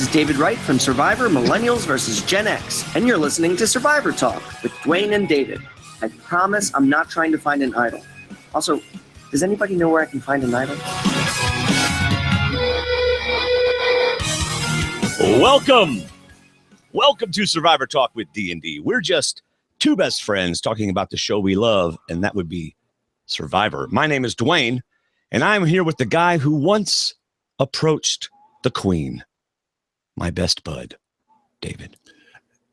is David Wright from Survivor Millennials vs. Gen X, and you're listening to Survivor Talk with Dwaine and David. I promise I'm not trying to find an idol. Also, does anybody know where I can find an idol? Welcome to Survivor Talk with D&D. We're just two best friends talking about the show we love, and that would be Survivor. My name is Dwaine, and I'm here with the guy who once approached the queen, my best bud, David.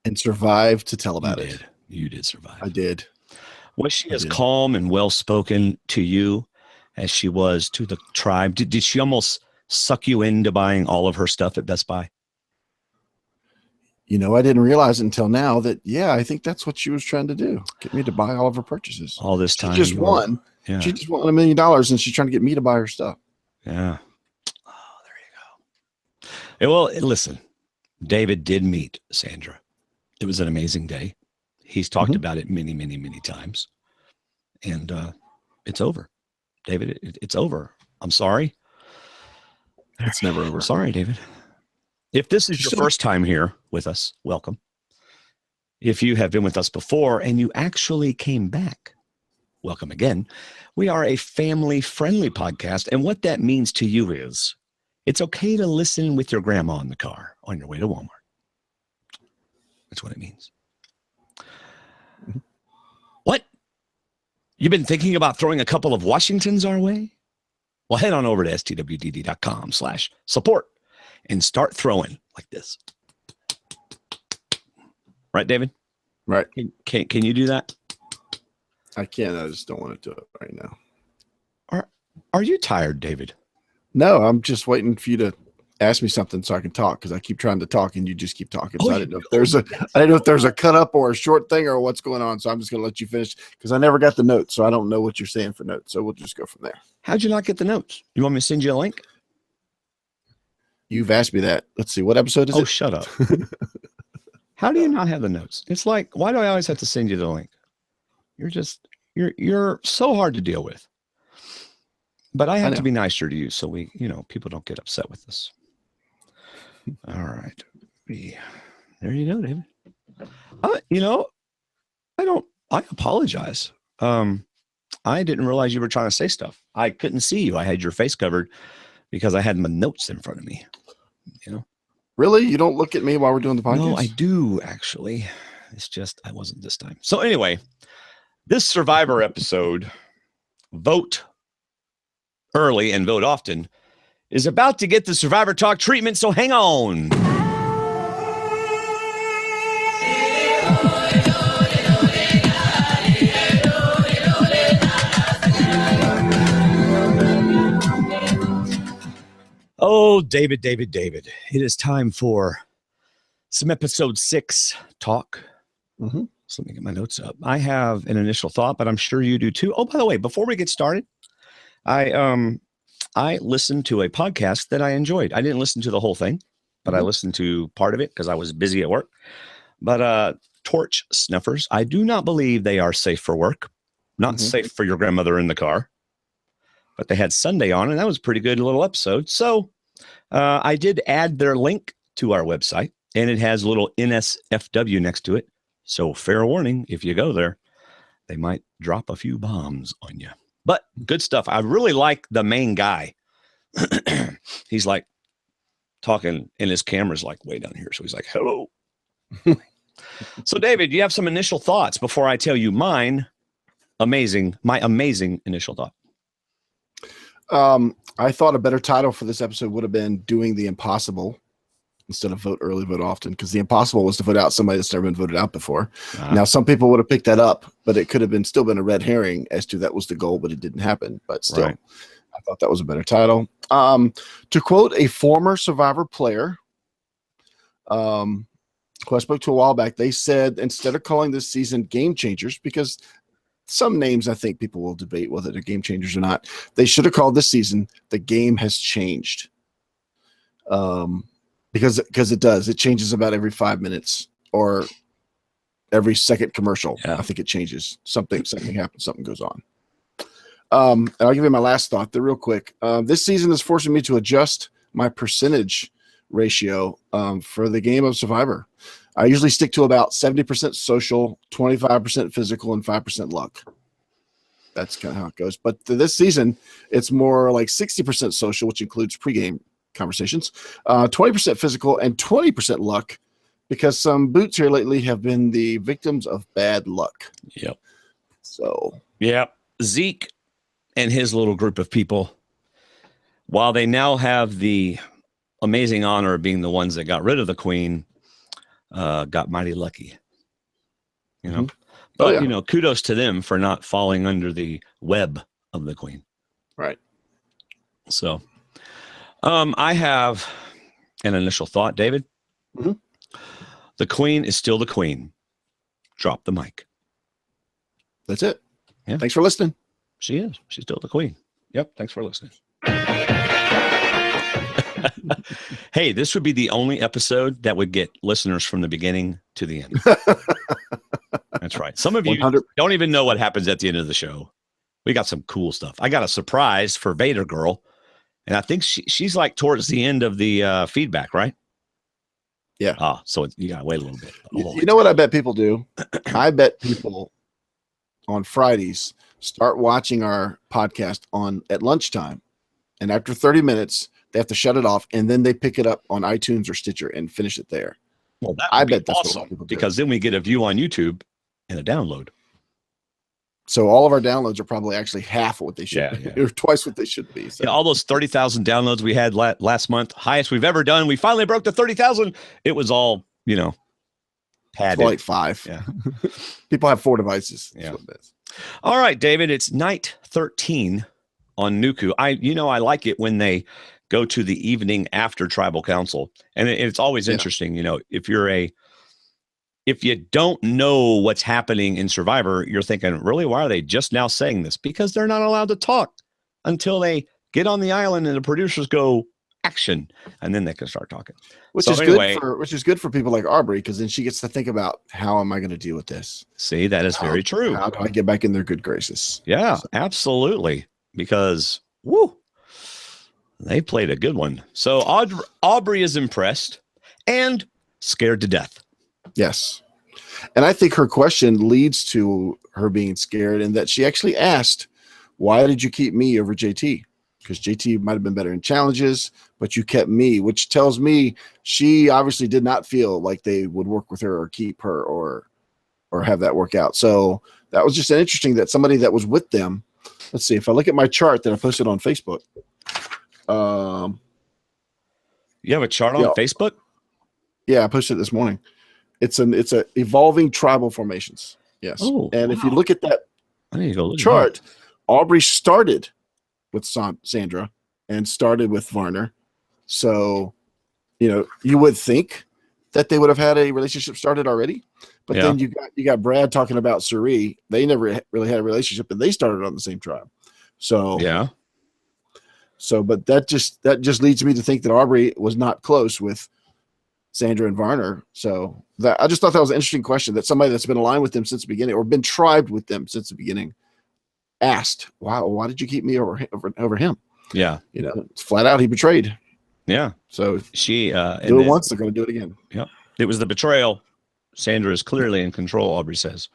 And survived to tell about it. You did survive. I did. Was she as calm and well-spoken to you as she was to the tribe? Did she almost suck you into buying all of her stuff at Best Buy? You know, I didn't realize until now that, I think that's what she was trying to do. Get me to buy all of her purchases. All this time. She just won. Yeah. She just won $1 million and she's trying to get me to buy her stuff. Yeah. Oh, there you go. Well, listen, David did meet Sandra. It was an amazing day. He's talked about it many, many, many times. And it's over. David, it's over. I'm sorry. It's never over. Sorry, David. If this is your first time here with us, welcome. If you have been with us before and you actually came back, welcome again. We are a family-friendly podcast, and what that means to you is it's okay to listen with your grandma in the car on your way to Walmart. That's what it means. What? You've been thinking about throwing a couple of Washingtons our way? Well, head on over to stwdd.com/support and start throwing like this. Right, David? Right. Can you do that? I can't. I just don't want to do it right now. Are you tired, David? No, I'm just waiting for you to ask me something so I can talk, because I keep trying to talk and you just keep talking. So I didn't know if there's a cut up or a short thing or what's going on. So I'm just going to let you finish, because I never got the notes. So I don't know what you're saying for notes. So we'll just go from there. How'd you not get the notes? You want me to send you a link? You've asked me that. Let's see. What episode is it? Oh, shut up. How do you not have the notes? It's like, why do I always have to send you the link? You're so hard to deal with. But I have to be nicer to you so people don't get upset with us. All right. There you go, David. I apologize. I didn't realize you were trying to say stuff. I couldn't see you. I had your face covered because I had my notes in front of me. Really? You don't look at me while we're doing the podcast? No, I do, actually. It's just I wasn't this time. So anyway, this Survivor episode, Vote Early and Vote Often, is about to get the Survivor Talk treatment, so hang on. Oh, David. It is time for some episode 6 talk. So let me get my notes up. I have an initial thought, but I'm sure you do too. Oh, by the way, before we get started, I listened to a podcast that I enjoyed. I didn't listen to the whole thing, but I listened to part of it because I was busy at work. But torch snuffers, I do not believe they are safe for work. Not safe for your grandmother in the car. But they had Sunday on, and that was a pretty good little episode. So I did add their link to our website, and it has a little NSFW next to it. So fair warning, if you go there, they might drop a few bombs on you. But good stuff. I really like the main guy. He's like talking, and his camera's like way down here. So he's like, hello. So, David, you have some initial thoughts before I tell you my amazing initial thought. I thought a better title for this episode would have been Doing the Impossible instead of Vote Early, Vote Often, because the impossible was to vote out somebody that's never been voted out before. Now, some people would have picked that up, but it could have still been a red herring as to that was the goal, but it didn't happen. But still, I thought that was a better title. To quote a former Survivor player, who I spoke to a while back, they said instead of calling this season Game Changers, because some names I think people will debate whether they're game changers or not, they should have called this season The Game Has Changed. Because it does. It changes about every 5 minutes or every second commercial. I think it changes. Something happens, something goes on. And I'll give you my last thought there real quick. This season is forcing me to adjust my percentage ratio for the game of Survivor. I usually stick to about 70% social, 25% physical, and 5% luck. That's kind of how it goes. But this season, it's more like 60% social, which includes pregame conversations, 20% physical, and 20% luck, because some boots here lately have been the victims of bad luck. Yep. So, yep. Zeke and his little group of people, while they now have the amazing honor of being the ones that got rid of the queen, got mighty lucky. You know, but you know, kudos to them for not falling under the web of the queen. Right. So, I have an initial thought, David. The queen is still the queen. Drop the mic. That's it. Yeah. Thanks for listening. She is. She's still the queen. Yep. Thanks for listening. Hey, this would be the only episode that would get listeners from the beginning to the end. That's right. Some of you 100 don't even know what happens at the end of the show. We got some cool stuff. I got a surprise for Vader Girl, and I think she's like towards the end of the feedback, right? Yeah. So you got to wait a little bit. You know what I bet people do? I bet people on Fridays start watching our podcast at lunchtime, and after 30 minutes, they have to shut it off, and then they pick it up on iTunes or Stitcher and finish it there. Well, I bet that's awesome, what people do. because then we get a view on YouTube and a download. So all of our downloads are probably actually half of what they should be, or twice what they should be. So. Yeah, all those 30,000 downloads we had last month, highest we've ever done. We finally broke the 30,000. It was all, padded. It's like 5. Yeah. People have 4 devices. Yeah. That's what it is. All right, David, it's night 13 on Nuku. I like it when they go to the evening after tribal council. And it's always interesting, if you don't know what's happening in Survivor, you're thinking, really, why are they just now saying this? Because they're not allowed to talk until they get on the island and the producers go action, and then they can start talking. Which is good for people like Aubrey, because then she gets to think about, how am I going to deal with this? See, that is very true. How do I get back in their good graces? Yeah, absolutely. Because they played a good one. So Aubrey is impressed and scared to death. Yes. And I think her question leads to her being scared, and that she actually asked, why did you keep me over JT? Because JT might have been better in challenges, but you kept me, which tells me she obviously did not feel like they would work with her or keep her or have that work out. So that was just interesting that somebody that was with them. Let's see, if I look at my chart that I posted on Facebook. You have a chart on Facebook? Yeah, I posted it this morning. It's a evolving tribal formations. Yes. Oh, and if you look at that I need to go look chart, Aubrey started with Sandra and started with Varner. So, you would think that they would have had a relationship started already. But then you got Brad talking about Suri. They never really had a relationship, and they started on the same tribe. So but that just leads me to think that Aubrey was not close with Sandra and Varner. So that I just thought that was an interesting question, that somebody that's been aligned with them since the beginning, or been tribed with them since the beginning, asked, "Wow, why did you keep me over him?" Yeah, it's flat out he betrayed. Yeah. So she do it once, they're going to do it again. Yep. It was the betrayal. Sandra is clearly in control, Aubrey says.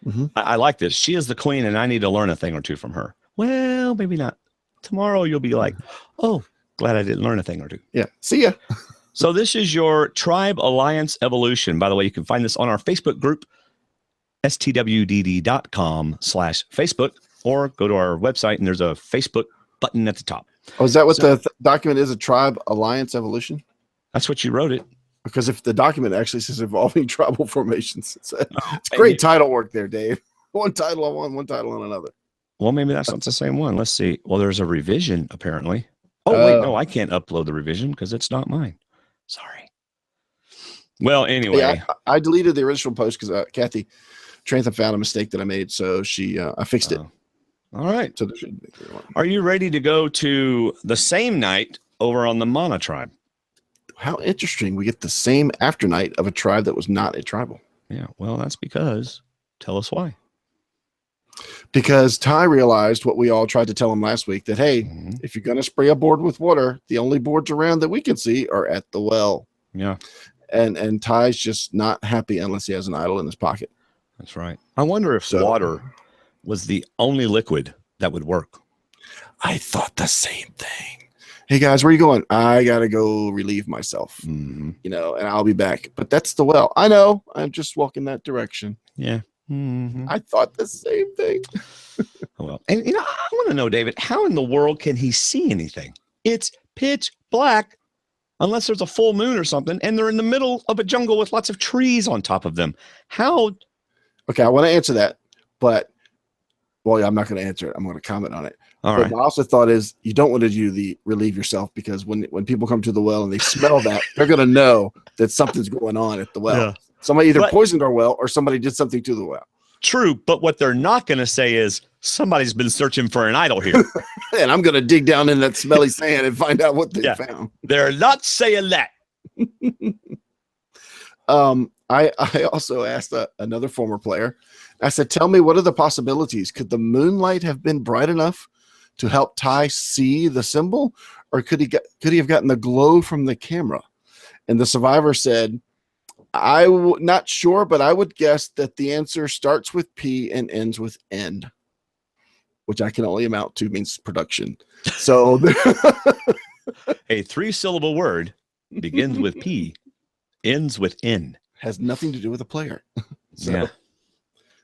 Mm-hmm. I like this. She is the queen, and I need to learn a thing or two from her. Well, maybe not. Tomorrow you'll be like, oh, glad I didn't learn a thing or two. Yeah. See ya. So this is your Tribe Alliance Evolution. By the way, you can find this on our Facebook group, stwdd.com/Facebook, or go to our website and there's a Facebook button at the top. Oh, is that what the document is? A Tribe Alliance Evolution? That's what you wrote it. Because if the document actually says evolving tribal formations, it's great title work there, Dave. One title on one title on another. Well, maybe that's not the same one. Let's see. Well, there's a revision apparently. Oh, wait, no, I can't upload the revision because it's not mine. Sorry. Well, anyway. Yeah, I deleted the original post because Kathy Trantham found a mistake that I made. So I fixed it. All right. So are you ready to go to the same night over on the Mana tribe? How interesting. We get the same after night of a tribe that was not a tribal. Yeah. Well, that's because, tell us why. Because Ty realized what we all tried to tell him last week, that, hey, Mhm. if you're going to spray a board with water, the only boards around that we can see are at the well. Yeah, And Ty's just not happy unless he has an idol in his pocket. that's right. I wonder if So- water was the only liquid that would work. I thought the same thing. Hey guys, where are you going? I got to go relieve myself, Mhm. and I'll be back. But that's the well. I know. I'm just walking that direction. Yeah. Mhm. I thought the same thing. Well, and I want to know, David, how in the world can he see anything? It's pitch black unless there's a full moon or something, and they're in the middle of a jungle with lots of trees on top of them. How? Okay, I want to answer that, but I'm not going to answer it. I'm going to comment on it. All But right. my also thought is, you don't want to do the relieve yourself, because when people come to the well and they smell that, they're going to know that something's going on at the well. Yeah. Somebody either But- poisoned our well or somebody did something to the well. True, but what they're not going to say is somebody's been searching for an idol here. And I'm going to dig down in that smelly sand and find out what they Yeah. found. They're not saying that. I also asked another former player. I said, tell me, what are the possibilities? Could the moonlight have been bright enough to help Ty see the symbol, or could he have gotten the glow from the camera? And the survivor said, not sure, but I would guess that the answer starts with P and ends with N, which I can only amount to means production. So A 3-syllable word begins with P, ends with N. has nothing to do with the player. So, Yeah.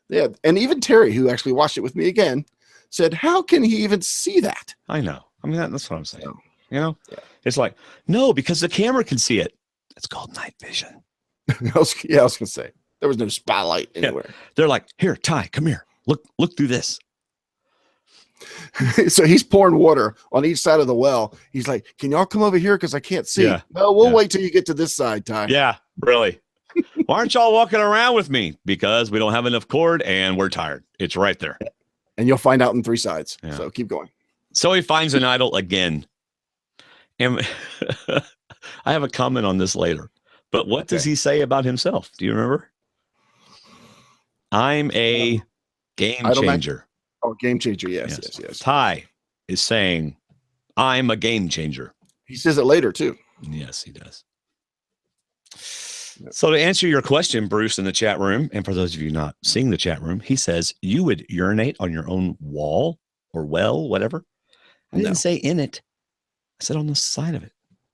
yeah. And even Terry, who actually watched it with me again, said, how can he even see that? I know. I mean, that's what I'm saying. So, Yeah. Yeah. It's like, no, because the camera can see it. It's called night vision. I was going to say, there was no spotlight anywhere. They're like, here, Ty, come here. Look through this. So he's pouring water on each side of the well. He's like, can y'all come over here? Because I can't see. Yeah. No, we'll Yeah. wait till you get to this side, Ty. Yeah, really. Why aren't y'all walking around with me? Because we don't have enough cord and we're tired. It's right there. And you'll find out in 3 sides. Yeah. So keep going. So he finds an idol again. And I have a comment on this later. But what does he say about himself? Do you remember? I'm a game Idol man? changer. Oh, game changer. Yes. Ty is saying, I'm a game changer. He says it later, too. Yes, he does. Yep. So to answer your question, Bruce, in the chat room, and for those of you not seeing the chat room, he says you would urinate on your own wall or well, whatever. I didn't No. say in it. I said on the side of it.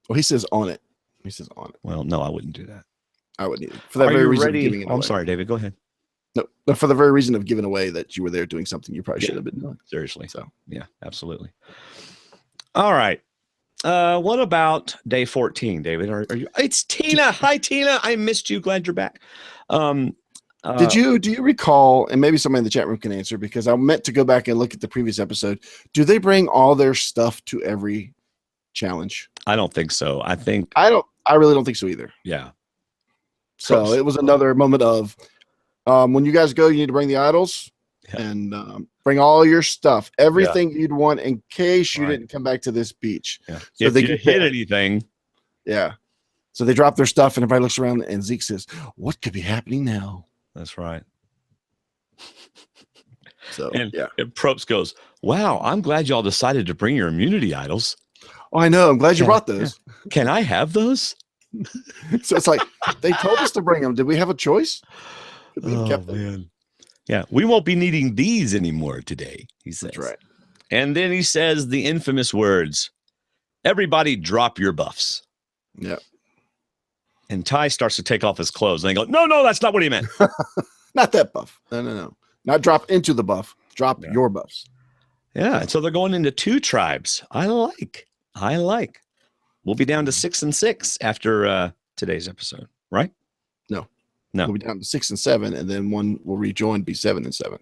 Well, he says on it. He says on it. Well, no, I wouldn't do that. I would need it. For that Are very you reason ready? of giving it Oh, I'm away. sorry, David. Go ahead. No, for the very reason of giving away that you were there doing something you probably should have been doing. Seriously. So Yeah, absolutely. All right. What about day 14, David? Are you? It's Tina. Hi, Tina. I missed you. Glad you're back. Do do you recall, and maybe somebody in the chat room can answer, because I meant to go back and look at the previous episode. Do they bring all their stuff to every challenge? I don't think so. I think, I really don't think so either. yeah. So Close. it was another moment of, when you guys go, you need to bring the idols and bring all your stuff, everything you'd want in case you didn't come back to this beach. Yeah. So If they you get hit there. anything, Yeah. So they drop their stuff and everybody looks around and Zeke says, what could be happening now? that's right. So, And, yeah. and Probst goes, wow, I'm glad y'all decided to bring your immunity idols. Oh, I know. I'm glad you Yeah, brought those. Can I have those? So it's like, they told us to bring them. Did we have a choice? Could we have kept them? Man. Yeah, we won't be needing these anymore today, he says. That's right. And then he says the infamous words, everybody drop your buffs. Yeah. And Ty starts to take off his clothes. And they go, no, that's not what he meant. Not that buff. No. Not drop into the buff. Drop Yeah. your buffs. Yeah, and so they're going into 2 tribes. I like. We'll be down to 6 and 6 after today's episode, right? No. We'll be down to 6 and 7, and then one will rejoin, be 7 and 7.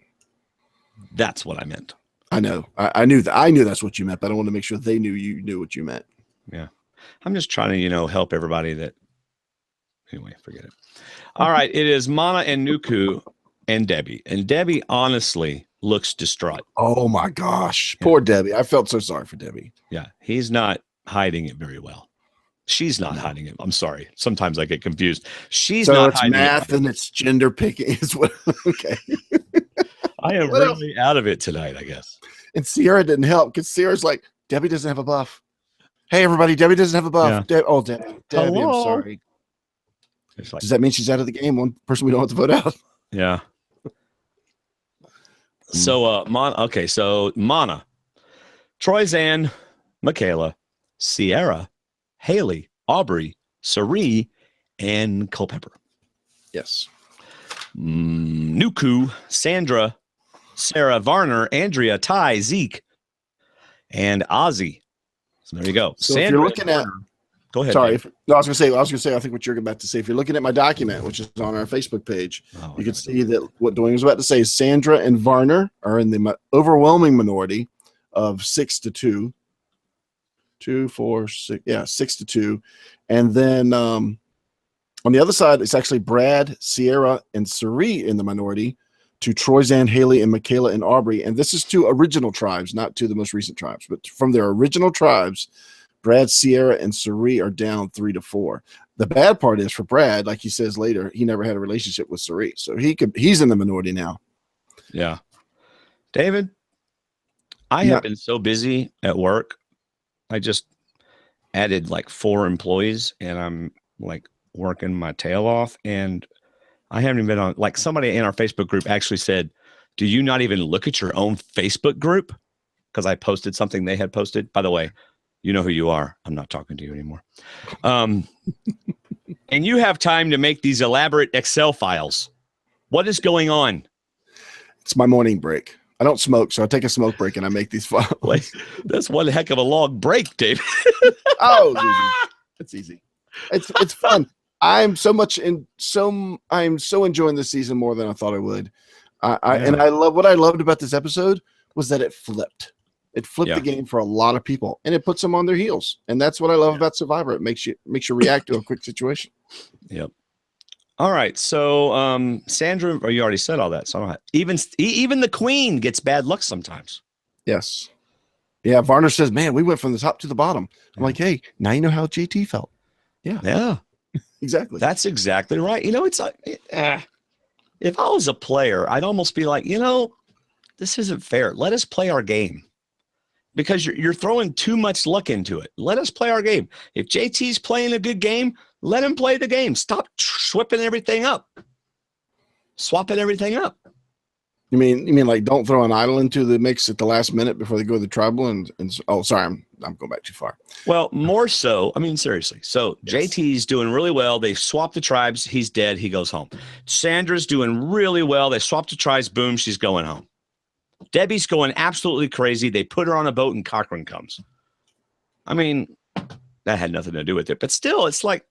That's what I meant. I know. I knew that. I knew that's what you meant, but I want to make sure they knew you knew what you meant. Yeah. I'm just trying to, help everybody that. Anyway, forget it. All right. It is Mana and Nuku and Debbie. And Debbie honestly looks distraught. Oh my gosh. Yeah. Poor Debbie. I felt so sorry for Debbie. Yeah. He's not hiding it very well. She's not hiding it. I'm sorry. Sometimes I get confused. She's So not it's hiding math it. and it's gender picking. Is what? Okay. I am What else? really out of it tonight, I guess. And Sierra didn't help because Sierra's like, Debbie doesn't have a buff. Hey, everybody, Debbie doesn't have a buff. Yeah. Debbie, Hello? I'm sorry. It's like, Does that mean she's out of the game? One person we don't have to vote out. yeah. So, so Mana, Troyzan, Michaela, Sierra, Haley, Aubrey, Sari, and Culpepper. Yes. Nuku, Sandra, Sarah, Varner, Andrea, Ty, Zeke, and Ozzy. So there you go. So Sandra, if you're looking at, go ahead. sorry, I was gonna say, I think what you're about to say. If you're looking at my document, which is on our Facebook page, you can see that what Dwayne was about to say is Sandra and Varner are in the overwhelming minority of 6-2. 2, 4, 6, 6-2, and then on the other side, it's actually Brad, Sierra, and Sari in the minority to Troyzan, Haley, and Michaela and Aubrey. And this is to original tribes, not to the most recent tribes, but from their original tribes, Brad, Sierra, and Sari are down 3-4. The bad part is for Brad, like he says later, he never had a relationship with Sari, so he's in the minority now. Yeah, David, I have been so busy at work. I just added like 4 employees, and I'm like working my tail off, and I haven't even been on. Like, somebody in our Facebook group actually said, do you not even look at your own Facebook group? Because I posted something they had posted. By the way, you know who you are. I'm not talking to you anymore. And you have time to make these elaborate Excel files. What is going on? It's my morning break. I don't smoke, so I take a smoke break and I make these files. Like, that's one heck of a long break, Dave. Oh, it's easy. It's fun. I'm so enjoying this season more than I thought I would. And I love what I loved about this episode was that it flipped. It flipped the game for a lot of people, and it puts them on their heels. And that's what I love about Survivor. It makes you react to a quick situation. Yep. All right. So Sandra, you already said all that. So I don't have, even the queen gets bad luck sometimes. Yes. Yeah. Varner says, man, we went from the top to the bottom. I'm like, hey, now you know how JT felt. Yeah. Yeah. Exactly. That's exactly right. You know, it's like, if I was a player, I'd almost be like, this isn't fair. Let us play our game. Because you're throwing too much luck into it. Let us play our game. If JT's playing a good game, let him play the game. Stop swapping everything up. You mean like don't throw an idol into the mix at the last minute before they go to the tribal and oh, sorry, I'm going back too far. Well, more so. I mean, seriously. So yes. JT's doing really well. They swapped the tribes. He's dead. He goes home. Sandra's doing really well. They swapped the tribes. Boom. She's going home. Debbie's going absolutely crazy. They put her on a boat and Cochran comes. I mean, that had nothing to do with it. But still, it's like,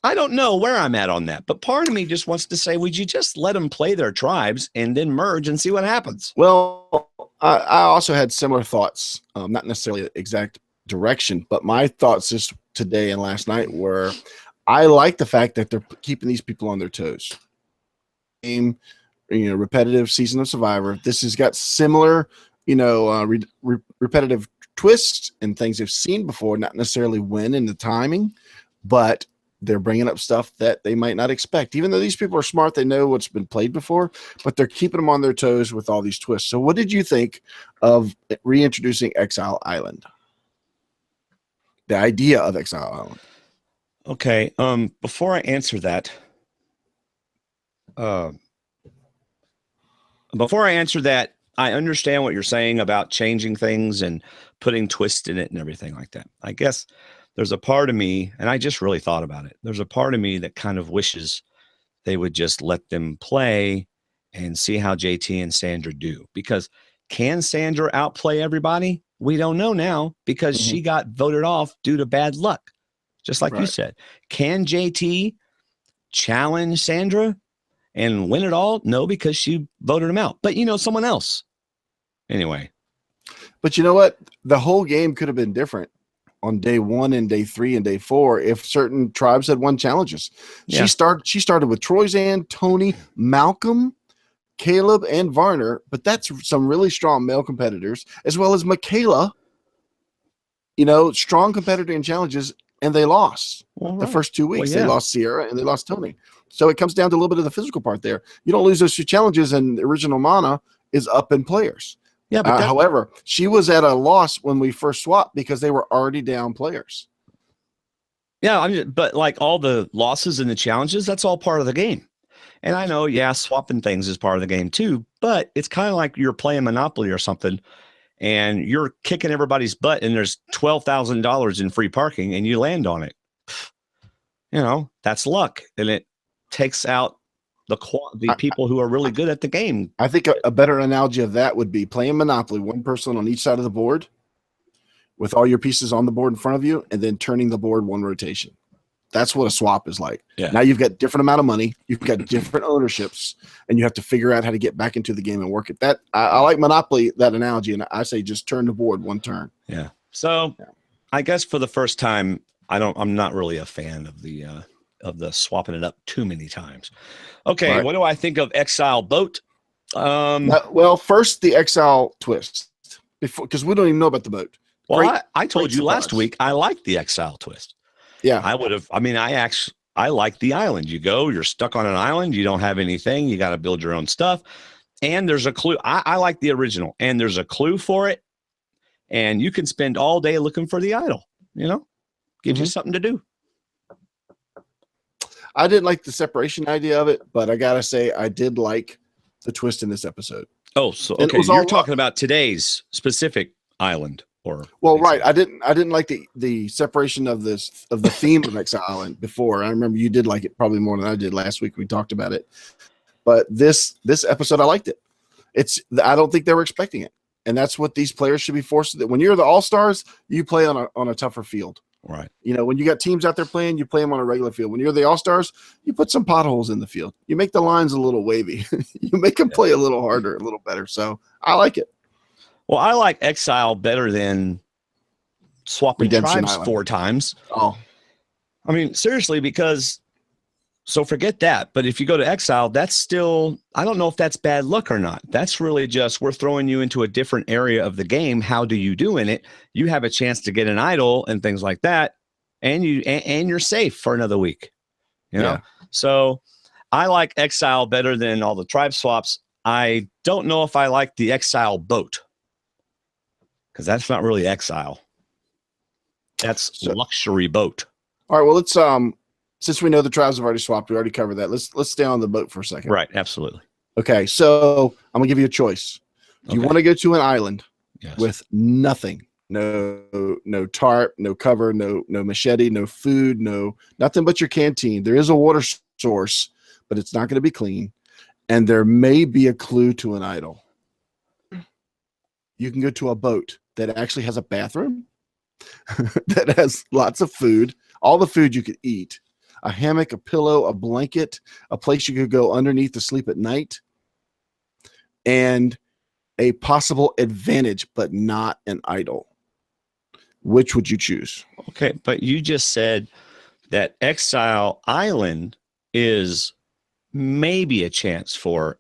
I don't know where I'm at on that. But part of me just wants to say, would you just let them play their tribes and then merge and see what happens? Well, I also had similar thoughts, not necessarily the exact direction, but my thoughts just today and last night were, I like the fact that they're keeping these people on their toes. Repetitive season of Survivor. This has got similar, repetitive twists and things they've seen before, not necessarily when in the timing, but they're bringing up stuff that they might not expect. Even though these people are smart, they know what's been played before, but they're keeping them on their toes with all these twists. So what did you think of reintroducing Exile Island? The idea of Exile Island. Okay. Before I answer that, I understand what you're saying about changing things and putting twists in it and everything like that. I guess there's a part of me, and I just really thought about it. There's a part of me that kind of wishes they would just let them play and see how JT and Sandra do. Because can Sandra outplay everybody? We don't know now because she got voted off due to bad luck. Just like you said. Can JT challenge Sandra and win it all? No, because she voted him out. But someone else. Anyway. But you know what? The whole game could have been different on day 1 and day 3 and day 4 if certain tribes had won challenges. Yeah. She started with Troyzan, Tony, Malcolm, Caleb, and Varner, but that's some really strong male competitors, as well as Michaela, strong competitor in challenges, and they lost the first 2 weeks. They lost Sierra and they lost Tony. So it comes down to a little bit of the physical part there. You don't lose those 2 challenges and original mana, is up in players. Yeah, but however, she was at a loss when we first swapped because they were already down players. yeah, but like all the losses and the challenges, that's all part of the game. And I know, yeah, swapping things is part of the game too, but it's kind of like you're playing Monopoly or something and you're kicking everybody's butt and there's $12,000 in free parking and you land on it. You know, that's luck. And it takes out the people who are really good at the game. I think a better analogy of that would be playing Monopoly, one person on each side of the board with all your pieces on the board in front of you, and then turning the board one rotation. That's what a swap is like. Yeah. Now you've got different amount of money, you've got different ownerships, and you have to figure out how to get back into the game and work it. That I like Monopoly, that analogy, and I say just turn the board one turn. Yeah. So I guess for the first time, I'm not really a fan of the swapping it up too many times. Okay, right. What do I think of Exile Boat? Well, first the Exile twist, because we don't even know about the boat. Well, I told you last week I liked the Exile twist. Yeah, I would have. I mean, I like the island. You go, you're stuck on an island. You don't have anything. You got to build your own stuff. And there's a clue. I like the original, and there's a clue for it. And you can spend all day looking for the idol. You know, gives you something to do. I didn't like the separation idea of it, but I gotta say I did like the twist in this episode. Oh, so okay, you're talking about today's specific island, or right? I didn't like the separation of the theme of Exile Island before. I remember you did like it probably more than I did last week. We talked about it, but this episode I liked it. I don't think they were expecting it, and that's what these players should be forced to do. When you're the All-Stars, you play on a tougher field. Right. You know, when you got teams out there playing, you play them on a regular field. When you're the All-Stars, you put some potholes in the field. You make the lines a little wavy. You make them play a little harder, a little better. So I like it. Well, I like Exile better than swapping Redemption tribes Island 4 times. Oh, I mean, seriously, because so forget that. But if you go to Exile, that's still, I don't know if that's bad luck or not. That's really just, we're throwing you into a different area of the game. How do you do in it? You have a chance to get an idol and things like that. And you're safe for another week, you know? Yeah. So I like Exile better than all the tribe swaps. I don't know if I like the Exile boat, because that's not really Exile. That's luxury boat. all right. Well, let's since we know the tribes have already swapped, we already covered that. Let's stay on the boat for a second. Right. Absolutely. Okay. So I'm gonna give you a choice. Do you want to go to an island with nothing? No tarp, no cover, no machete, no food, nothing but your canteen. There is a water source, but it's not going to be clean. And there may be a clue to an idol. You can go to a boat that actually has a bathroom, that has lots of food, all the food you could eat, a hammock, a pillow, a blanket, a place you could go underneath to sleep at night, and a possible advantage, but not an idol. Which would you choose? Okay, but you just said that Exile Island is maybe a chance for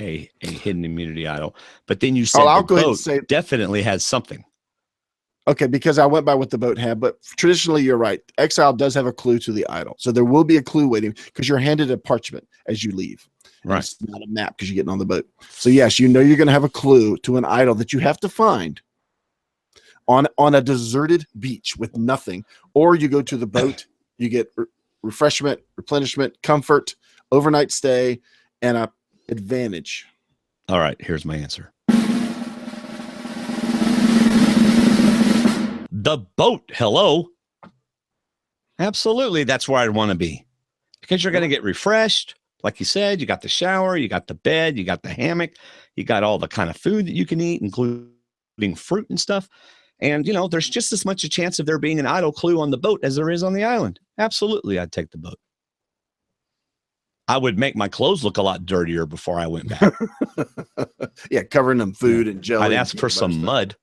a hidden immunity idol, but then you said I'll the go ahead and boat say definitely has something. Okay, because I went by what the boat had, but traditionally you're right. Exile does have a clue to the idol. So there will be a clue waiting because you're handed a parchment as you leave. Right. It's not a map because you're getting on the boat. So yes, you know you're going to have a clue to an idol that you have to find on a deserted beach with nothing. Or you go to the boat, you get refreshment, replenishment, comfort, overnight stay, and a advantage. All right, here's my answer. The boat. Hello. Absolutely. That's where I'd want to be, because you're going to get refreshed. Like you said, you got the shower, you got the bed, you got the hammock, you got all the kind of food that you can eat, including fruit and stuff. And, you know, there's just as much a chance of there being an idol clue on the boat as there is on the island. Absolutely. I'd take the boat. I would make my clothes look a lot dirtier before I went back. Yeah. Covering them food and jelly. I'd ask for some mud.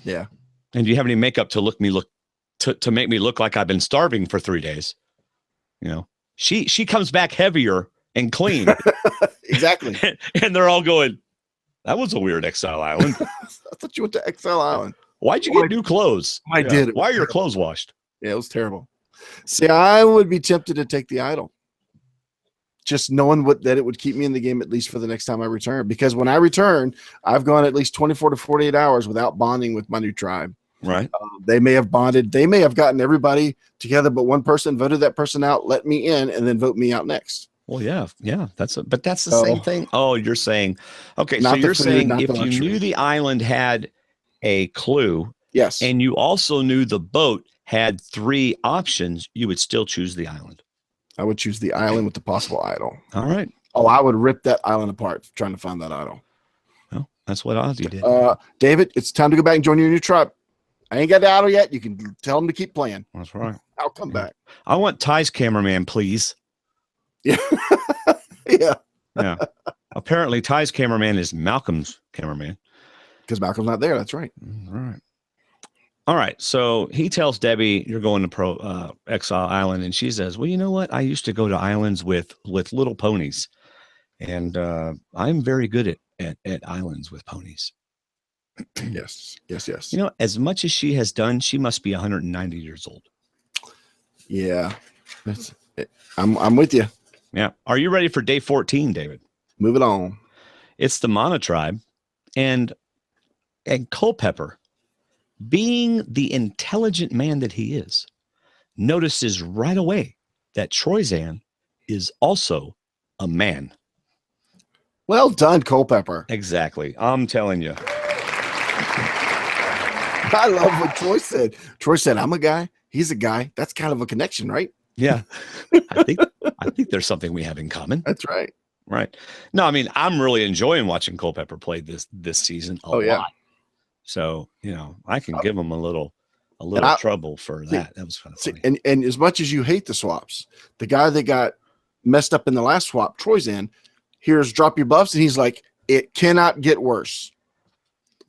Yeah. And do you have any makeup to to make me look like I've been starving for 3 days? You know, she comes back heavier and clean. Exactly. And they're all going, that was a weird Exile Island. I thought you went to Exile Island. Why'd you get new clothes? I did. Why are your clothes washed? Yeah, it was terrible. See, I would be tempted to take the idol. just knowing that it would keep me in the game at least for the next time I return. Because when I return, I've gone at least 24 to 48 hours without bonding with my new tribe. Right. They may have bonded. They may have gotten everybody together, but one person voted that person out, let me in, and then vote me out next. Well, yeah. But that's the same thing. Oh, you're saying, okay. So Not the you're food, saying not if the you luxury. knew the island had a clue, Yes. and you also knew the boat had 3 options, you would still choose the island. I would choose the island with the possible idol. All right. Oh, I would rip that island apart trying to find that idol. Well, that's what Ozzy did. David, it's time to go back and join your new tribe. I ain't got the idol yet. You can tell them to keep playing. That's right. I'll come back. I want Ty's cameraman, please. Yeah. Yeah. Yeah. Apparently, Ty's cameraman is Malcolm's cameraman. Because Malcolm's not there. That's right. All right. All right. So he tells Debbie, you're going to Exile Island. And she says, well, you know what? I used to go to islands with little ponies. And I'm very good at islands with ponies. Yes. You know, as much as she has done, she must be 190 years old. Yeah. I'm with you. Yeah. Are you ready for day 14, David? Move it on. It's the Mana tribe. And Culpepper, being the intelligent man that he is, notices right away that Troyzan is also a man. Well done, Culpepper. Exactly. I'm telling you. I love what Troy said. Troy said, I'm a guy. He's a guy. That's kind of a connection, right? Yeah. I think there's something we have in common. That's right. Right. No, I mean, I'm really enjoying watching Culpepper play this season a lot. So, you know, I can give him a little trouble for that. That was kind of funny. And as much as you hate the swaps, the guy that got messed up in the last swap, Troyzan, here's drop your buffs, and he's like, it cannot get worse.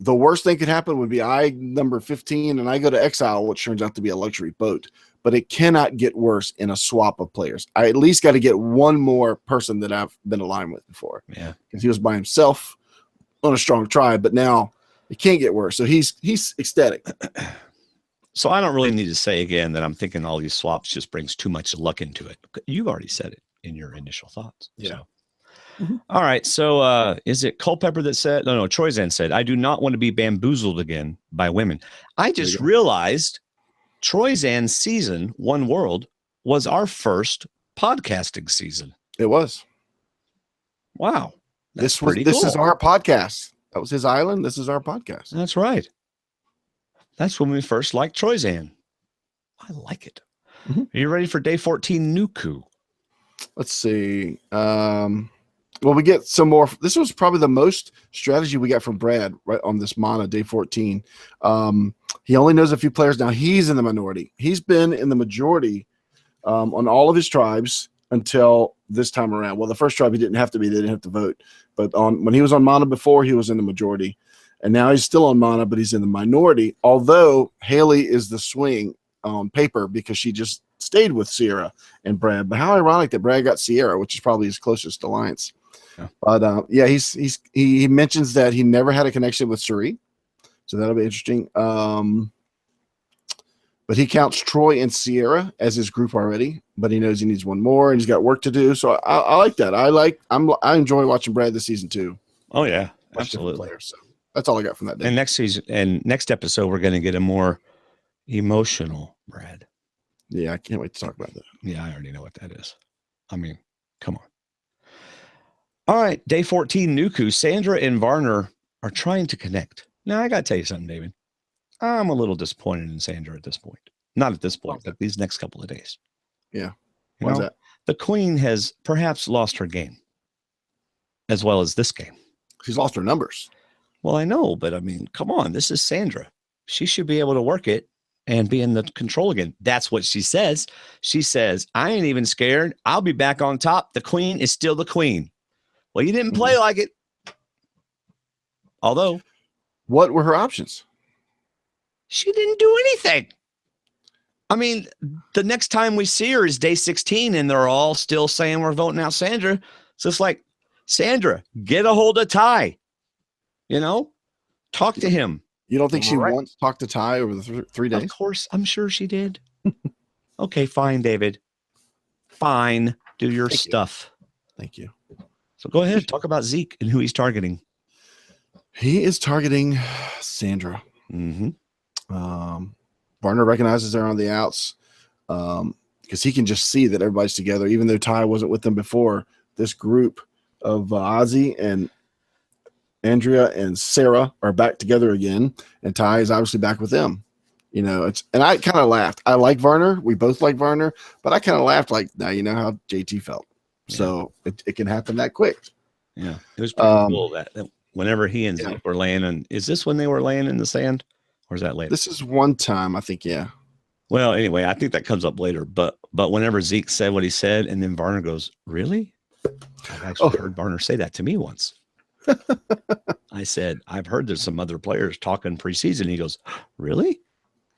The worst thing could happen would be I number 15 and I go to Exile, which turns out to be a luxury boat. But it cannot get worse in a swap of players. I at least got to get one more person that I've been aligned with before. Yeah. Because he was by himself on a strong tribe, but now it can't get worse. So he's ecstatic. So I don't really need to say again that I'm thinking all these swaps just brings too much luck into it. You've already said it in your initial thoughts. Yeah. So. All right. So is it Culpepper that said, no, Troyzan said, I do not want to be bamboozled again by women. I just realized Troyzan's season, One World, was our first podcasting season. It was. Wow. This is our podcast. That was his island. This is our podcast. That's right. That's when we first liked Troyzan. I like it. Mm-hmm. Are you ready for day 14, Nuku? Let's see. Well, we get some more. This was probably the most strategy we got from Brad right on this Mana day 14. He only knows a few players now. He's in the minority. He's been in the majority on all of his tribes until this time around. Well, the first tribe he didn't have to be. They didn't have to vote. But when he was on Mana before, he was in the majority. And now he's still on Mana, but he's in the minority. Although Haley is the swing on paper because she just stayed with Sierra and Brad. But how ironic that Brad got Sierra, which is probably his closest alliance. Yeah. But he mentions that he never had a connection with Suri, so that'll be interesting. But he counts Troy and Sierra as his group already, but he knows he needs one more and he's got work to do. So I like that. I enjoy watching Brad this season too. Oh yeah, absolutely. Players, so that's all I got from that day. And next season and next episode, we're going to get a more emotional Brad. Yeah, I can't wait to talk about that. Yeah, I already know what that is. I mean, come on. All right, day 14, Nuku. Sandra and Varner are trying to connect. Now, I got to tell you something, David. I'm a little disappointed in Sandra at this point. Not at this point, but these next couple of days. Yeah. Why's that? The queen has perhaps lost her game, as well as this game. She's lost her numbers. Well, I know, but I mean, come on. This is Sandra. She should be able to work it and be in the control again. That's what she says. She says, I ain't even scared. I'll be back on top. The queen is still the queen. Well, you didn't play like it. Although. What were her options? She didn't do anything. I mean, the next time we see her is day 16, and they're all still saying we're voting out Sandra. So it's like, Sandra, get a hold of Ty. You know, talk to him. You don't think she once talked to Ty over the 3 days? Of course, I'm sure she did. Okay, fine, David. Fine. Do your stuff. Thank you. So go ahead, talk about Zeke and who he's targeting. He is targeting Sandra. Mm-hmm. Varner recognizes they're on the outs because he can just see that everybody's together. Even though Ty wasn't with them before, this group of Ozzy and Andrea and Sarah are back together again, and Ty is obviously back with them. You know, and I kind of laughed. I like Varner. We both like Varner, but I kind of laughed like, now you know how JT felt. Yeah. So it can happen that quick. Yeah, it was pretty cool that whenever he and Zeke were laying in, is this when they were laying in the sand, or is that later? This is one time, I think. Yeah. Well, anyway, I think that comes up later. But whenever Zeke said what he said, and then Varner goes, "Really?" I've actually heard Varner say that to me once. I said, "I've heard there's some other players talking preseason." He goes, "Really?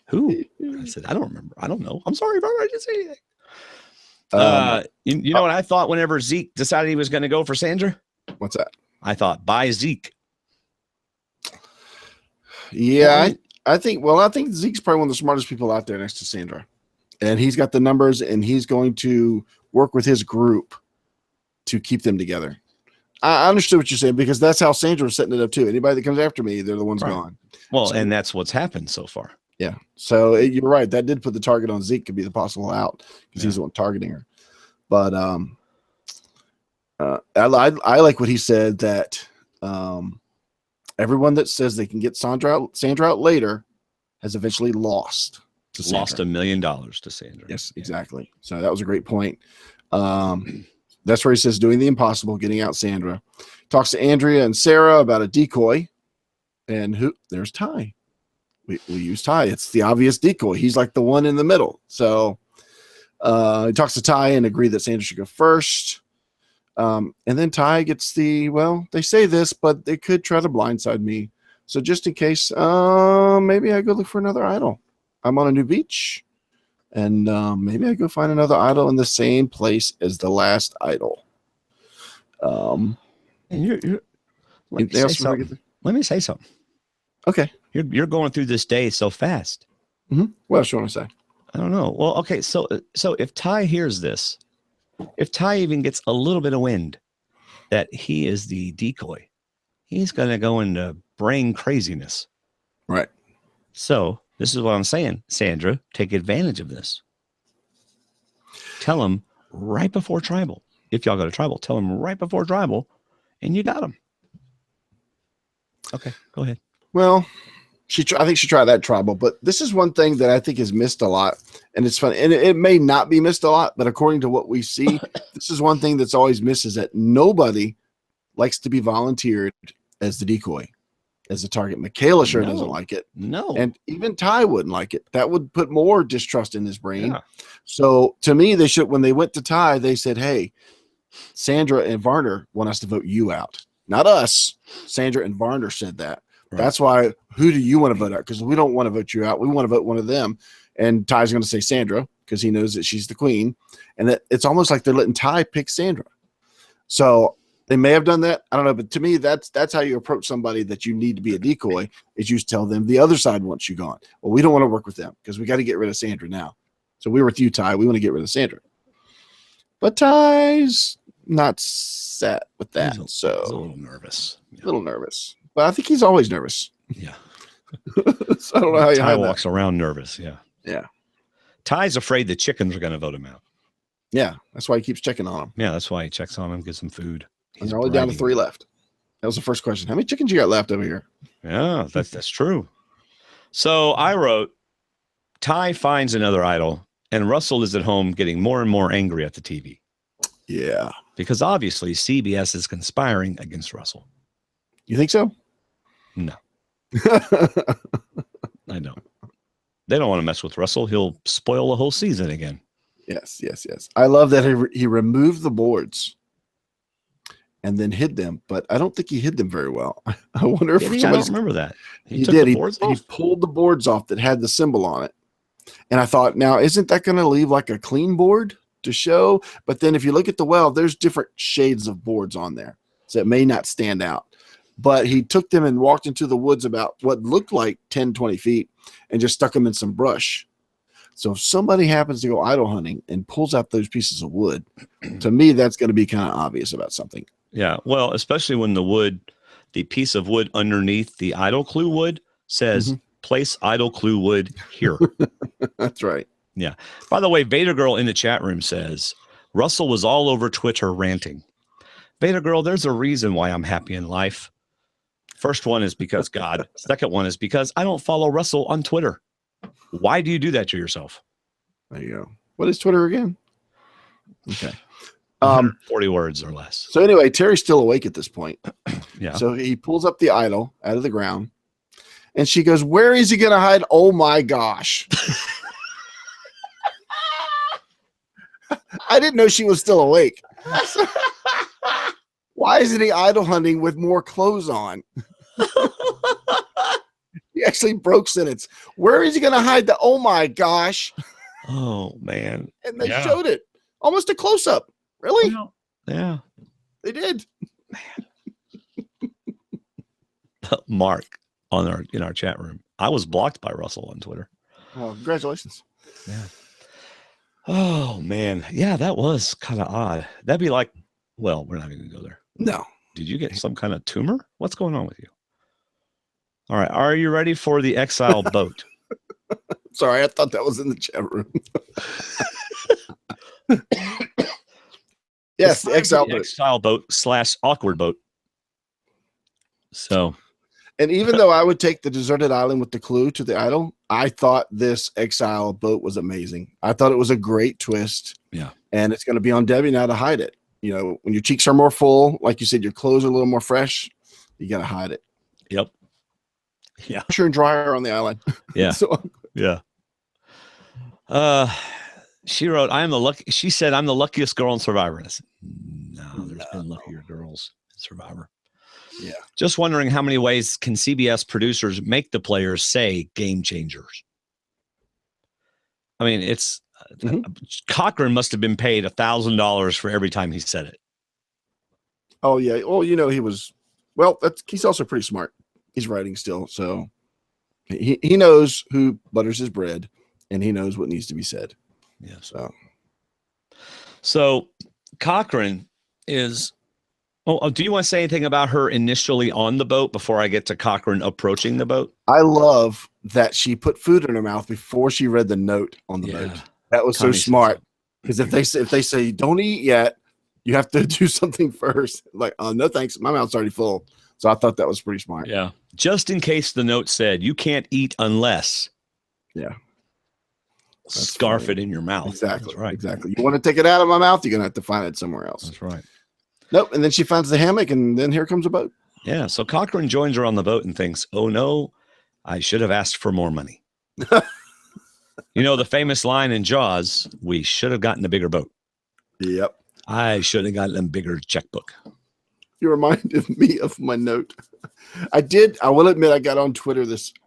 Who?" I said, "I don't remember. I don't know. I'm sorry, Varner. I didn't say anything." You know what I thought whenever Zeke decided he was going to go for Sandra? What's that? I thought, buy Zeke. Yeah, I think Zeke's probably one of the smartest people out there next to Sandra. And he's got the numbers, and he's going to work with his group to keep them together. I understood what you're saying, because that's how Sandra was setting it up too. Anybody that comes after me, they're the ones gone. Well, and that's what's happened so far. Yeah. So you're right. That did put the target on Zeke, could be the possible out, because he's the one targeting her. But I like what he said, that everyone that says they can get Sandra out later has eventually lost to Sandra. Lost $1 million to Sandra. Yes, exactly. So that was a great point. That's where he says doing the impossible, getting out Sandra. Talks to Andrea and Sarah about a decoy, and there's Ty. We use Ty. It's the obvious decoy. He's like the one in the middle. So he talks to Ty and agree that Sandra should go first. And then Ty gets they say this, but they could try to blindside me. So just in case, maybe I go look for another idol. I'm on a new beach, and maybe I go find another idol in the same place as the last idol. And let me say something. Okay. You're going through this day so fast. Mm-hmm. What else you want to say? I don't know. Well, okay. So if Ty hears this, if Ty even gets a little bit of wind that he is the decoy, he's going to go into brain craziness. Right. So this is what I'm saying. Sandra, take advantage of this. Tell him right before tribal. If y'all go to tribal, tell him right before tribal, and you got him. Okay, go ahead. Well, I think she tried that tribal, but this is one thing that I think is missed a lot, and it's funny, and it may not be missed a lot, but according to what we see, this is one thing that's always missed, is that nobody likes to be volunteered as the decoy, as the target. Michaela sure doesn't like it. No. And even Ty wouldn't like it. That would put more distrust in his brain. Yeah. So to me, when they went to Ty, they said, hey, Sandra and Varner want us to vote you out. Not us. Sandra and Varner said that. Right. That's why, who do you want to vote out? Because we don't want to vote you out. We want to vote one of them. And Ty's going to say Sandra, because he knows that she's the queen. And that it's almost like they're letting Ty pick Sandra. So they may have done that. I don't know. But to me, that's how you approach somebody that you need to be a decoy, is you tell them the other side wants you gone. Well, we don't want to work with them because we got to get rid of Sandra now. So we're with you, Ty. We want to get rid of Sandra. But Ty's not set with that. He's a little nervous. Yeah. A little nervous. But I think he's always nervous. Yeah. So I don't know how Ty walks around nervous. Yeah. Yeah. Ty's afraid the chickens are going to vote him out. Yeah. That's why he keeps checking on them. Yeah. That's why he checks on them, gives them food. He's only down to 3 left. That was the first question. How many chickens you got left over here? Yeah, that's true. So I wrote, Ty finds another idol, and Russell is at home getting more and more angry at the TV. Yeah. Because obviously CBS is conspiring against Russell. You think so? No. I don't. They don't want to mess with Russell. He'll spoil the whole season again. Yes. I love that he removed the boards and then hid them, but I don't think he hid them very well. I wonder if I don't remember that. He did. He pulled the boards off that had the symbol on it. And I thought, now, isn't that going to leave like a clean board to show? But then if you look at the well, there's different shades of boards on there. So it may not stand out. But he took them and walked into the woods about what looked like 10, 20 feet and just stuck them in some brush. So if somebody happens to go idol hunting and pulls out those pieces of wood, to me, that's going to be kind of obvious about something. Yeah. Well, especially when the piece of wood underneath the idol clue wood says, place idol clue wood here. That's right. Yeah. By the way, Vader Girl in the chat room says, Russell was all over Twitter ranting. Vader Girl, there's a reason why I'm happy in life. First one is because God. Second one is because I don't follow Russell on Twitter. Why do you do that to yourself? There you go. What is Twitter again? Okay. 40 words or less. So anyway, Terry's still awake at this point. Yeah. So he pulls up the idol out of the ground, and she goes, "Where is he going to hide? Oh my gosh." I didn't know she was still awake. Why isn't he idol hunting with more clothes on? He actually broke sentence. Where is he going to hide the oh my gosh? Oh, man. And they showed it. Almost a close-up. Really? Yeah. They did. Mark in our chat room. I was blocked by Russell on Twitter. Oh, congratulations. Yeah. Oh, man. Yeah, that was kind of odd. That'd be like, well, we're not even going to go there. No. Did you get some kind of tumor? What's going on with you? All right. Are you ready for the exile boat? Sorry, I thought that was in the chat room. Yes, the exile boat. Exile boat / awkward boat. So. And even though I would take the deserted island with the clue to the idol, I thought this exile boat was amazing. I thought it was a great twist. Yeah. And it's going to be on Debbie now to hide it. You know, when your cheeks are more full, like you said, your clothes are a little more fresh, you got to hide it. Yep. Yeah. Washer and dryer on the island. Yeah. So, yeah. She wrote, she said, I'm the luckiest girl in Survivor. I said, no, there's been luckier girls in Survivor. Yeah. Just wondering how many ways can CBS producers make the players say game changers? I mean, it's Cochran must have been paid $1,000 for every time he said it. Oh yeah. Well, you know, he's also pretty smart. He's writing still. So he knows who butters his bread and he knows what needs to be said. Yeah. So Cochran is, do you want to say anything about her initially on the boat before I get to Cochran approaching the boat? I love that she put food in her mouth before she read the note on the boat. That was so smart. Because if they say don't eat yet, you have to do something first. Like, oh no, thanks. My mouth's already full. So I thought that was pretty smart. Yeah. Just in case the note said you can't eat unless. Yeah. Scarf it in your mouth. Exactly. That's right. Exactly. You want to take it out of my mouth, you're gonna have to find it somewhere else. That's right. Nope. And then she finds the hammock, and then here comes a boat. Yeah. So Cochran joins her on the boat and thinks, oh no, I should have asked for more money. You know, the famous line in Jaws, we should have gotten a bigger boat. Yep. I should have gotten a bigger checkbook. You reminded me of my note. I will admit, I got on Twitter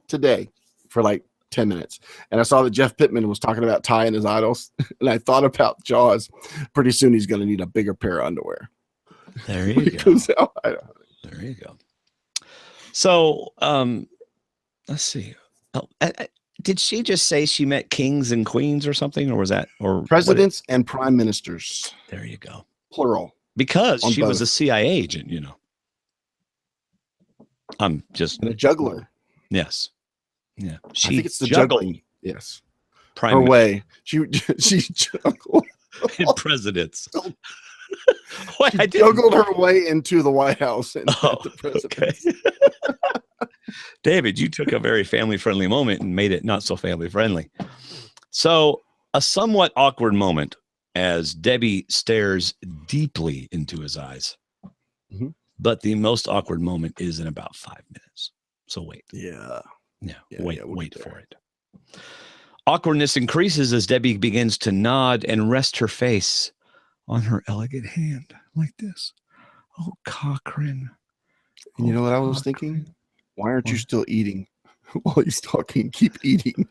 today for like 10 minutes. And I saw that Jeff Pittman was talking about tying his idols. And I thought about Jaws. Pretty soon he's going to need a bigger pair of underwear. There you go. There you go. So, let's see. Oh, did she just say she met kings and queens or something? Or was that? Or presidents and prime ministers. There you go. Plural. Because she was a CIA agent, you know. I'm just. And a juggler. Yes. Yeah. I think it's the juggling. Yes. Her way. She juggled. In presidents. Wait, she juggled her way into the White House and the president. Okay. David, you took a very family-friendly moment and made it not so family-friendly. So, a somewhat awkward moment as Debbie stares deeply into his eyes. Mm-hmm. But the most awkward moment is in about 5 minutes. So wait. Yeah. Wait for it. Awkwardness increases as Debbie begins to nod and rest her face on her elegant hand like this. Oh, Cochran. And you know what I was thinking? Why aren't you still eating while he's talking? Keep eating.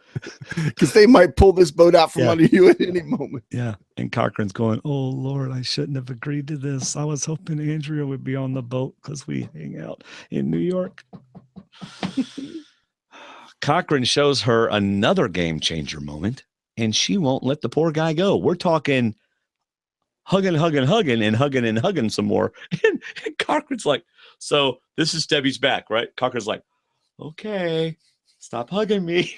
Because they might pull this boat out from under you at any moment. Yeah. And Cochran's going, oh, Lord, I shouldn't have agreed to this. I was hoping Andrea would be on the boat because we hang out in New York. Cochran shows her another game changer moment and she won't let the poor guy go. We're talking hugging and hugging some more. And Cochran's like, so this is Debbie's back, right? Cochran's like, okay, stop hugging me,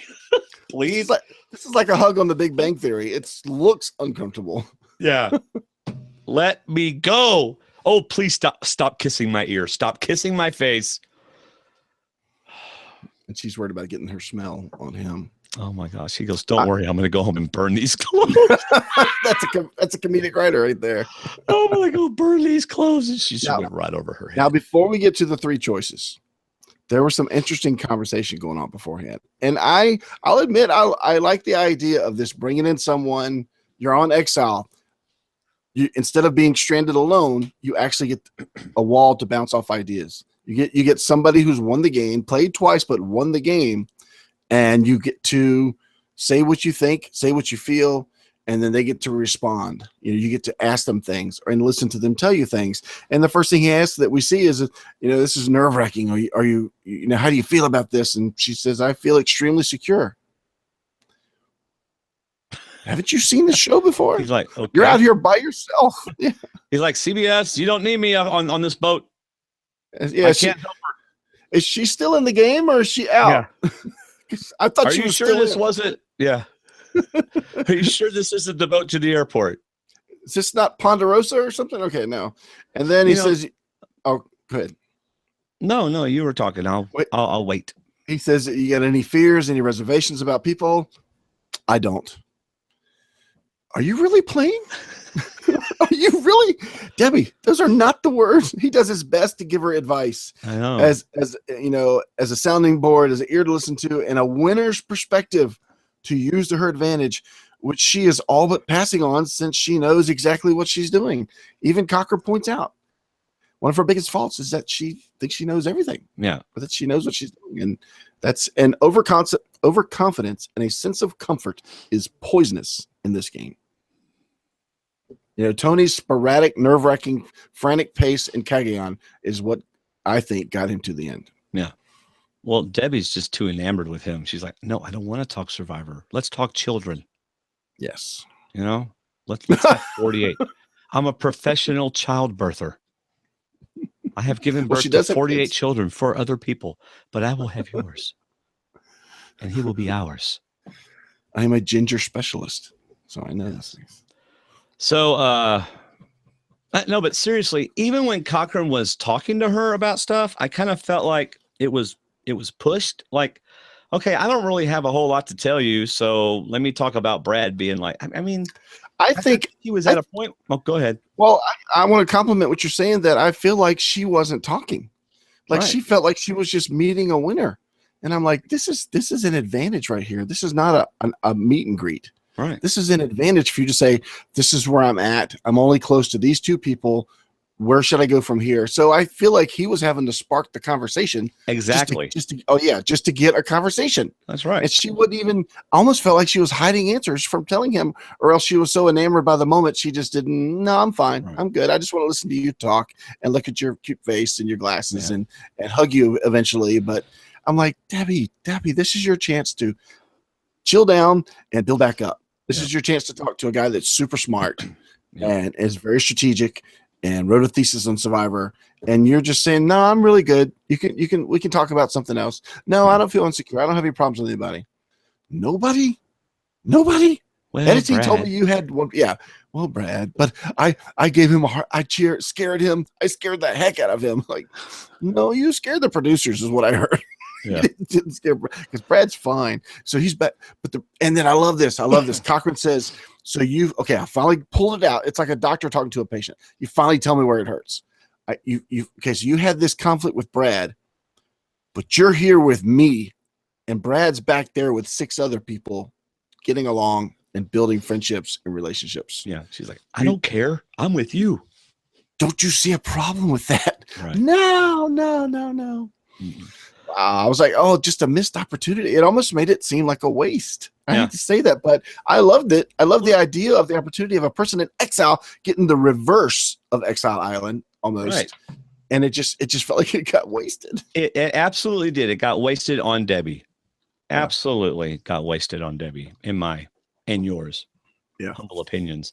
please. This is like a hug on the Big Bang Theory. It looks uncomfortable. Yeah. Let me go. Oh, please stop kissing my ear. Stop kissing my face. And she's worried about getting her smell on him. Oh my gosh. He goes, don't worry. I'm going to go home and burn these clothes. That's a comedic writer right there. Oh, I'm going to go burn these clothes. And she went right over her head. Now, before we get to the three choices, there was some interesting conversation going on beforehand. And I'll admit, I like the idea of this, bringing in someone. You're on exile. You, instead of being stranded alone, you actually get a wall to bounce off ideas. You get somebody who's won the game, played twice, but won the game, and you get to say what you think, say what you feel, and then they get to respond. You get to ask them things and listen to them tell you things. And the first thing he asks that we see is, this is nerve-wracking. Are you how do you feel about this? And she says, I feel extremely secure. Haven't you seen the show before? He's like, okay. You're out here by yourself. Yeah. He's like, CBS, you don't need me on this boat. Yeah, I can't help her. Is she still in the game or is she out? Yeah. I thought Are she you was sure still this in. wasn't? Yeah. Are you sure this isn't the boat to the airport? Is this not Ponderosa or something? Okay, no. And then he says, "Oh, go ahead." No, you were talking. I'll wait. He says, "You got any fears, any reservations about people?" I don't. Are you really playing? Are you really, Debbie? Those are not the words. He does his best to give her advice. I know. As as a sounding board, as an ear to listen to, and a winner's perspective to use to her advantage, which she is all but passing on since she knows exactly what she's doing. Even Cochran points out one of her biggest faults is that she thinks she knows everything. Yeah, but that she knows what she's doing, and that's an overconfidence and a sense of comfort is poisonous in this game. Tony's sporadic, nerve-wracking, frantic pace in Cagayan is what I think got him to the end. Yeah. Well, Debbie's just too enamored with him. She's like, no, I don't want to talk Survivor. Let's talk children. Yes. Let's talk 48. I'm a professional childbirther. I have given birth to 48 children for other people, but I will have yours. And he will be ours. I am a ginger specialist, so I know this. So, no, but seriously, even when Cochran was talking to her about stuff, I kind of felt like it was pushed. Like, okay, I don't really have a whole lot to tell you, so let me talk about Brad being like. I think he was at a point. Oh, go ahead. Well, I want to compliment what you're saying. That I feel like she wasn't talking, like she felt like she was just meeting a winner, and I'm like, this is an advantage right here. This is not a meet and greet. Right. This is an advantage for you to say, this is where I'm at. I'm only close to these two people. Where should I go from here? So I feel like he was having to spark the conversation. Exactly. Just to get a conversation. That's right. And she wouldn't even, almost felt like she was hiding answers from telling him, or else she was so enamored by the moment she just didn't. No, I'm fine. Right. I'm good. I just want to listen to you talk and look at your cute face and your glasses and hug you eventually. But I'm like, Debbie, this is your chance to chill down and build back up. This is your chance to talk to a guy that's super smart and is very strategic and wrote a thesis on Survivor. And you're just saying, no, I'm really good. We can talk about something else. No, I don't feel insecure. I don't have any problems with anybody. Nobody. Well, editing Brad told me you had one. Yeah. Well, Brad, but I gave him a heart. Scared him. I scared the heck out of him. Like, no, you scared the producers is what I heard. Yeah. Didn't scare because Brad's fine. So he's back. And then I love this. Cochran says, I finally pulled it out. It's like a doctor talking to a patient. You finally tell me where it hurts. So you had this conflict with Brad, but you're here with me, and Brad's back there with 6 other people getting along and building friendships and relationships. Yeah. She's like, I don't care. I'm with you. Don't you see a problem with that? Right. No. Mm-hmm. I was like, oh, just a missed opportunity. It almost made it seem like a waste. I hate to say that, but I loved it. I love the idea of the opportunity of a person in exile getting the reverse of Exile Island almost. Right. And it just felt like it got wasted. It absolutely did. It got wasted on Debbie. Absolutely got wasted on Debbie, in my and yours. Yeah. Humble opinions.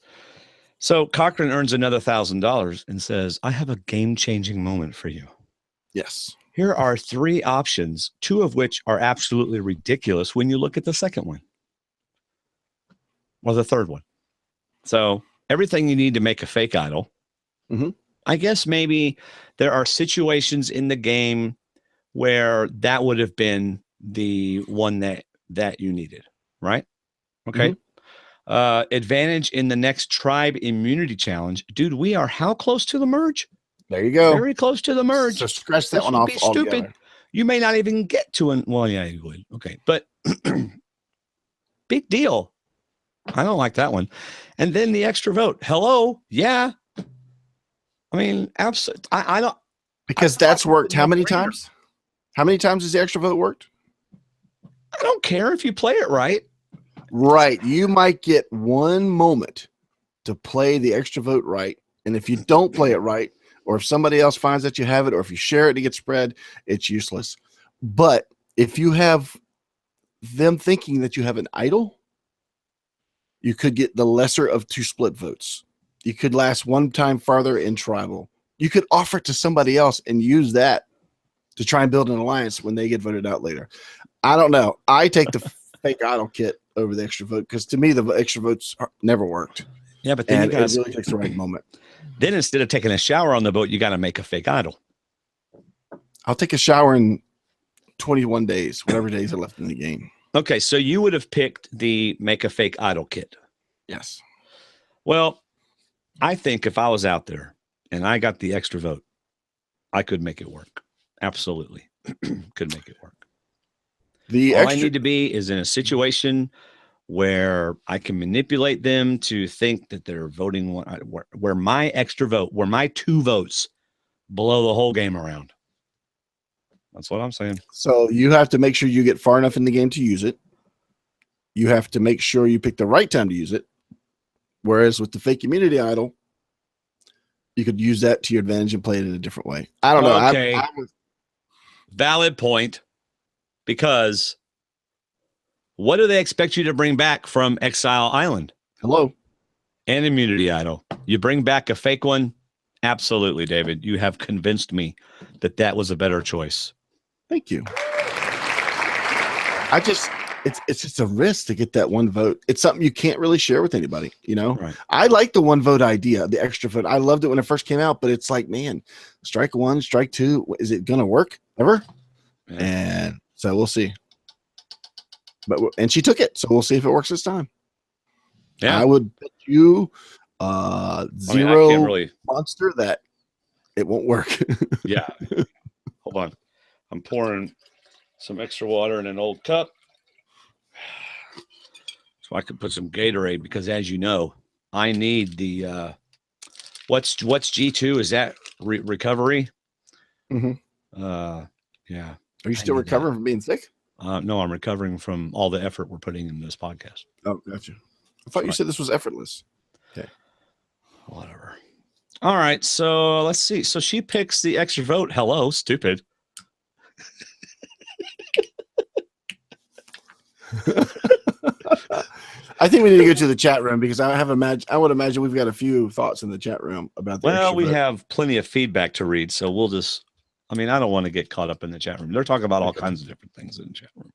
So Cochran earns another $1,000 and says, I have a game-changing moment for you. Yes. Here are 3 options, 2 of which are absolutely ridiculous when you look at the second one. Or the third one. So everything you need to make a fake idol. Mm-hmm. I guess maybe there are situations in the game where that would have been the one that you needed, right? Okay. Advantage in the next tribe immunity challenge. Dude, we are how close to the merge? There you go. Very close to the merge. So scratch that This one would off be stupid. altogether. You may not even get to an. Well, yeah, you would. Okay, but big deal. I don't like that one. And then the extra vote. Hello, yeah. I mean, absolutely. I don't. Because that's worked how many times? How many times has the extra vote worked? I don't care if you play it right. Right. You might get one moment to play the extra vote right. And if you don't play it right, or if somebody else finds that you have it, or if you share it to get spread, it's useless. But if you have them thinking that you have an idol, you could get the lesser of 2 split votes. You could last one time farther in tribal. You could offer it to somebody else and use that to try and build an alliance when they get voted out later. I don't know. I take the fake idol kit over the extra vote because to me the extra votes never worked. Yeah, but then And you guys it really takes the right moment. Then instead of taking a shower on the boat, you got to make a fake idol. I'll take a shower in 21 days, whatever days are left in the game. Okay, so you would have picked the make a fake idol kit. Yes. Well, I think if I was out there and I got the extra vote, I could make it work. Absolutely. Could make it work. All I need to be is in a situation where I can manipulate them to think that they're voting where my extra vote, where my 2 votes blow the whole game around. That's what I'm saying. So you have to make sure you get far enough in the game to use it. You have to make sure you pick the right time to use it. Whereas with the fake immunity idol, you could use that to your advantage and play it in a different way. I don't know. Okay. Valid point. Because what do they expect you to bring back from Exile Island? Hello. And Immunity Idol. You bring back a fake one? Absolutely, David. You have convinced me that that was a better choice. Thank you. It's just a risk to get that one vote. It's something you can't really share with anybody, you know? Right. I like the 1 vote idea, the extra vote. I loved it when it first came out, but it's like, man, strike 1, strike 2. Is it going to work ever? Yeah. And so we'll see. And she took it, so we'll see if it works this time. Yeah. I would bet you zero monster that it won't work. Yeah. Hold on. I'm pouring some extra water in an old cup. So I could put some Gatorade because, as you know, I need the what's G2? Is that recovery? Mm-hmm. Yeah. Are you still recovering from being sick? No, I'm recovering from all the effort we're putting in this podcast. Oh, gotcha. I thought you said this was effortless. Okay. Whatever. All right. So let's see. So she picks the extra vote. Hello, stupid. I think we need to go to the chat room because I would imagine we've got a few thoughts in the chat room about the Well, we have plenty of feedback to read, so we'll just I don't want to get caught up in the chat room. They're talking about all kinds of different things in the chat room.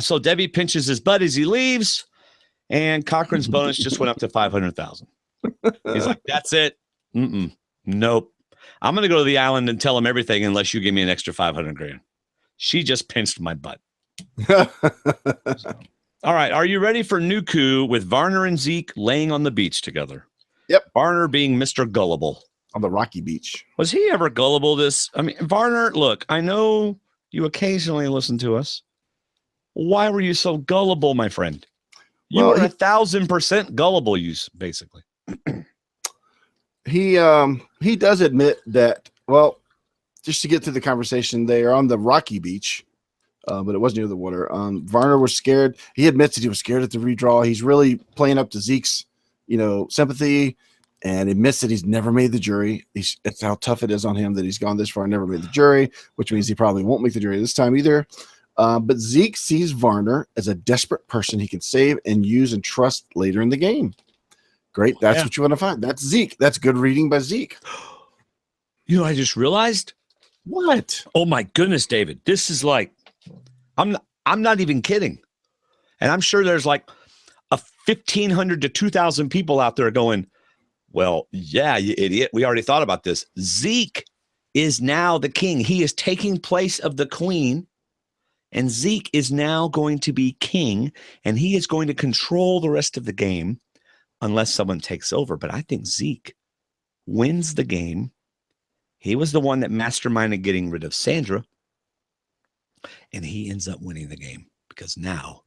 So Debbie pinches his butt as he leaves, and Cochran's bonus just went up to 500,000. He's like, "That's it. Nope. I'm going to go to the island and tell him everything unless you give me an extra 500 grand." She just pinched my butt. So, all right. Are you ready for Nuku with Varner and Zeke laying on the beach together? Yep. Varner being Mr. Gullible. On the rocky beach. Was he ever gullible Varner, look, I know you occasionally listen to us. Why were you so gullible, my friend? You were 1,000% gullible, basically. He does admit that, well, just to get to the conversation, they are on the rocky beach, but it was near the water. Varner was scared. He admits that he was scared at the redraw. He's really playing up to Zeke's, sympathy, and admits that he's never made the jury. It's how tough it is on him that he's gone this far and never made the jury, which means he probably won't make the jury this time either. But Zeke sees Varner as a desperate person he can save and use and trust later in the game. Great. That's what you want to find. That's Zeke. That's good reading by Zeke. You know, I just realized. What? Oh my goodness, David. This is like, I'm not even kidding. And I'm sure there's like 1,500 to 2,000 people out there going, well, yeah, you idiot. We already thought about this. Zeke is now the king. He is taking place of the queen. And Zeke is now going to be king, and he is going to control the rest of the game unless someone takes over. But I think Zeke wins the game. He was the one that masterminded getting rid of Sandra, and he ends up winning the game because now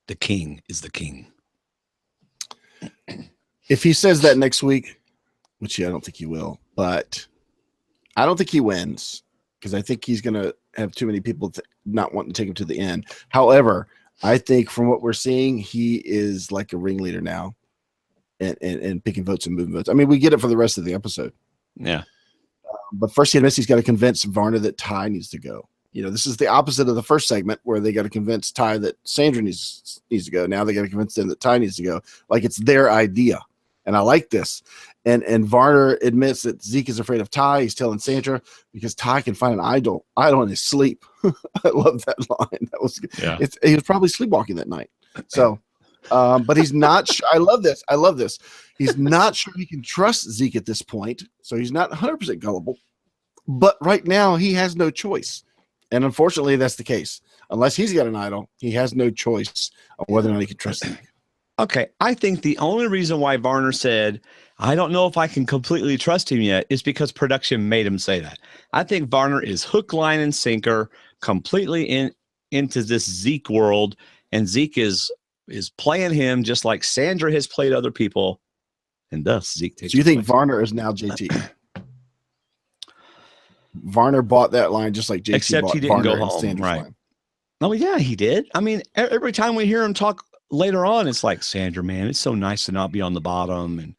the king is the king. If he says that next week, which I don't think he will, but I don't think he wins because I think he's going to have too many people not wanting to take him to the end. However, I think from what we're seeing, he is like a ringleader now and picking votes and moving votes. I mean, we get it for the rest of the episode. Yeah. But first he admits he's got to convince Varner that Ty needs to go. You know, this is the opposite of the first segment where they got to convince Ty that Sandra needs to go. Now they got to convince them that Ty needs to go. Like it's their idea. And I like this. And Varner admits that Zeke is afraid of Ty. He's telling Sandra because Ty can find an idol in his sleep. I love that line. That was yeah. He was probably sleepwalking that night. So, but he's not. I love this. I love this. He's not sure he can trust Zeke at this point. So he's not 100% gullible. But right now he has no choice. And unfortunately, that's the case. Unless he's got an idol, he has no choice of whether or not he can trust Zeke. Okay, I think the only reason why Varner said, I don't know if I can completely trust him yet is because production made him say that. I think Varner is hook, line, and sinker completely into this Zeke world, and Zeke is playing him just like Sandra has played other people, and thus Zeke takes. So you think Varner is now JT? Varner bought that line just like JT except bought he didn't Varner go home, Sandra's right? line. Oh yeah, he did. I mean, every time we hear him talk later on, it's like, Sandra, man, it's so nice to not be on the bottom. And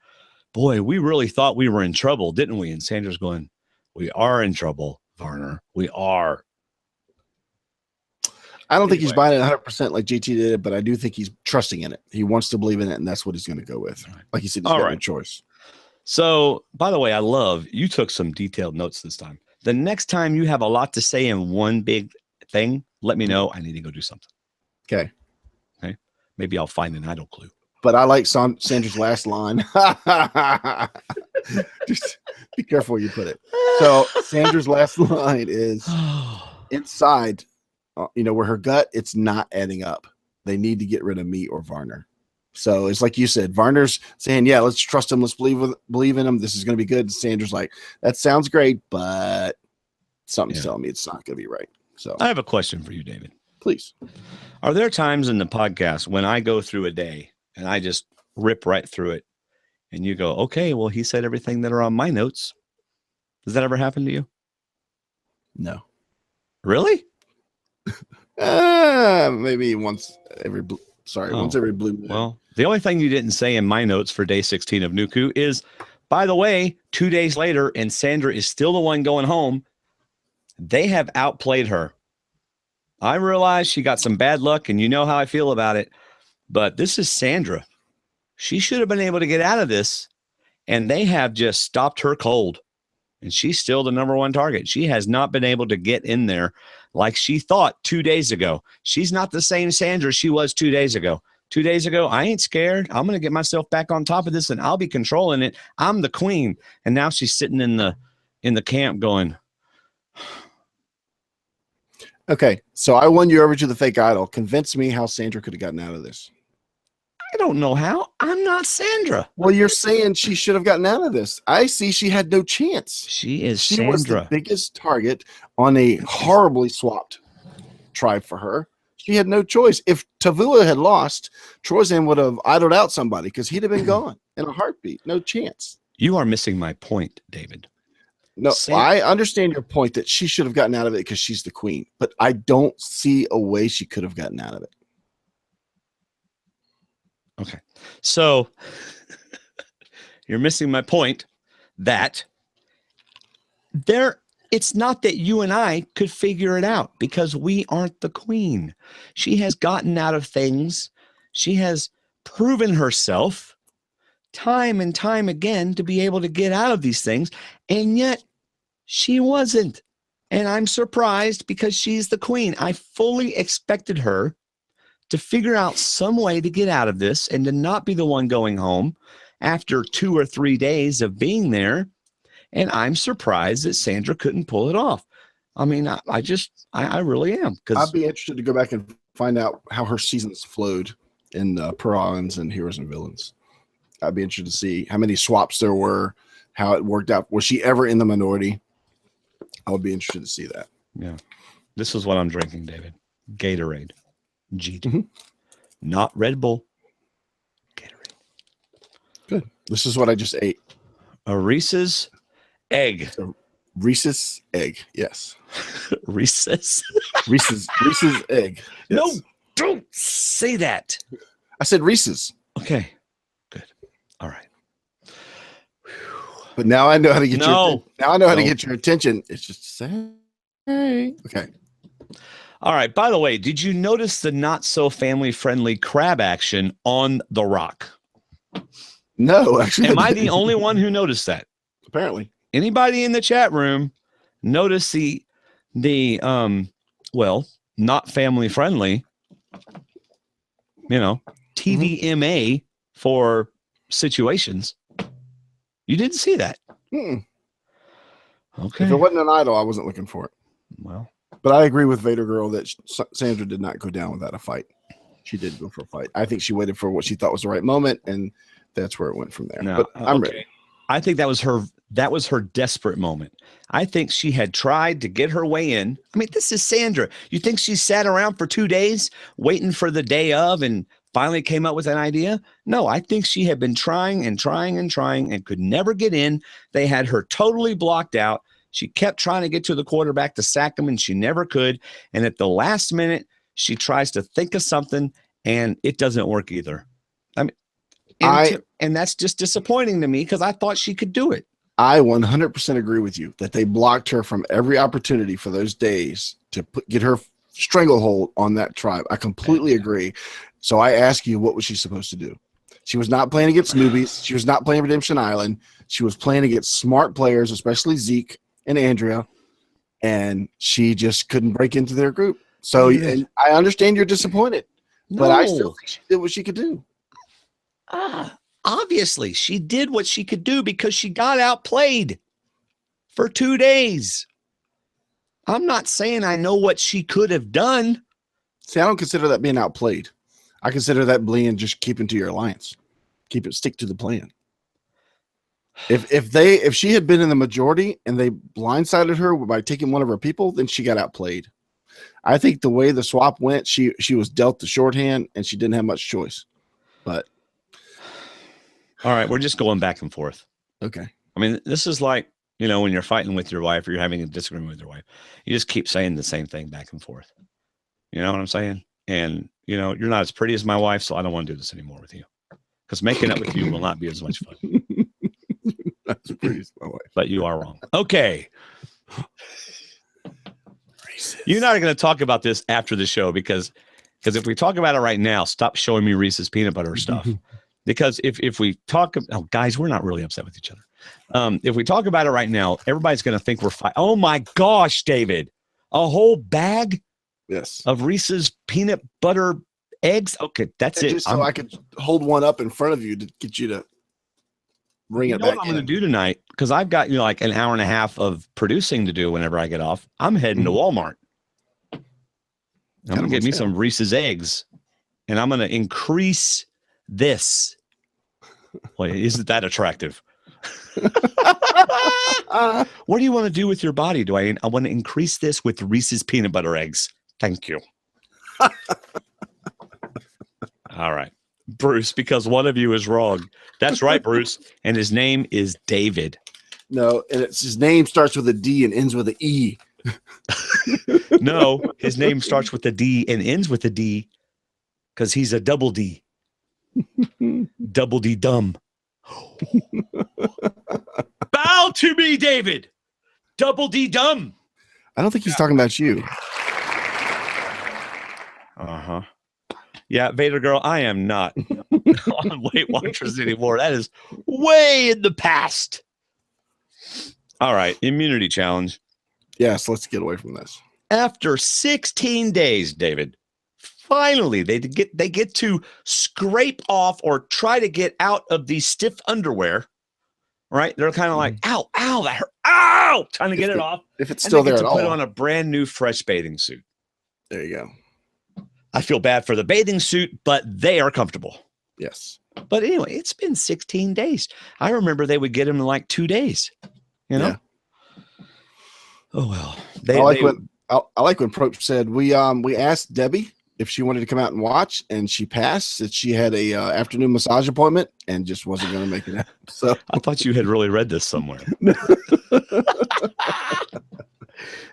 boy, we really thought we were in trouble, didn't we? And Sandra's going, we are in trouble, Varner. We are. I don't think he's buying it 100% like JT did, but I do think he's trusting in it. He wants to believe in it, and that's what he's going to go with. Like he said, he's got no choice. So, by the way, I love you took some detailed notes this time. The next time you have a lot to say in one big thing, let me know. I need to go do something. Okay. Maybe I'll find an idle clue. But I like Sandra's last line. Just be careful where you put it. So Sandra's last line is inside, where her gut, it's not adding up. They need to get rid of me or Varner. So it's like you said, Varner's saying, yeah, let's trust him. Let's believe in him. This is going to be good. And Sandra's like, that sounds great, but something's telling me it's not going to be right. So I have a question for you, David. Please. Are there times in the podcast when I go through a day and I just rip right through it and you go, okay, well, he said everything that are on my notes. Does that ever happen to you? No. Really? Maybe once every blue moon. Well, the only thing you didn't say in my notes for day 16 of Nuku is, by the way, 2 days later, and Sandra is still the one going home. They have outplayed her. I realize she got some bad luck, and you know how I feel about it, but this is Sandra. She should have been able to get out of this, and they have just stopped her cold, and she's still the number one target. She has not been able to get in there like she thought 2 days ago. She's not the same Sandra she was 2 days ago. 2 days ago, I ain't scared. I'm going to get myself back on top of this, and I'll be controlling it. I'm the queen. And now she's sitting in the camp going, okay, so I won you over to the fake idol. Convince me how Sandra could have gotten out of this. I don't know how. I'm not Sandra. Well, you're saying she should have gotten out of this. I see she had no chance. She Sandra was the biggest target on a horribly swapped tribe for her. She had no choice. If Tavua had lost, Troyzan would have idled out somebody because he'd have been gone in a heartbeat. No chance. You are missing my point, David. No, I understand your point that she should have gotten out of it because she's the queen, but I don't see a way she could have gotten out of it. Okay. So you're missing my point that it's not that you and I could figure it out because we aren't the queen. She has gotten out of things. She has proven herself time and time again to be able to get out of these things. And yet she wasn't. And I'm surprised because she's the queen. I fully expected her to figure out some way to get out of this and to not be the one going home after 2 or 3 days of being there. And I'm surprised that Sandra couldn't pull it off. I mean, I really am. I'd be interested to go back and find out how her seasons flowed in Pearl Islands and Heroes and Villains. I'd be interested to see how many swaps there were, how it worked out. Was she ever in the minority? I would be interested to see that. Yeah. This is what I'm drinking, David. Gatorade. G2. Mm-hmm. Not Red Bull. Gatorade. Good. This is what I just ate. A Reese's egg. Reese's egg. Yes. Reese's. Reese's egg. Yes. No, don't say that. I said Reese's. Okay. Good. All right. But now I know how to get to get your attention. It's just to say, hey. Okay. All right. By the way, did you notice the not so family friendly crab action on the rock? No, actually. Am I the only one who noticed that? Apparently. Anybody in the chat room notice the not family friendly, TVMA for situations? You didn't see that. Mm-mm. Okay. If it wasn't an idol, I wasn't looking for it. Well, but I agree with Vader Girl that Sandra did not go down without a fight. She did go for a fight. I think she waited for what she thought was the right moment, and that's where it went from there. No, but I'm ready. I think that was her desperate moment. I think she had tried to get her way in. I mean, this is Sandra. You think she sat around for 2 days waiting for the day of and finally came up with an idea? No, I think she had been trying and could never get in. They had her totally blocked out. She kept trying to get to the quarterback to sack him, and she never could. And at the last minute, she tries to think of something, and it doesn't work either. I mean, and that's just disappointing to me because I thought she could do it. I 100% agree with you that they blocked her from every opportunity for those days to get her stranglehold on that tribe. I completely agree. So I ask you, what was she supposed to do? She was not playing against newbies. She was not playing Redemption Island. She was playing against smart players, especially Zeke and Andrea, and she just couldn't break into their group. So and I understand you're disappointed, but I still think she did what she could do. Obviously, she did what she could do because she got outplayed for 2 days. I'm not saying I know what she could have done. See, I don't consider that being outplayed. I consider that being just keeping to your alliance. Stick to the plan. If she had been in the majority and they blindsided her by taking one of her people, then she got outplayed. I think the way the swap went, she was dealt the shorthand and she didn't have much choice. But all right, we're just going back and forth. Okay. I mean, this is like, when you're fighting with your wife or you're having a disagreement with your wife, you just keep saying the same thing back and forth. You know what I'm saying? And, you're not as pretty as my wife, so I don't want to do this anymore with you. Because making up with you will not be as much fun. That's pretty as my wife. But you are wrong. Okay. You're not going to talk about this after the show because if we talk about it right now, stop showing me Reese's peanut butter stuff. Because if we talk, guys, we're not really upset with each other. If we talk about it right now, everybody's going to think we're fighting. Oh my gosh, David, a whole bag of Reese's peanut butter eggs. Okay, that's it. Just so I could hold one up in front of you to get you to bring it back. What I'm going to do tonight, because I've got like an hour and a half of producing to do whenever I get off. I'm heading to Walmart. I'm going to get me some Reese's eggs, and I'm going to increase this. Wait, isn't that attractive? What do you want to do with your body, Dwayne? I want to increase this with Reese's peanut butter eggs. Thank you. All right, Bruce, because one of you is wrong. That's right, Bruce. And his name is David. No, and his name starts with a D and ends with an E. No, his name starts with a D and ends with a D because he's a double D. Double D dumb. Bow to me, David. Double D dumb. I don't think he's talking about you. Uh-huh. Yeah, Vader girl, I am not on Weight Watchers anymore. That is way in the past. All right, immunity challenge. Yes, let's get away from this. After 16 days, David, finally they get to scrape off or try to get out of these stiff underwear. Right? They're kind of like, ow, that hurt. Ow! Trying to get it off. If it's still there at all. Put on a brand new fresh bathing suit. There you go. I feel bad for the bathing suit, but they are comfortable. Yes. But anyway, it's been 16 days. I remember they would get them in like 2 days. You know? Yeah. Oh well. I like when Proch said we asked Debbie if she wanted to come out and watch, and she passed. That she had a afternoon massage appointment and just wasn't going to make it happen. So I thought you had really read this somewhere.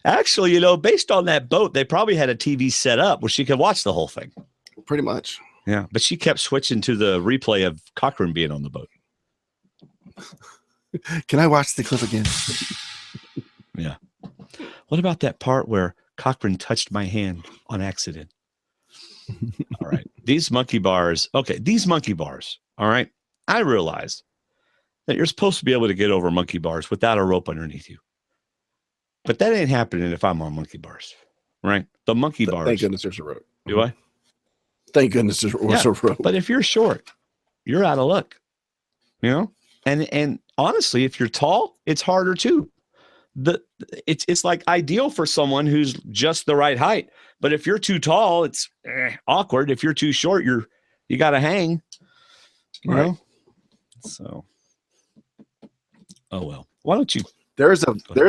Actually, you know, based on that boat, they probably had a TV set up where she could watch the whole thing. Pretty much. Yeah, but she kept switching to the replay of Cochran being on the boat. Can I watch the clip again? Yeah. What about that part where Cochran touched my hand on accident? All right. These monkey bars. Okay. These monkey bars. All right. I realize that you're supposed to be able to get over monkey bars without a rope underneath you. But that ain't happening if I'm on monkey bars. Right. The monkey bars. Thank goodness there's a rope. Do I? Thank goodness there's a rope. But if you're short, you're out of luck. You know? And honestly, if you're tall, it's harder too. It's like ideal for someone who's just the right height. But if you're too tall, it's awkward. If you're too short, you got to hang. You know? So, oh well. Why don't you? There's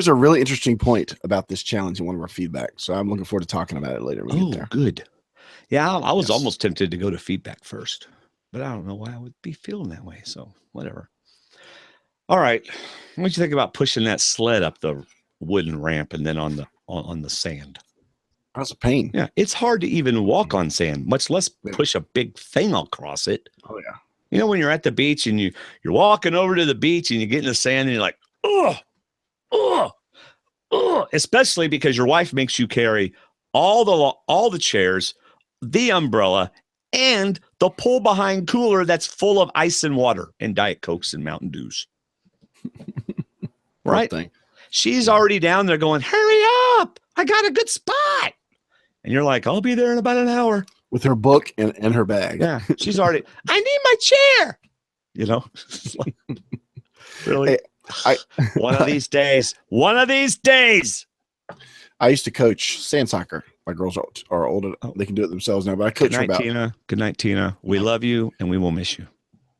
a really interesting point about this challenge in one of our feedback. So I'm looking forward to talking about it later. When we get there. Good. Yeah, I was almost tempted to go to feedback first, but I don't know why I would be feeling that way. So whatever. All right. What do you think about pushing that sled up the wooden ramp and then on the sand? That's a pain. Yeah, it's hard to even walk on sand, much less push a big thing across it. Oh yeah. You know, when you're at the beach and you're walking over to the beach and you get in the sand and you're like, especially because your wife makes you carry all the chairs, the umbrella, and the pull behind cooler that's full of ice and water and Diet Cokes and Mountain Dews. Right? She's already down there going, hurry up. I got a good spot. And you're like, I'll be there in about an hour. With her book and her bag. Yeah. She's already, I need my chair. You know? Really? Hey, one of these days. I used to coach sand soccer. My girls are older. They can do it themselves now, but I coach Tina. Good night, Tina. We love you and we will miss you.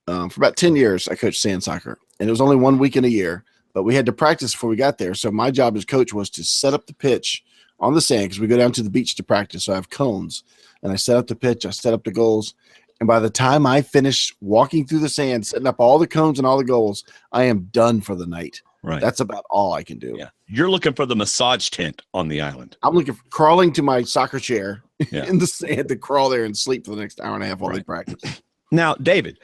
For about 10 years, I coached sand soccer, and it was only 1 week in a year, but we had to practice before we got there. So my job as coach was to set up the pitch on the sand because we go down to the beach to practice. So I have cones, and I set up the pitch. I set up the goals. And by the time I finish walking through the sand, setting up all the cones and all the goals, I am done for the night. Right. That's about all I can do. Yeah. You're looking for the massage tent on the island. I'm looking for crawling to my soccer chair in the sand to crawl there and sleep for the next hour and a half while they practice. Now, David,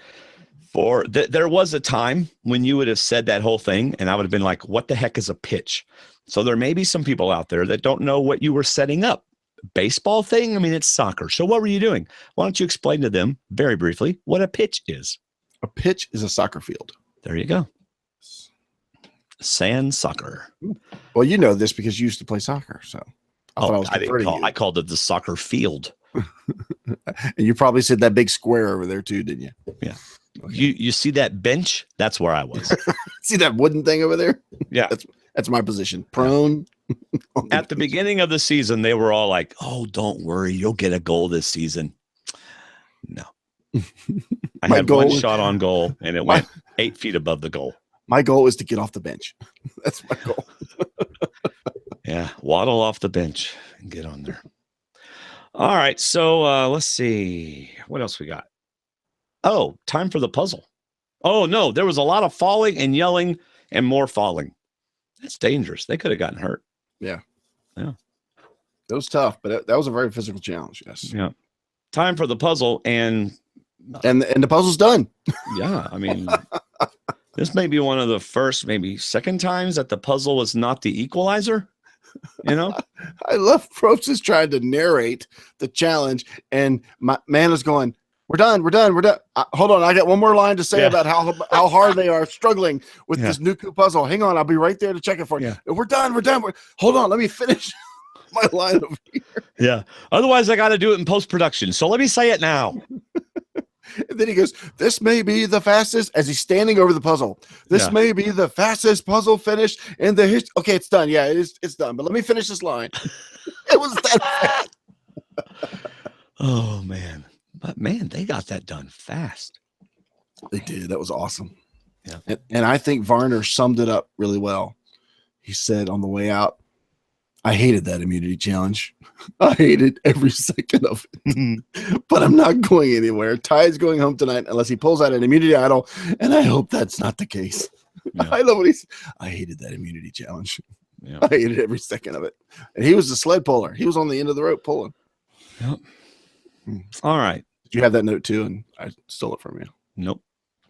there was a time when you would have said that whole thing, and I would have been like, what the heck is a pitch? So there may be some people out there that don't know what you were setting up. Baseball thing? I mean, it's soccer. So what were you doing? Why don't you explain to them very briefly what a pitch is? A pitch is a soccer field. There you go. Sand soccer. Well, you know this because you used to play soccer. So I called it the soccer field. And you probably said that big square over there too, didn't you? Yeah. Okay. You see that bench? That's where I was. See that wooden thing over there? Yeah. That's my position. Prone. At the beginning of the season, they were all like, oh, don't worry. You'll get a goal this season. No. I had one shot on goal, and it went 8 feet above the goal. My goal is to get off the bench. That's my goal. Yeah. Waddle off the bench and get on there. All right. So let's see. What else we got? Oh, time for the puzzle. Oh, no. There was a lot of falling and yelling and more falling. That's dangerous. They could have gotten hurt. Yeah. Yeah. It was tough, but that was a very physical challenge. Yes. Yeah. Time for the puzzle. And the puzzle's done. Yeah. I mean, This may be one of the first, maybe second times that the puzzle was not the equalizer. You know, I love Probst is trying to narrate the challenge, and my man is going, "We're done. We're done. We're done." Hold on, I got one more line to say about how hard they are struggling with this Nuku puzzle. Hang on, I'll be right there to check it for you. Yeah. We're done. We're done. Hold on, let me finish my line over here. Yeah. Otherwise, I got to do it in post production. So let me say it now. And then he goes, "This may be the fastest," as he's standing over the puzzle. "This may be the fastest puzzle finish in the history." Okay, it's done. Yeah, it's done. But let me finish this line. It was that fast. Oh man. But man, they got that done fast. They did. That was awesome. Yeah. And I think Varner summed it up really well. He said on the way out, "I hated that immunity challenge. I hated every second of it. But I'm not going anywhere. Ty's going home tonight unless he pulls out an immunity idol, and I hope that's not the case." Yeah. I love what he said. "I hated that immunity challenge. Yeah. I hated every second of it." And he was the sled puller. He was on the end of the rope pulling. Yep. All right. Did you have that note too? And I stole it from you. Nope.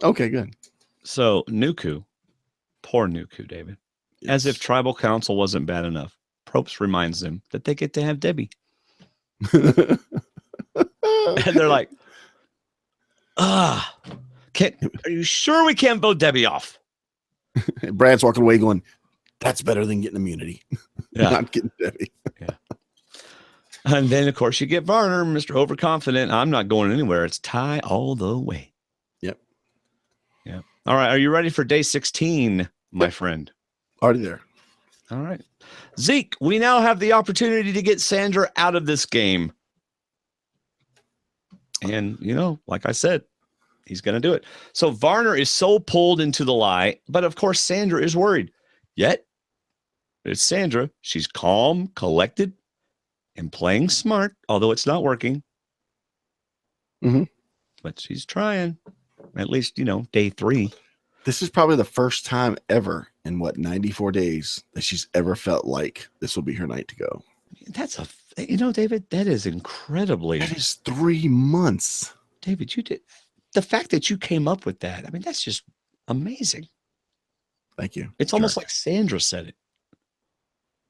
Okay, good. So Nuku, poor Nuku, David. Yes. As if tribal council wasn't bad enough, Probst reminds them that they get to have Debbie. And they're like, are you sure we can't vote Debbie off? Brad's walking away going, "That's better than getting immunity." Yeah. Not getting Debbie. Yeah. And then, of course, you get Varner, Mr. Overconfident. "I'm not going anywhere. It's Ty all the way." Yep. Yeah. All right. Are you ready for day 16, my friend? Already there. All right. Zeke, we now have the opportunity to get Sandra out of this game. And, like I said, he's going to do it. So Varner is so pulled into the lie, but of course, Sandra is worried. Yet, it's Sandra. She's calm, collected, and playing smart, although it's not working. Mm-hmm. But she's trying. At least, day 3. This is probably the first time ever in 94 days that she's ever felt like this will be her night to go. That's David, that is incredibly. That is 3 months. David, you did the fact that you came up with that. I mean, that's just amazing. Thank you. It's almost like Sandra said it.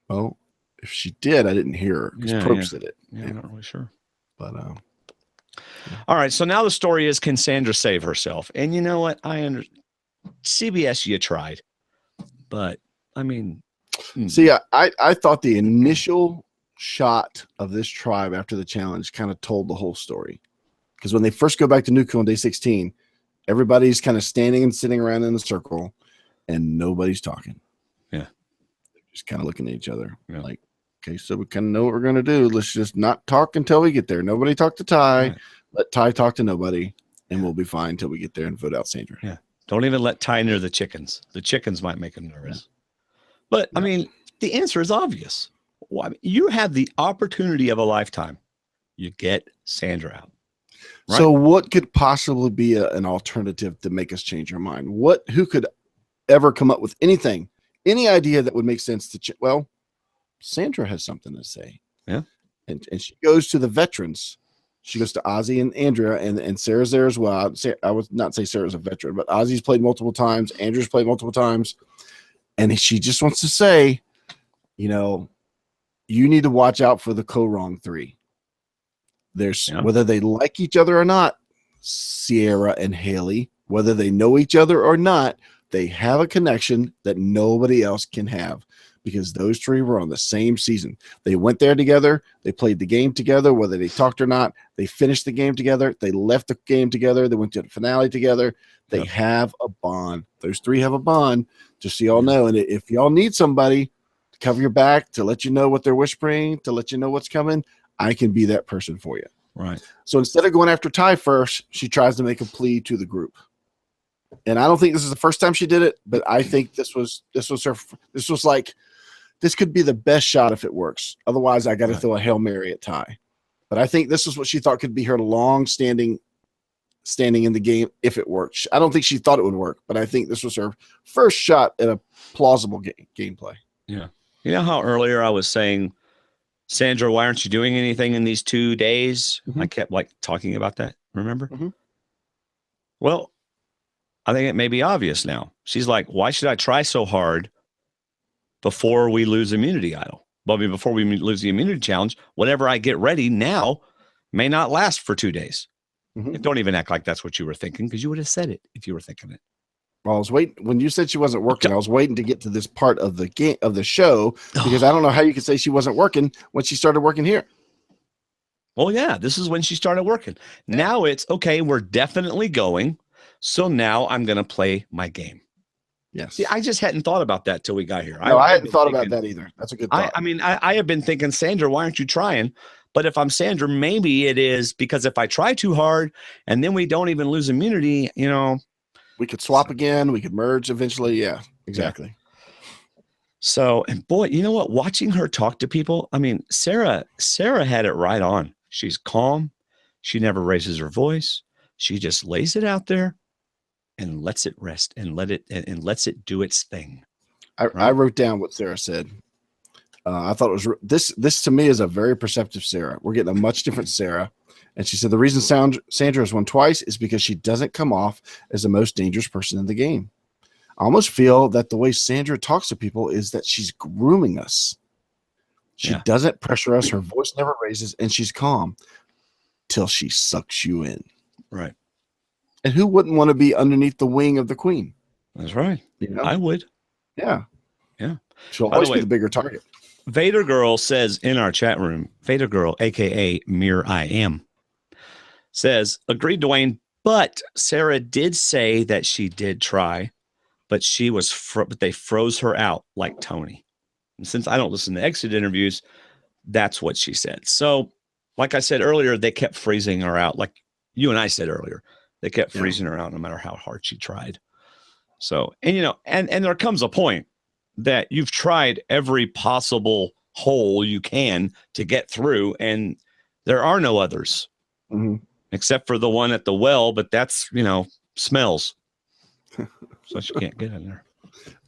Well, if she did, I didn't hear her because Probst said it. Yeah, I'm not really sure. But all right. So now the story is, can Sandra save herself? And you know what? CBS, you tried, but I mean, see, I thought the initial shot of this tribe after the challenge kind of told the whole story, because when they first go back to Nuku on day 16, everybody's kind of standing and sitting around in a circle, and nobody's talking. Yeah, they're just kind of looking at each other, like, okay, so we kind of know what we're gonna do. Let's just not talk until we get there. Nobody talk to Ty. Right. Let Ty talk to nobody, and we'll be fine until we get there and vote out Sandra. Yeah. Don't even let Ty near the chickens. The chickens might make him nervous. But, I mean, the answer is obvious. Well, you have the opportunity of a lifetime. You get Sandra out. Right? So what could possibly be an alternative to make us change our mind? Who could ever come up with anything, any idea that would make sense to well, Sandra has something to say. Yeah. And she goes to the veterans. She goes to Ozzy and Andrea, and Sarah's there as well. I would not say Sarah's a veteran, but Ozzy's played multiple times. Andrea's played multiple times. And she just wants to say, you need to watch out for the co-wrong 3. There's whether they like each other or not, Sierra and Haley, whether they know each other or not, they have a connection that nobody else can have, because those 3 were on the same season. They went there together. They played the game together, whether they talked or not. They finished the game together. They left the game together. They went to the finale together. They have a bond. Those 3 have a bond, just so y'all know. And if y'all need somebody to cover your back, to let you know what they're whispering, to let you know what's coming, I can be that person for you. Right. So instead of going after Ty first, she tries to make a plea to the group. And I don't think this is the first time she did it, but I think this was like, this could be the best shot if it works. Otherwise, I got to throw a Hail Mary at Ty. But I think this is what she thought could be her standing in the game if it works. I don't think she thought it would work, but I think this was her first shot at a plausible gameplay. Yeah. You know how earlier I was saying, Sandra, why aren't you doing anything in these 2 days? Mm-hmm. I kept talking about that. Remember? Mm-hmm. Well, I think it may be obvious now. She's like, why should I try so hard before we lose immunity idol? Well, I mean, before we lose the immunity challenge, whatever I get ready now may not last for 2 days. Don't even act like that's what you were thinking, because you would have said it if you were thinking it. Well, I was waiting when you said she wasn't working. I was waiting to get to this part of the game of the show, because I don't know how you could say she wasn't working when she started working here. Well, yeah, this is when she started working. Now it's okay. We're definitely going. So now I'm going to play my game. Yes. See, I just hadn't thought about that till we got here. No, I hadn't thought about that either. That's a good thought. I have been thinking, Sandra, why aren't you trying? But if I'm Sandra, maybe it is because if I try too hard and then we don't even lose immunity, we could swap again. We could merge eventually. Yeah, exactly. Yeah. So, and boy, you know what? Watching her talk to people, I mean, Sarah had it right on. She's calm. She never raises her voice. She just lays it out there and lets it rest and lets it do its thing. I wrote down what Sarah said. I thought it was this to me is a very perceptive Sarah. We're getting a much different Sarah. And she said the reason Sandra has won twice is because she doesn't come off as the most dangerous person in the game. I almost feel that the way Sandra talks to people is that she's grooming us. She doesn't pressure us. Her voice never raises, and she's calm till she sucks you in. Right. And who wouldn't want to be underneath the wing of the queen? That's right. I would. Yeah. Yeah. She'll always be the bigger target. Vader Girl says in our chat room, Vader Girl, a.k.a. Mere I Am, says, agreed, Dwayne, but Sarah did say that she did try, but but they froze her out like Tony. And since I don't listen to exit interviews, that's what she said. So, like I said earlier, they kept freezing her out. Like you and I said earlier, they kept freezing her out no matter how hard she tried. So, and there comes a point that you've tried every possible hole you can to get through, and there are no others except for the one at the well, but that's, smells. So she can't get in there.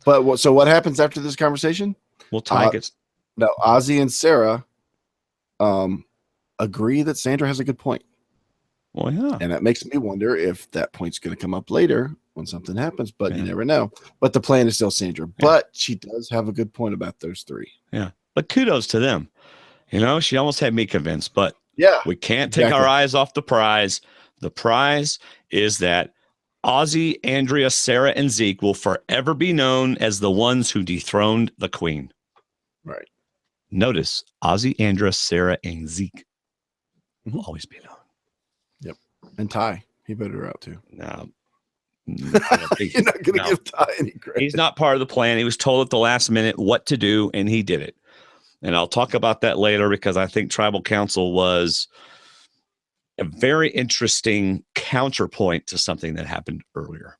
But so what happens after this conversation? Well, Ty gets. No, Ozzy and Sarah agree that Sandra has a good point. Well, yeah. And that makes me wonder if that point's going to come up later when something happens, but you never know. But the plan is still Sandra. But she does have a good point about those three. Yeah. But kudos to them. She almost had me convinced, but we can't take our eyes off the prize. The prize is that Ozzy, Andrea, Sarah, and Zeke will forever be known as the ones who dethroned the queen. Right. Notice Ozzy, Andrea, Sarah, and Zeke will always be known. Yep. And Ty, he voted her out too. No. You're not going to give Ty any credit. He's not part of the plan. He was told at the last minute what to do, and he did it. And I'll talk about that later because I think Tribal Council was a very interesting counterpoint to something that happened earlier.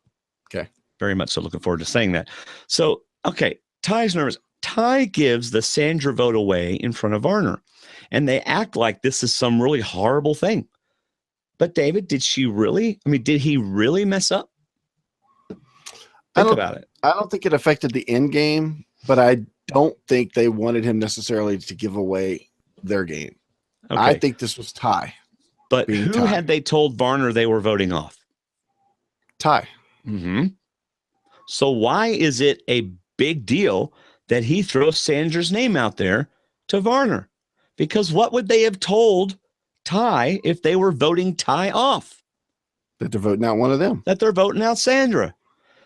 Okay. Very much so looking forward to saying that. So, okay, Ty's nervous. Ty gives the Sandra vote away in front of Varner, and they act like this is some really horrible thing. But David, did he really mess up? Think about it. I don't think it affected the end game, but I don't think they wanted him necessarily to give away their game. Okay. I think this was Ty. But who had they told Varner they were voting off? Ty. Mm-hmm. So why is it a big deal that he throws Sandra's name out there to Varner? Because what would they have told Ty if they were voting Ty off? That they're voting out one of them. That they're voting out Sandra.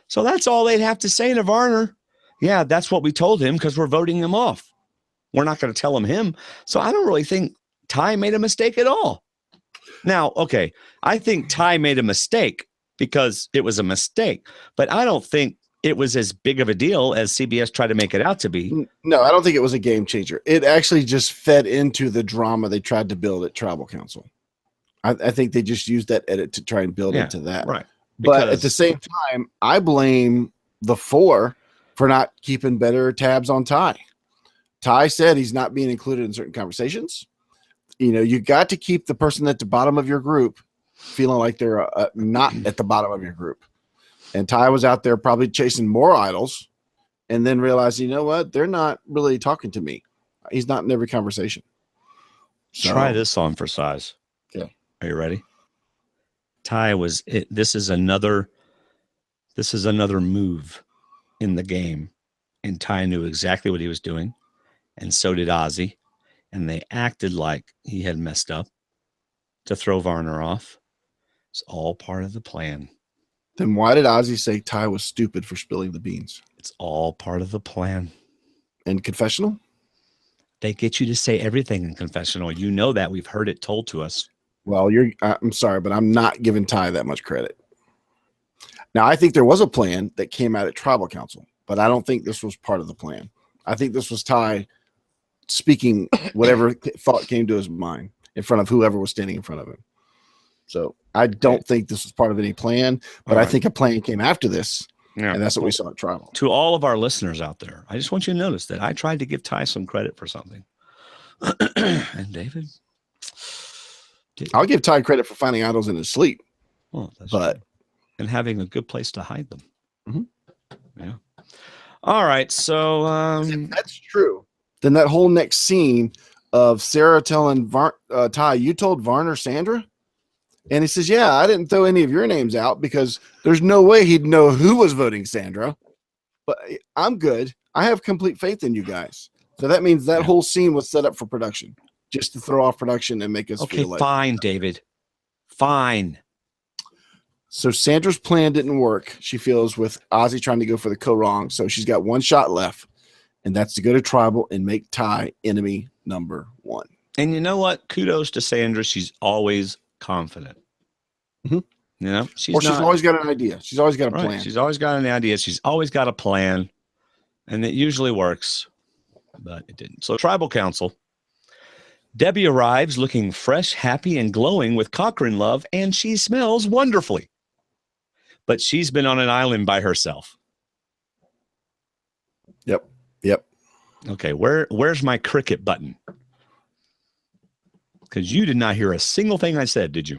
So that's all they'd have to say to Varner. Yeah, that's what we told him because we're voting him off. We're not going to tell him. So I don't really think Ty made a mistake at all. Now, okay, I think Ty made a mistake because it was a mistake, but I don't think it was as big of a deal as CBS tried to make it out to be. No, I don't think it was a game changer. It actually just fed into the drama they tried to build at Tribal Council. I think they just used that edit to try and build into that. Right. But at the same time, I blame the four for not keeping better tabs on Ty. Ty said he's not being included in certain conversations. You got to keep the person at the bottom of your group feeling like they're not at the bottom of your group. And Ty was out there probably chasing more idols and then realized, you know what? They're not really talking to me. He's not in every conversation. So, try this on for size. Okay. Are you ready? Ty was, this is another This is another move in the game. And Ty knew exactly what he was doing. And so did Ozzy. And they acted like he had messed up to throw Varner off. It's all part of the plan. Then why did Ozzy say Ty was stupid for spilling the beans? It's all part of the plan. And confessional? They get you to say everything in confessional. You know that. We've heard it told to us. Well, I'm sorry, but I'm not giving Ty that much credit. Now, I think there was a plan that came out at Tribal Council, but I don't think this was part of the plan. I think this was Ty speaking whatever thought came to his mind in front of whoever was standing in front of him. So I don't think this was part of any plan, but I think a plan came after this, and that's what we saw at Tribal. To all of our listeners out there, I just want you to notice that I tried to give Ty some credit for something. And David? I'll give Ty credit for finding idols in his sleep. Well, that's but true. And having a good place to hide them. Mm-hmm. Yeah. All right. So if that's true, then that whole next scene of Sarah telling Ty, you told Varner Sandra? And he says, yeah, I didn't throw any of your names out because there's no way he'd know who was voting Sandra. But I'm good. I have complete faith in you guys. So that means that whole scene was set up for production, just to throw off production and make us feel like. Fine, David. Fine. So Sandra's plan didn't work, she feels, with Ozzy trying to go for the co-wrong. So she's got one shot left, and that's to go to Tribal and make Ty enemy number one. And you know what? Kudos to Sandra. She's always confident. Mm-hmm. You know, she's always got an idea. She's always got a plan. She's always got an idea. She's always got a plan, and it usually works, but it didn't. So Tribal Council. Debbie arrives looking fresh, happy, and glowing with Cochrane love, and she smells wonderfully. But she's been on an island by herself. Yep. Okay, where's my cricket button? Because you did not hear a single thing I said, did you?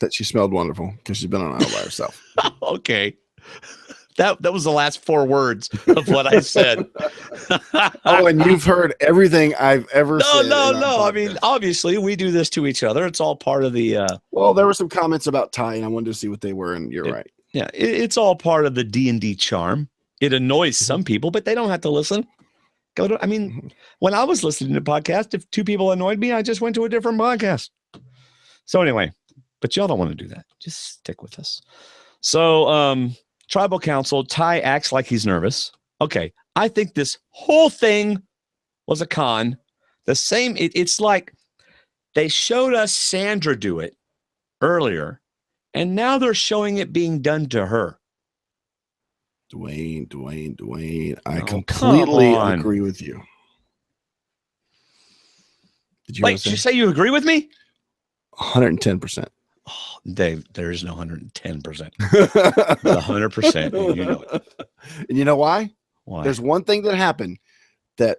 That she smelled wonderful because she's been on an island by herself. Okay. That was the last 4 words of what I said. Oh, and you've heard everything I've ever said. No. I mean, obviously, we do this to each other. It's all part of the... well, there were some comments about Ty, and I wanted to see what they were, and you're right. Yeah, it's all part of the D&D charm. It annoys some people, but they don't have to listen. When I was listening to podcasts, if 2 people annoyed me, I just went to a different podcast. So anyway, but y'all don't want to do that. Just stick with us. So, Tribal Council, Ty acts like he's nervous. Okay, I think this whole thing was a con. The same, it's like they showed us Sandra do it earlier, and now they're showing it being done to her. Dwaine. I completely agree with you. Did you say you agree with me? 110%. Oh, Dave, there is no 110%. 100%. And you know it. And you know why? Why? There's one thing that happened that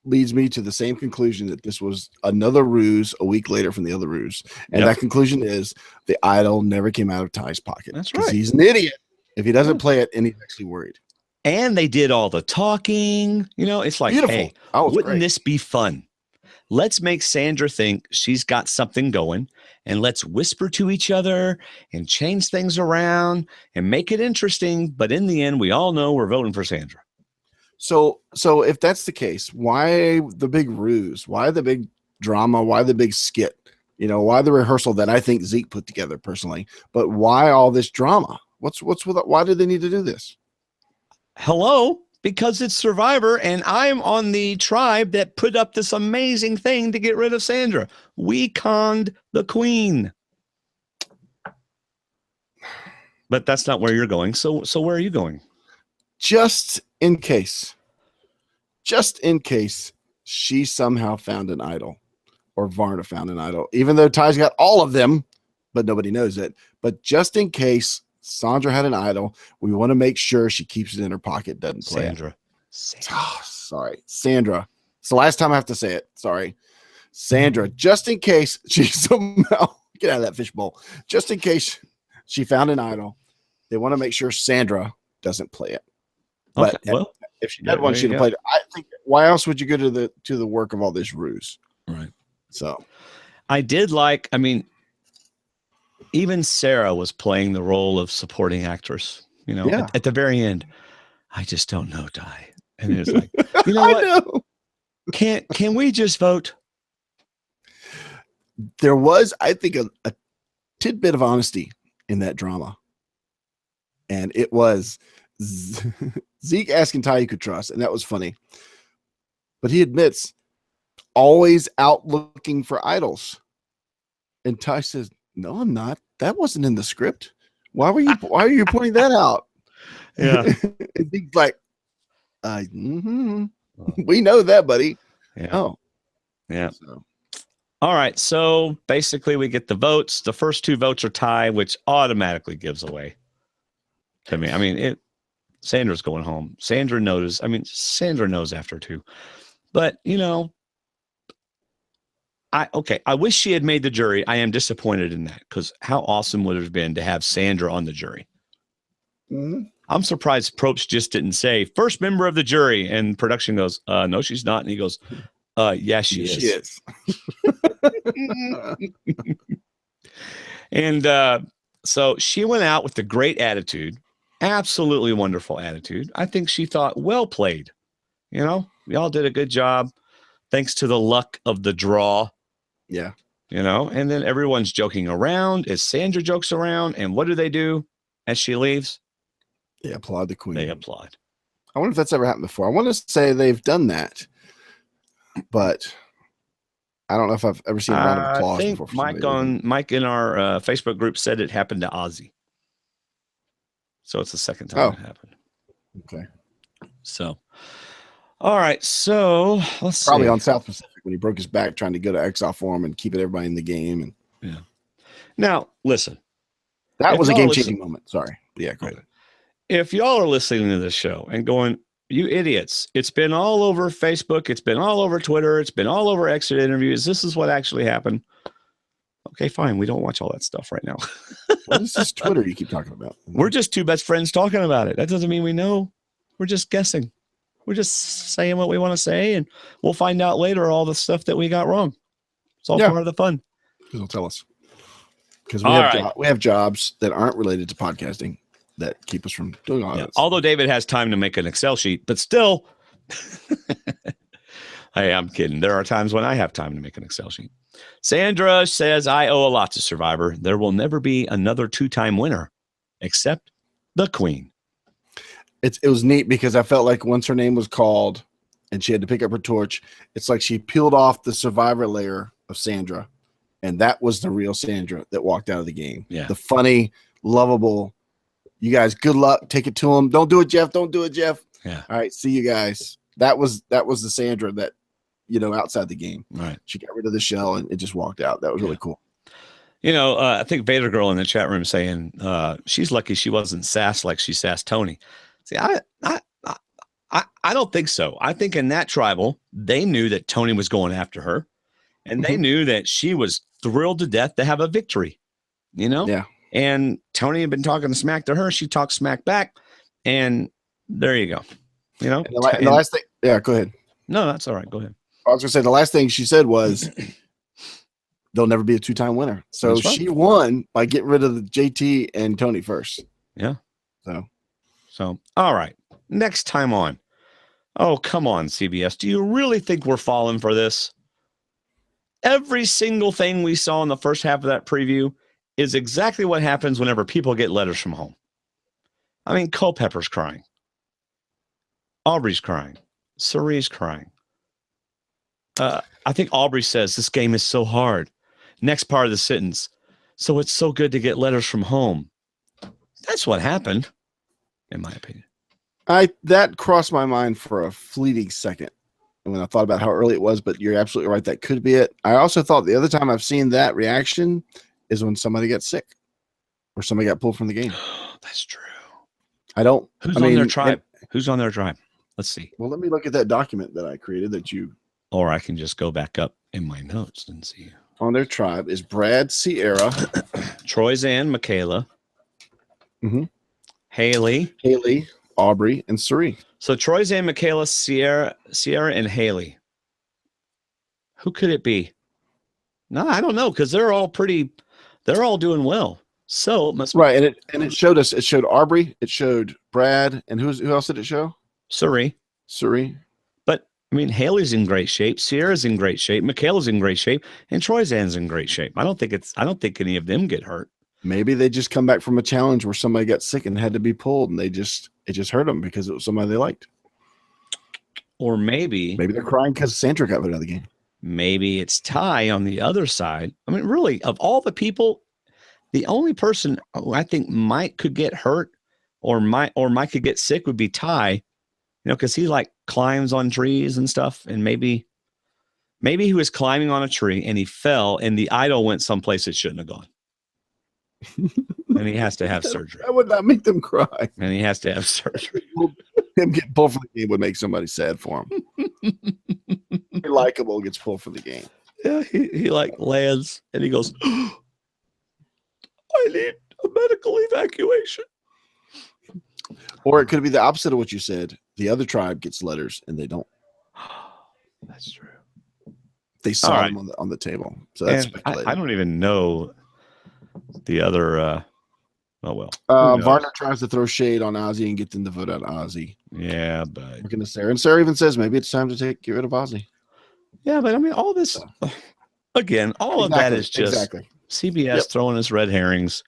leads me to the same conclusion that this was another ruse a week later from the other ruse. And that conclusion is the idol never came out of Ty's pocket. That's right. He's an idiot if he doesn't play it and he's actually worried. And they did all the talking. You know, it's like, beautiful. Hey, wouldn't this be fun? Let's make Sandra think she's got something going, and let's whisper to each other and change things around and make it interesting. But in the end, we all know we're voting for Sandra. So if that's the case, why the big ruse? Why the big drama? Why the big skit? You know, why the rehearsal that I think Zeke put together personally? But why all this drama? What's with it? Why do they need to do this? Hello? Because it's Survivor, and I'm on the tribe that put up this amazing thing to get rid of Sandra. We conned the queen. But that's not where you're going. So where are you going? Just in case she somehow found an idol, or Varna found an idol, even though Ty's got all of them, but nobody knows it. But just in case Sandra had an idol, we want to make sure she keeps it in her pocket, doesn't play Sandra. Oh, sorry, Sandra. It's the last time I have to say it. Sorry, Sandra. Just in case she somehow get out of that fishbowl. Just in case she found an idol, they want to make sure Sandra doesn't play it. But well, if she had one, she'd have played it. I think. Why else would you go to the work of all this ruse? Right. So, I did like. I mean, even Sarah was playing the role of supporting actress. You know, Yeah. at the very end, I just don't know, Di. And it's like, you know I what? know. Can we just vote? There was, I think, a tidbit of honesty in that drama. And it was Zeke asking Ty you could trust, and that was funny. But he admits always out looking for idols. And Ty says, "No, I'm not. That wasn't in the script. Why are you pointing that out?" Yeah. And Zeke's like, we know that, buddy. Yeah. Oh. Yeah. So. All right. So basically we get the votes. The first 2 votes are tie, which automatically gives away to me. I mean, Sandra's going home. Sandra knows after 2. But, you know, I wish she had made the jury. I am disappointed in that, because how awesome would it have been to have Sandra on the jury? Mm-hmm. I'm surprised Probst just didn't say first member of the jury, and production goes, no, she's not. And he goes, yeah, she is. And so she went out with a great attitude, absolutely wonderful attitude. I think she thought, well played. You know, y'all did a good job. Thanks to the luck of the draw. Yeah. You know, and then everyone's joking around as Sandra jokes around. And what do as she leaves? They applaud the queen. They applaud. I wonder if that's ever happened before. I want to say they've done that, but I don't know if I've ever seen a round of applause I think before. Mike in our Facebook group said it happened to Ozzy. So it's the second time it happened. Okay. So, all right. So let's see. Probably on South Pacific when he broke his back trying to go to Exile Forum and keep everybody in the game. And yeah. Now, listen. That was a game-changing moment. Sorry. Yeah, go ahead. If y'all are listening to this show and going, you idiots, it's been all over Facebook, it's been all over Twitter, it's been all over exit interviews, this is what actually happened. Okay, fine. We don't watch all that stuff right now. What is this Twitter you keep talking about? We're just 2 best friends talking about it. That doesn't mean we know. We're just guessing. We're just saying what we want to say, and we'll find out later all the stuff that we got wrong. It's all part of the fun. Because they'll tell us. Because we have jobs that aren't related to podcasting that keep us from doing all that. Although David has time to make an Excel sheet, but still, hey, I'm kidding. There are times when I have time to make an Excel sheet. Sandra says, I owe a lot to Survivor. There will never be another 2-time winner except the Queen. It was neat because I felt like once her name was called and she had to pick up her torch, it's like she peeled off the Survivor layer of Sandra. And that was the real Sandra that walked out of the game. Yeah. The funny, lovable, you guys, good luck. Take it to him. Don't do it, Jeff. Don't do it, Jeff. Yeah. All right. See you guys. That was the Sandra that, outside the game. Right. She got rid of the shell and it just walked out. That was really cool. I think Vader Girl in the chat room saying she's lucky she wasn't sassed like she sassed Tony. See, I don't think so. I think in that tribal, they knew that Tony was going after her, and they knew that she was thrilled to death to have a victory. Yeah. And Tony had been talking smack to her. She talked smack back, and there you go. And the last thing, go ahead. No, that's all right. Go ahead. I was gonna say the last thing she said was there'll never be a 2-time winner. So she won by getting rid of the JT and Tony first. Yeah. So all right. Next time on. Oh, come on, CBS. Do you really think we're falling for this? Every single thing we saw in the first half of that preview is exactly what happens whenever people get letters from home. I mean, Culpepper's crying. Aubrey's crying. Cerie's crying. I think Aubrey says, this game is so hard. Next part of the sentence. So it's so good to get letters from home. That's what happened, in my opinion. That crossed my mind for a fleeting second when I thought about how early it was, but you're absolutely right. That could be it. I also thought the other time I've seen that reaction is when somebody got sick or somebody got pulled from the game. That's true. Who's on their tribe? Who's on their tribe? Let's see. Well, let me look at that document that I created or I can just go back up in my notes and see. On their tribe is Brad, Sierra, Troyzanne, Michaela, Haley, Aubrey, and Cerie. So Troyzanne, Michaela, Sierra, and Haley. Who could it be? No, I don't know, because they're all doing well. So it must be Right, and it showed us. It showed Aubrey. It showed Brad, and who else did it show? Suri. Suri. But I mean, Haley's in great shape. Sierra's in great shape. Michaela's in great shape, and Troyzan's in great shape. I don't think any of them get hurt. Maybe they just come back from a challenge where somebody got sick and had to be pulled, and it just hurt them because it was somebody they liked. Or maybe they're crying because Sandra got voted out of the game. Maybe it's Ty on the other side. I mean, really, of all the people, the only person who I think Mike could get hurt or Mike could get sick would be Ty, you know, because he like climbs on trees and stuff. And maybe he was climbing on a tree and he fell and the idol went someplace it shouldn't have gone. And he has to have surgery. That would not make them cry. And he has to have surgery. Him getting pulled for the game would make somebody sad for him. Likeable gets pulled for the game. Yeah, he like lands and he goes, I need a medical evacuation. Or it could be the opposite of what you said. The other tribe gets letters and they don't. That's true. They saw them on the table. So that's speculated. I don't even know the other. Varner tries to throw shade on Ozzy and get them to vote out Ozzy. Yeah, but looking to Sarah. And Sarah even says maybe it's time to get rid of Ozzy. Yeah, but I mean, all this, again, of that is just CBS throwing us red herrings.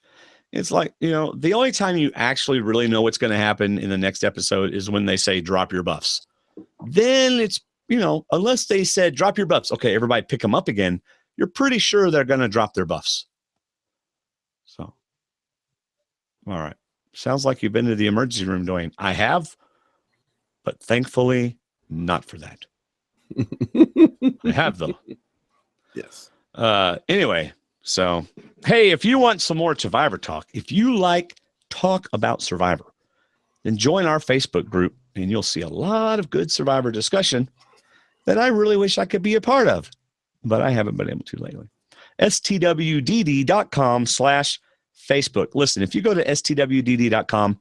It's like, you know, the only time you actually really know what's going to happen in the next episode is when they say drop your buffs. Then it's, you know, unless they said drop your buffs. Okay, everybody pick them up again. You're pretty sure they're going to drop their buffs. So, all right. Sounds like you've been to the emergency room, Dwaine. I have, but thankfully not for that. I have though. Yes. Anyway, so hey, if you want some more Survivor talk, if you like talk about Survivor, then join our Facebook group and you'll see a lot of good Survivor discussion that I really wish I could be a part of, but I haven't been able to lately. stwdd.com/Facebook. Listen, if you go to stwdd.com,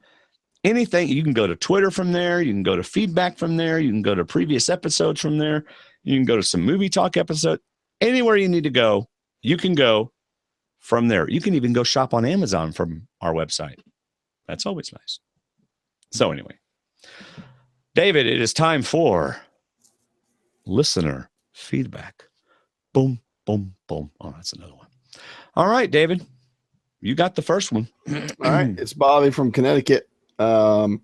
anything, you can go to Twitter from there. You can go to feedback from there. You can go to previous episodes from there. You can go to some movie talk episode. Anywhere you need to go, you can go from there. You can even go shop on Amazon from our website. That's always nice. So anyway, David, it is time for listener feedback. Boom, boom, boom. Oh, that's another one. All right, David, you got the first one. All right. It's Bobby from Connecticut. So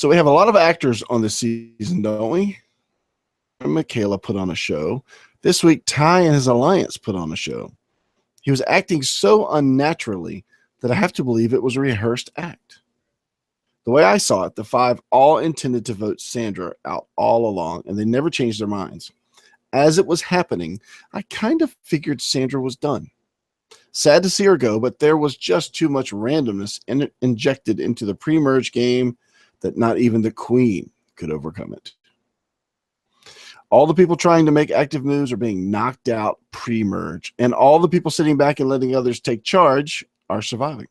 we have a lot of actors on this season, don't we? Michaela put on a show. This week, Ty and his alliance put on a show. He was acting so unnaturally that I have to believe it was a rehearsed act. The way I saw it, the five all intended to vote Sandra out all along, and they never changed their minds. As it was happening, I kind of figured Sandra was done. Sad to see her go, but there was just too much randomness injected into the pre-merge game that not even the queen could overcome it. All the people trying to make active moves are being knocked out pre-merge, and all the people sitting back and letting others take charge are surviving.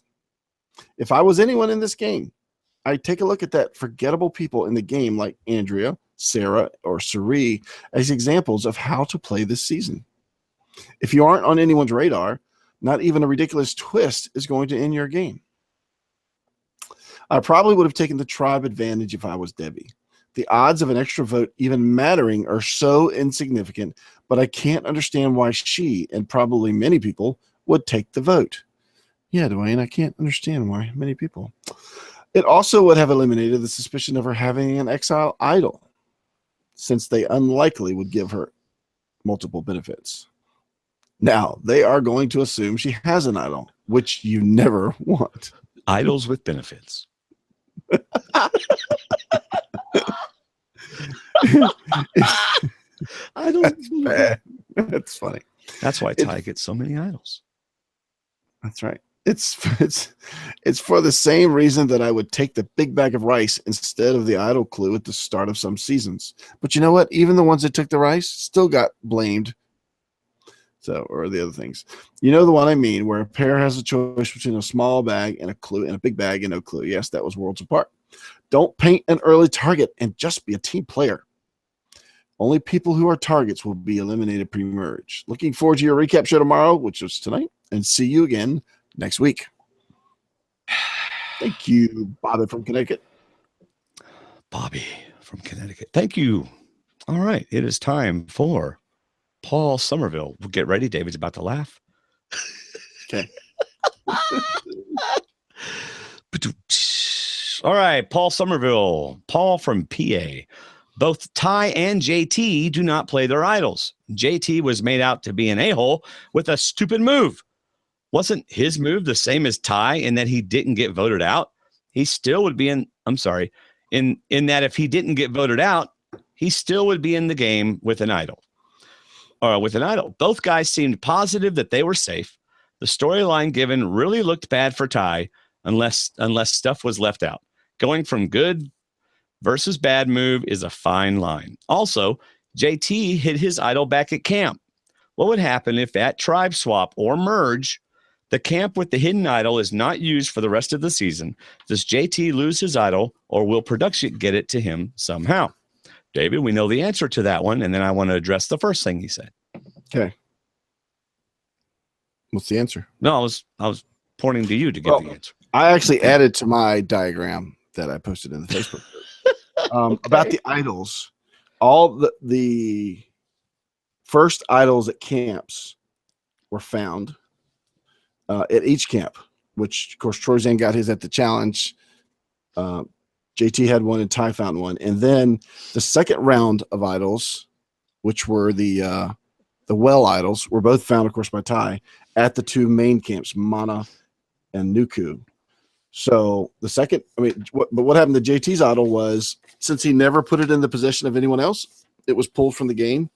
If I was anyone in this game, I'd take a look at that forgettable people in the game like Andrea, Sarah, or Suri as examples of how to play this season. If you aren't on anyone's radar, not even a ridiculous twist is going to end your game. I probably would have taken the tribe advantage if I was Debbie. The odds of an extra vote even mattering are so insignificant, but I can't understand why she, and probably many people, would take the vote. Yeah, Dwaine, I can't understand why many people. It also would have eliminated the suspicion of her having an exile idol, since they unlikely would give her multiple benefits. Now, they are going to assume she has an idol, which you never want. Idols with benefits. That's bad. That's funny. That's why Ty gets so many idols. That's right. It's for the same reason that I would take the big bag of rice instead of the idol clue at the start of some seasons. But you know what? Even the ones that took the rice still got blamed. So, or the other things. You know the one I mean, where a pair has a choice between a small bag and a clue and a big bag and no clue. Yes, that was worlds apart. Don't paint an early target and just be a team player. Only people who are targets will be eliminated pre-merge. Looking forward to your recap show tomorrow, which is tonight, and see you again next week. Thank you, Bobby from Connecticut. Bobby from Connecticut. Thank you. All right. It is time for Paul Somerville. Get ready. David's about to laugh. Okay. All right. Paul Somerville. Paul from PA. Both Ty and JT do not play their idols. JT was made out to be an a-hole with a stupid move. Wasn't his move the same as Ty in that he didn't get voted out? He still would be in that if he didn't get voted out, he still would be in the game with an idol. Both guys seemed positive that they were safe. The storyline given really looked bad for Ty unless stuff was left out. Going from good versus bad move is a fine line. Also, JT hid his idol back at camp. What would happen if at tribe swap or merge, the camp with the hidden idol is not used for the rest of the season? Does JT lose his idol, or will production get it to him somehow? David, we know the answer to that one, and then I want to address the first thing he said. Okay. What's the answer? No, I was pointing to you to give the answer. I actually added to my diagram that I posted in the Facebook group about the idols. All the first idols at camps were found at each camp, which of course Troy Zane got his at the challenge. JT had one and Ty found one. And then the second round of idols, which were the well idols, were both found, of course, by Ty at the two main camps, Mana and Nuku. So the second, what happened to JT's idol was, since he never put it in the possession of anyone else, it was pulled from the game,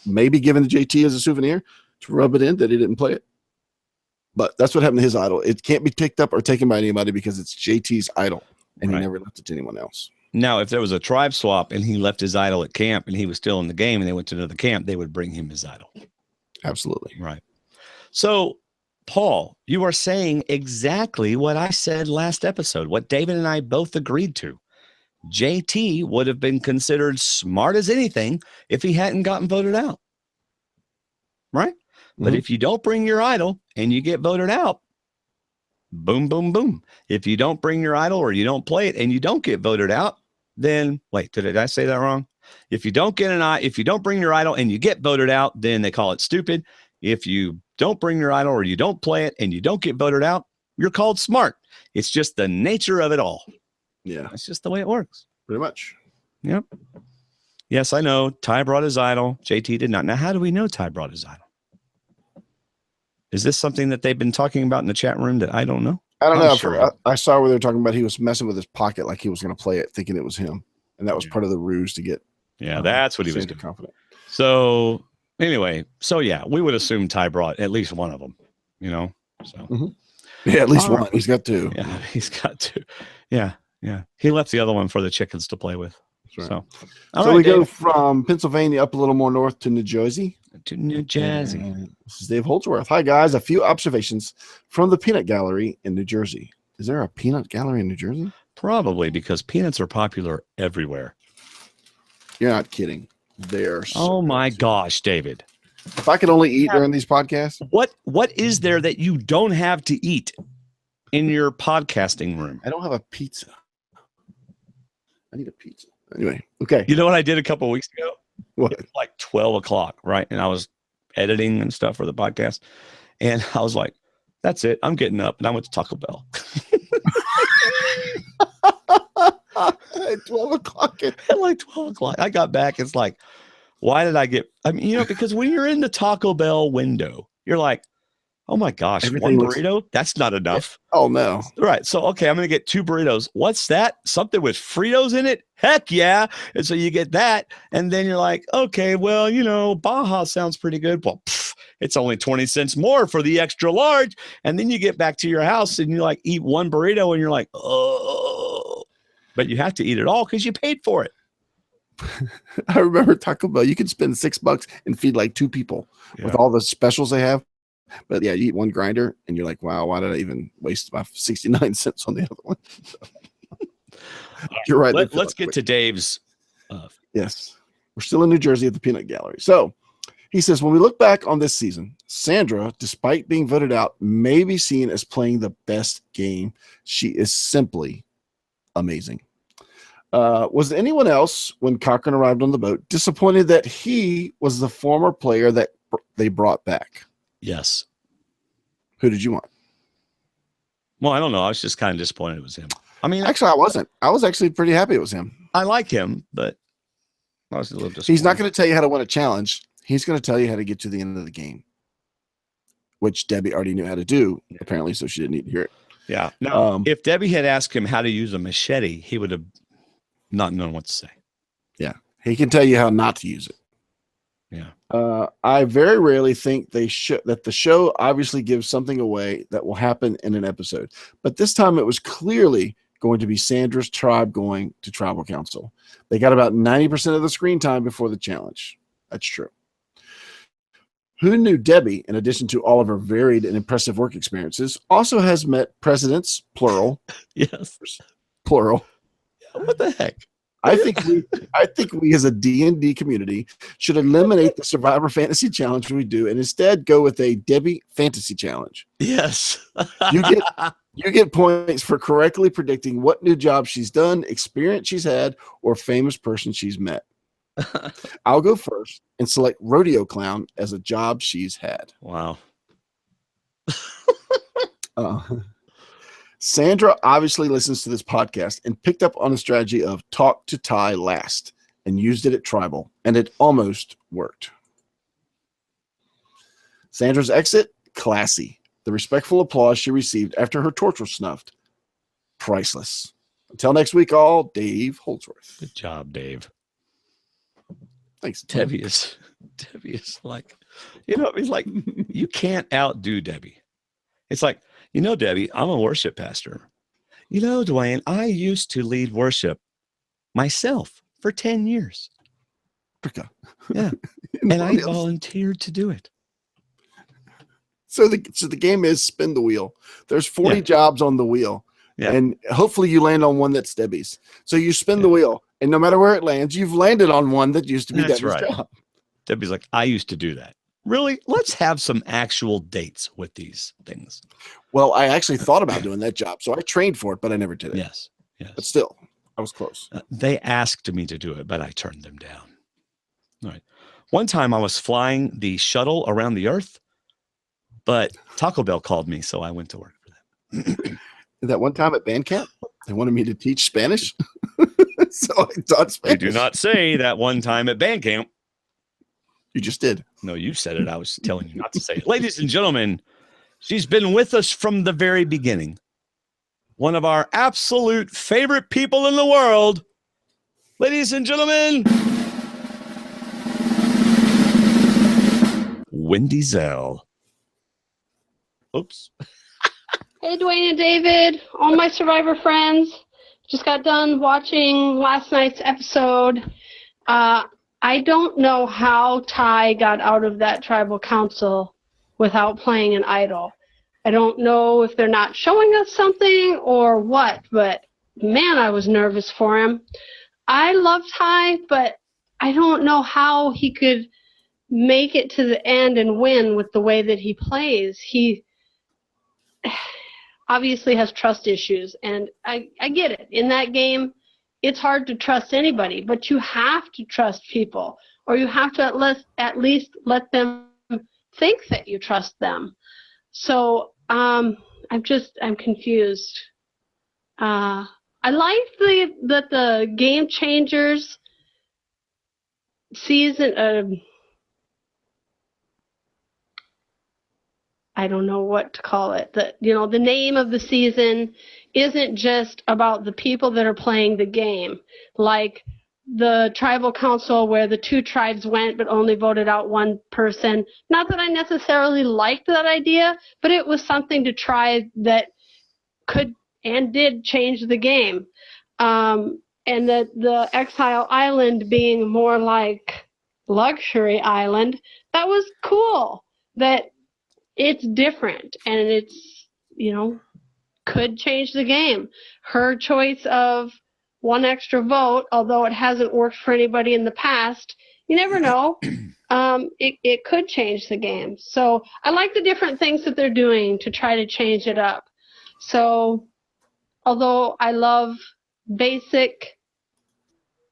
maybe given to JT as a souvenir to rub it in that he didn't play it. But that's what happened to his idol. It can't be picked up or taken by anybody because it's JT's idol, and he never left it to anyone else. Now, if there was a tribe swap and he left his idol at camp and he was still in the game and they went to another camp, they would bring him his idol. Absolutely. Right. So, Paul, you are saying exactly what I said last episode, what David and I both agreed to. JT would have been considered smart as anything if he hadn't gotten voted out. Right? But if you don't bring your idol and you get voted out, boom, boom, boom. If you don't bring your idol or you don't play it and you don't get voted out, then wait, did I say that wrong? If you don't bring your idol and you get voted out, then they call it stupid. If you don't bring your idol or you don't play it and you don't get voted out, you're called smart. It's just the nature of it all. Yeah. It's just the way it works. Pretty much. Yep. Yes, I know. Ty brought his idol. JT did not. Now, how do we know Ty brought his idol? Is this something that they've been talking about in the chat room that I don't know? I don't know. Sure. I saw where they're talking about he was messing with his pocket like he was going to play it, thinking it was him. And that was part of the ruse to get. Yeah, that's what he was doing. Confident. So anyway, yeah, we would assume Ty brought at least one of them, So yeah, at least one. He's got two. Yeah, he's got two. Yeah. He left the other one for the chickens to play with. Right. So we go from Pennsylvania up a little more north to New Jersey. This is Dave Holdsworth. Hi, guys. A few observations from the Peanut Gallery in New Jersey. Is there a peanut gallery in New Jersey? Probably, because peanuts are popular everywhere. You're not kidding. They're so my gosh, David. If I could only eat during these podcasts. What is there that you don't have to eat in your podcasting room? I don't have a pizza. I need a pizza. Anyway, okay. You know what I did a couple of weeks ago? What? It was like 12 o'clock, right? And I was editing and stuff for the podcast. And I was like, that's it. I'm getting up. And I went to Taco Bell. At 12 o'clock. At like 12 o'clock. I got back. It's like, why did I get, because when you're in the Taco Bell window, you're like, oh my gosh, one burrito? That's not enough. Oh, no. Right. So, okay, I'm going to get 2 burritos. What's that? Something with Fritos in it? Heck yeah. And so you get that. And then you're like, okay, well, Baja sounds pretty good. Well, it's only 20 cents more for the extra large. And then you get back to your house and you like eat 1 burrito and you're like, oh, but you have to eat it all because you paid for it. I remember Taco Bell. You could spend $6 and feed like 2 people with all the specials they have. But yeah, you eat 1 grinder and you're like, wow, why did I even waste my 69 cents on the other one? So, you're right. Let's get to Dave's. Yes. We're still in New Jersey at the Peanut Gallery. So He says, when we look back on this season, Sandra, despite being voted out, may be seen as playing the best game. She is simply amazing. Was anyone else, when Cochran arrived on the boat, disappointed that he was the former player that they brought back? Yes. Who did you want? Well, I don't know. I was just kind of disappointed it was him. I mean, actually, I wasn't. I was actually pretty happy it was him. I like him, but I was a little disappointed. He's not going to tell you how to win a challenge. He's going to tell you how to get to the end of the game, which Debbie already knew how to do, apparently, so she didn't need to hear it. Yeah. No, if Debbie had asked him how to use a machete, he would have not known what to say. Yeah. He can tell you how not to use it. Yeah. I very rarely think that the show obviously gives something away that will happen in an episode. But this time it was clearly going to be Sandra's tribe going to tribal council. They got about 90% of the screen time before the challenge. That's true. Who knew Debbie, in addition to all of her varied and impressive work experiences, also has met presidents, plural. Yes. Plural. Yeah, what the heck? I think we as a D&D community should eliminate the Survivor Fantasy Challenge we do and instead go with a Debbie Fantasy Challenge. Yes. You get points for correctly predicting what new job she's done, experience she's had, or famous person she's met. I'll go first and select rodeo clown as a job she's had. Wow. Sandra obviously listens to this podcast and picked up on the strategy of talk to Ty last and used it at tribal, and it almost worked. Sandra's exit, classy. The respectful applause she received after her torch was snuffed, priceless. Until next week, all, Dave Holdsworth. Good job, Dave. Thanks. Debbie is like, it's like you can't outdo Debbie. It's like, Debbie, I'm a worship pastor. Dwaine, I used to lead worship myself for 10 years. Yeah. And I volunteered to do it. So the game is spin the wheel. There's 40 jobs on the wheel. Yeah. And hopefully you land on one that's Debbie's. So you spin the wheel, and no matter where it lands, you've landed on one that used to be Debbie's job. Debbie's like, I used to do that. Really? Let's have some actual dates with these things. Well, I actually thought about doing that job, so I trained for it, but I never did it. Yes. But still, I was close. They asked me to do it, but I turned them down. All right. One time I was flying the shuttle around the earth, but Taco Bell called me, so I went to work for them. That one time at band camp, they wanted me to teach Spanish. So I taught Spanish. I do not say that one time at band camp. You just did. No, you said it. I was telling you not to say it. Ladies and gentlemen, she's been with us from the very beginning. One of our absolute favorite people in the world. Ladies and gentlemen, Wendy Zell. Oops. Hey, Dwayne and David, all my Survivor friends. Just got done watching last night's episode. I don't know how Ty got out of that tribal council without playing an idol. I don't know if they're not showing us something or what, but man, I was nervous for him. I love Ty, but I don't know how he could make it to the end and win with the way that he plays. He obviously has trust issues, and I get it. In that game, it's hard to trust anybody, but you have to trust people, or you have to at least let them think that you trust them. So I'm confused. I like that the Game Changers season. I don't know what to call it. The name of the season isn't just about the people that are playing the game, like the tribal council where the two tribes went but only voted out one person. Not that I necessarily liked that idea, but it was something to try that could and did change the game. And that the Exile Island being more like Luxury Island, that was cool. That it's different, and it's, could change the game. Her choice of one extra vote, although it hasn't worked for anybody in the past, you never know. it could change the game. So I like the different things that they're doing to try to change it up. So although I love basic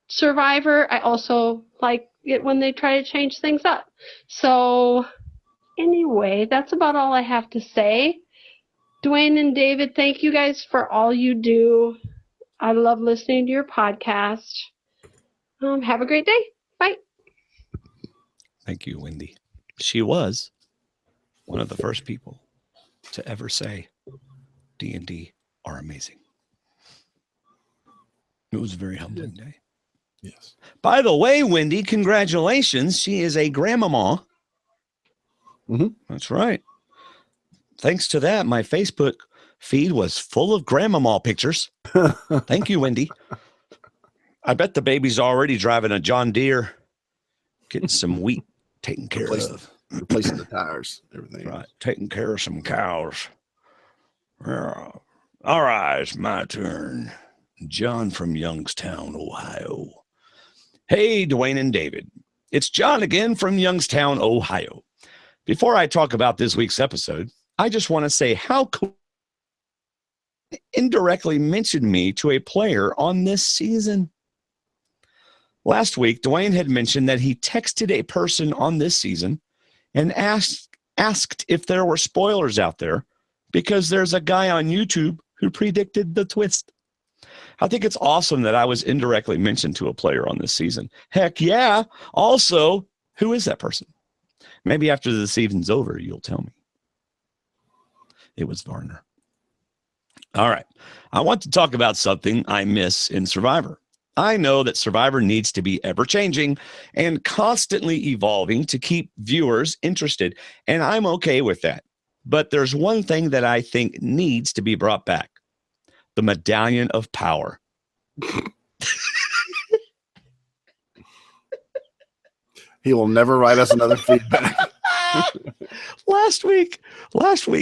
Survivor, I also like it when they try to change things up. So anyway, that's about all I have to say. Dwaine and David, thank you guys for all you do. I love listening to your podcast. Have a great day. Bye. Thank you, Wendy. She was one of the first people to ever say D&D are amazing. It was a very humbling day. Yes. By the way, Wendy, congratulations. She is a grandmama. Mm-hmm. That's right. Thanks to that, my Facebook feed was full of grandmama pictures. Thank you, Wendy. I bet the baby's already driving a John Deere, getting some wheat taken care of. Replacing the tires, everything. Right. Taking care of some cows. Yeah. All right, it's my turn. John from Youngstown, Ohio. Hey, Dwaine and David. It's John again from Youngstown, Ohio. Before I talk about this week's episode, I just want to say how cool indirectly mentioned me to a player on this season. Last week, Dwaine had mentioned that he texted a person on this season and asked if there were spoilers out there because there's a guy on YouTube who predicted the twist. I think it's awesome that I was indirectly mentioned to a player on this season. Heck yeah. Also, who is that person? Maybe after the season's over, you'll tell me. It was Varner. All right. I want to talk about something I miss in Survivor. I know that Survivor needs to be ever-changing and constantly evolving to keep viewers interested, and I'm okay with that. But there's one thing that I think needs to be brought back. The Medallion of Power. He will never write us another feedback. Last week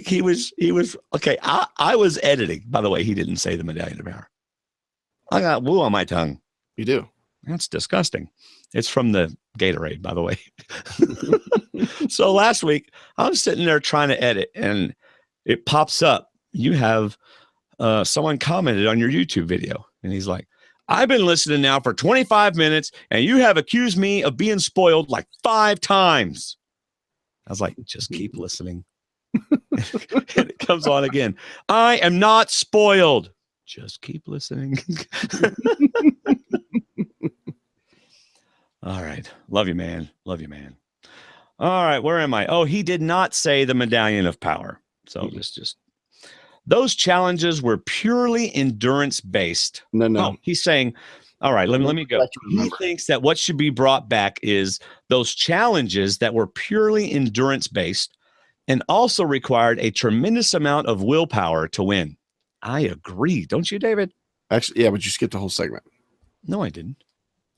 he was okay. I was editing. By the way, he didn't say the Medallion of Power. I got woo on my tongue. You do. That's disgusting. It's from the Gatorade, by the way. So last week I was sitting there trying to edit, and it pops up. You have someone commented on your YouTube video, and he's like, I've been listening now for 25 minutes, and you have accused me of being spoiled like 5 times. I was like, just keep listening. And it comes on again. I am not spoiled. Just keep listening. All right. Love you, man. Love you, man. All right. Where am I? Oh, he did not say the Medallion of Power. So just those challenges were purely endurance based. No. Oh, he's saying, all right, let me go. He thinks that what should be brought back is those challenges that were purely endurance based and also required a tremendous amount of willpower to win. I agree. Don't you, David? Actually, yeah, but you skipped the whole segment. No, I didn't.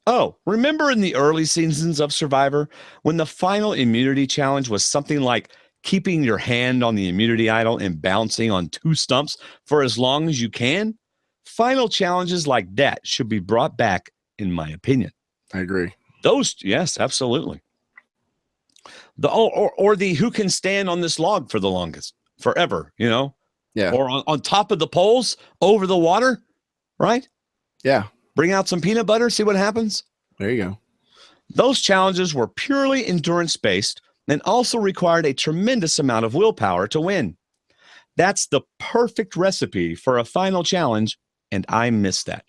Oh, remember in the early seasons of Survivor when the final immunity challenge was something like keeping your hand on the immunity idol and bouncing on 2 stumps for as long as you can? Final challenges like that should be brought back, in my opinion. I agree. Those, yes, absolutely. Or the who can stand on this log for the longest, forever, you know? Yeah. Or on top of the poles, over the water, right? Yeah. Bring out some peanut butter, see what happens. There you go. Those challenges were purely endurance-based and also required a tremendous amount of willpower to win. That's the perfect recipe for a final challenge, and I miss that.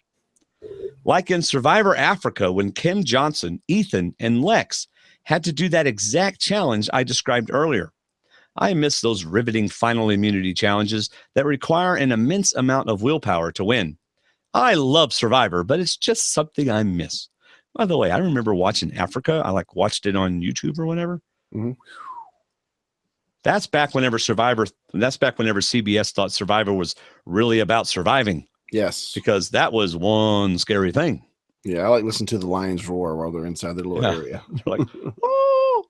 Like in Survivor Africa, when Kim Johnson, Ethan, and Lex had to do that exact challenge I described earlier. I miss those riveting final immunity challenges that require an immense amount of willpower to win. I love Survivor, but it's just something I miss. By the way, I remember watching Africa. I watched it on YouTube or whatever. Mm-hmm. That's back whenever CBS thought Survivor was really about surviving. Yes. Because that was one scary thing. Yeah, I like listening to the lions roar while they're inside their little area. They're like, oh.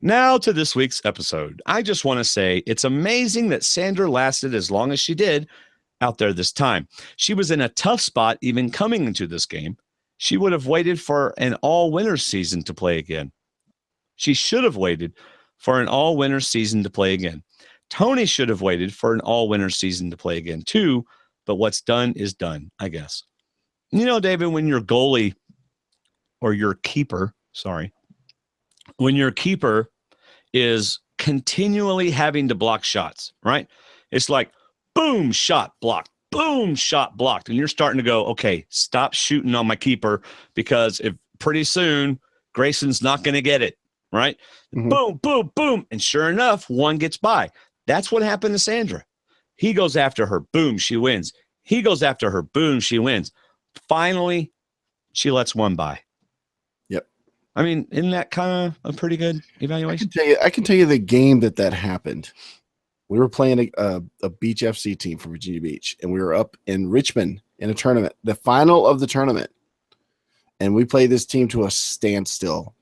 Now to this week's episode. I just want to say it's amazing that Sandra lasted as long as she did out there this time. She was in a tough spot even coming into this game. She would have waited for an all-winners season to play again. She should have waited for an all-winter season to play again. Tony should have waited for an all-winter season to play again too, but what's done is done, I guess. You know, David, when your goalie or your keeper, when your keeper is continually having to block shots, right? It's like, boom, shot blocked, boom, shot blocked. And you're starting to go, okay, stop shooting on my keeper because if pretty soon Grayson's not going to get it, right? Mm-hmm. Boom, boom, boom. And sure enough, one gets by. That's what happened to Sandra. He goes after her, boom, she wins. He goes after her, boom, she wins. Finally, she lets one by. Yep. I mean, isn't that kind of a pretty good evaluation? I can tell you the game that happened. We were playing a Beach FC team from Virginia Beach, and we were up in Richmond in a tournament, the final of the tournament. And we played this team to a standstill.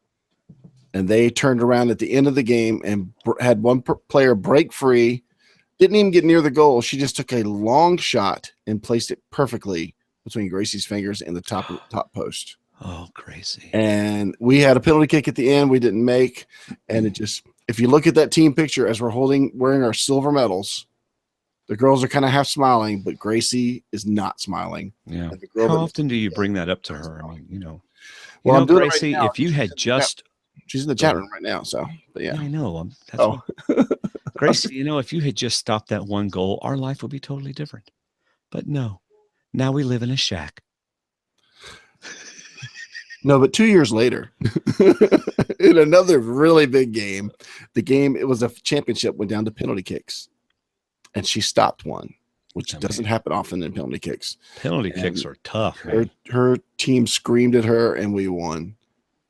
And they turned around at the end of the game and had one player break free, didn't even get near the goal. She just took a long shot and placed it perfectly between Gracie's fingers and the top post. Oh, Gracie. And we had a penalty kick at the end we didn't make. And it just, if you look at that team picture as we're wearing our silver medals, the girls are kind of half smiling, but Gracie is not smiling. Yeah. How often do you bring that up to her? I mean, well, I'm doing Gracie, it right now. If you had just... She's in the chat room right now, so, but yeah. I know. Gracie, if you had just stopped that one goal, our life would be totally different. But no, now we live in a shack. No, but 2 years later, in another really big game, it was a championship, went down to penalty kicks, and she stopped one, which doesn't happen often in penalty kicks. Penalty kicks are tough. Her team screamed at her, and we won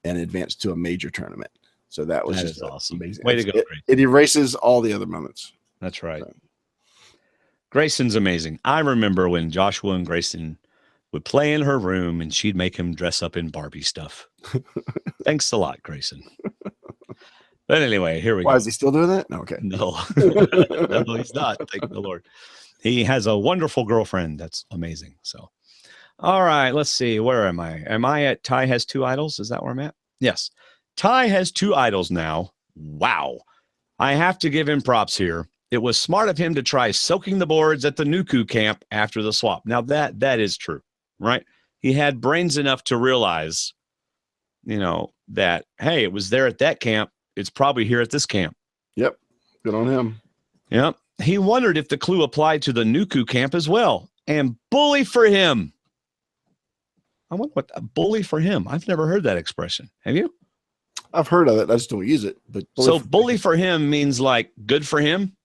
and advanced to a major tournament. So that was just awesome. Amazing. Way to go. It erases all the other moments. That's right. So. Grayson's amazing. I remember when Joshua and Grayson would play in her room and she'd make him dress up in Barbie stuff. Thanks a lot, Grayson. But anyway, here we go. Why is he still doing that? No, okay. No. No, he's not. Thank the Lord. He has a wonderful girlfriend. That's amazing. So, all right, let's see. Where am I? Am I at Ty has two idols? Is that where I'm at? Yes. Ty has two idols now. Wow. I have to give him props here. It was smart of him to try soaking the boards at the Nuku camp after the swap. Now, that is true, right? He had brains enough to realize, that, hey, it was there at that camp. It's probably here at this camp. Yep. Good on him. Yep. He wondered if the clue applied to the Nuku camp as well. And bully for him. I wonder what a bully for him. I've never heard that expression. Have you? I've heard of it. I just don't use it. But bully for him means like good for him?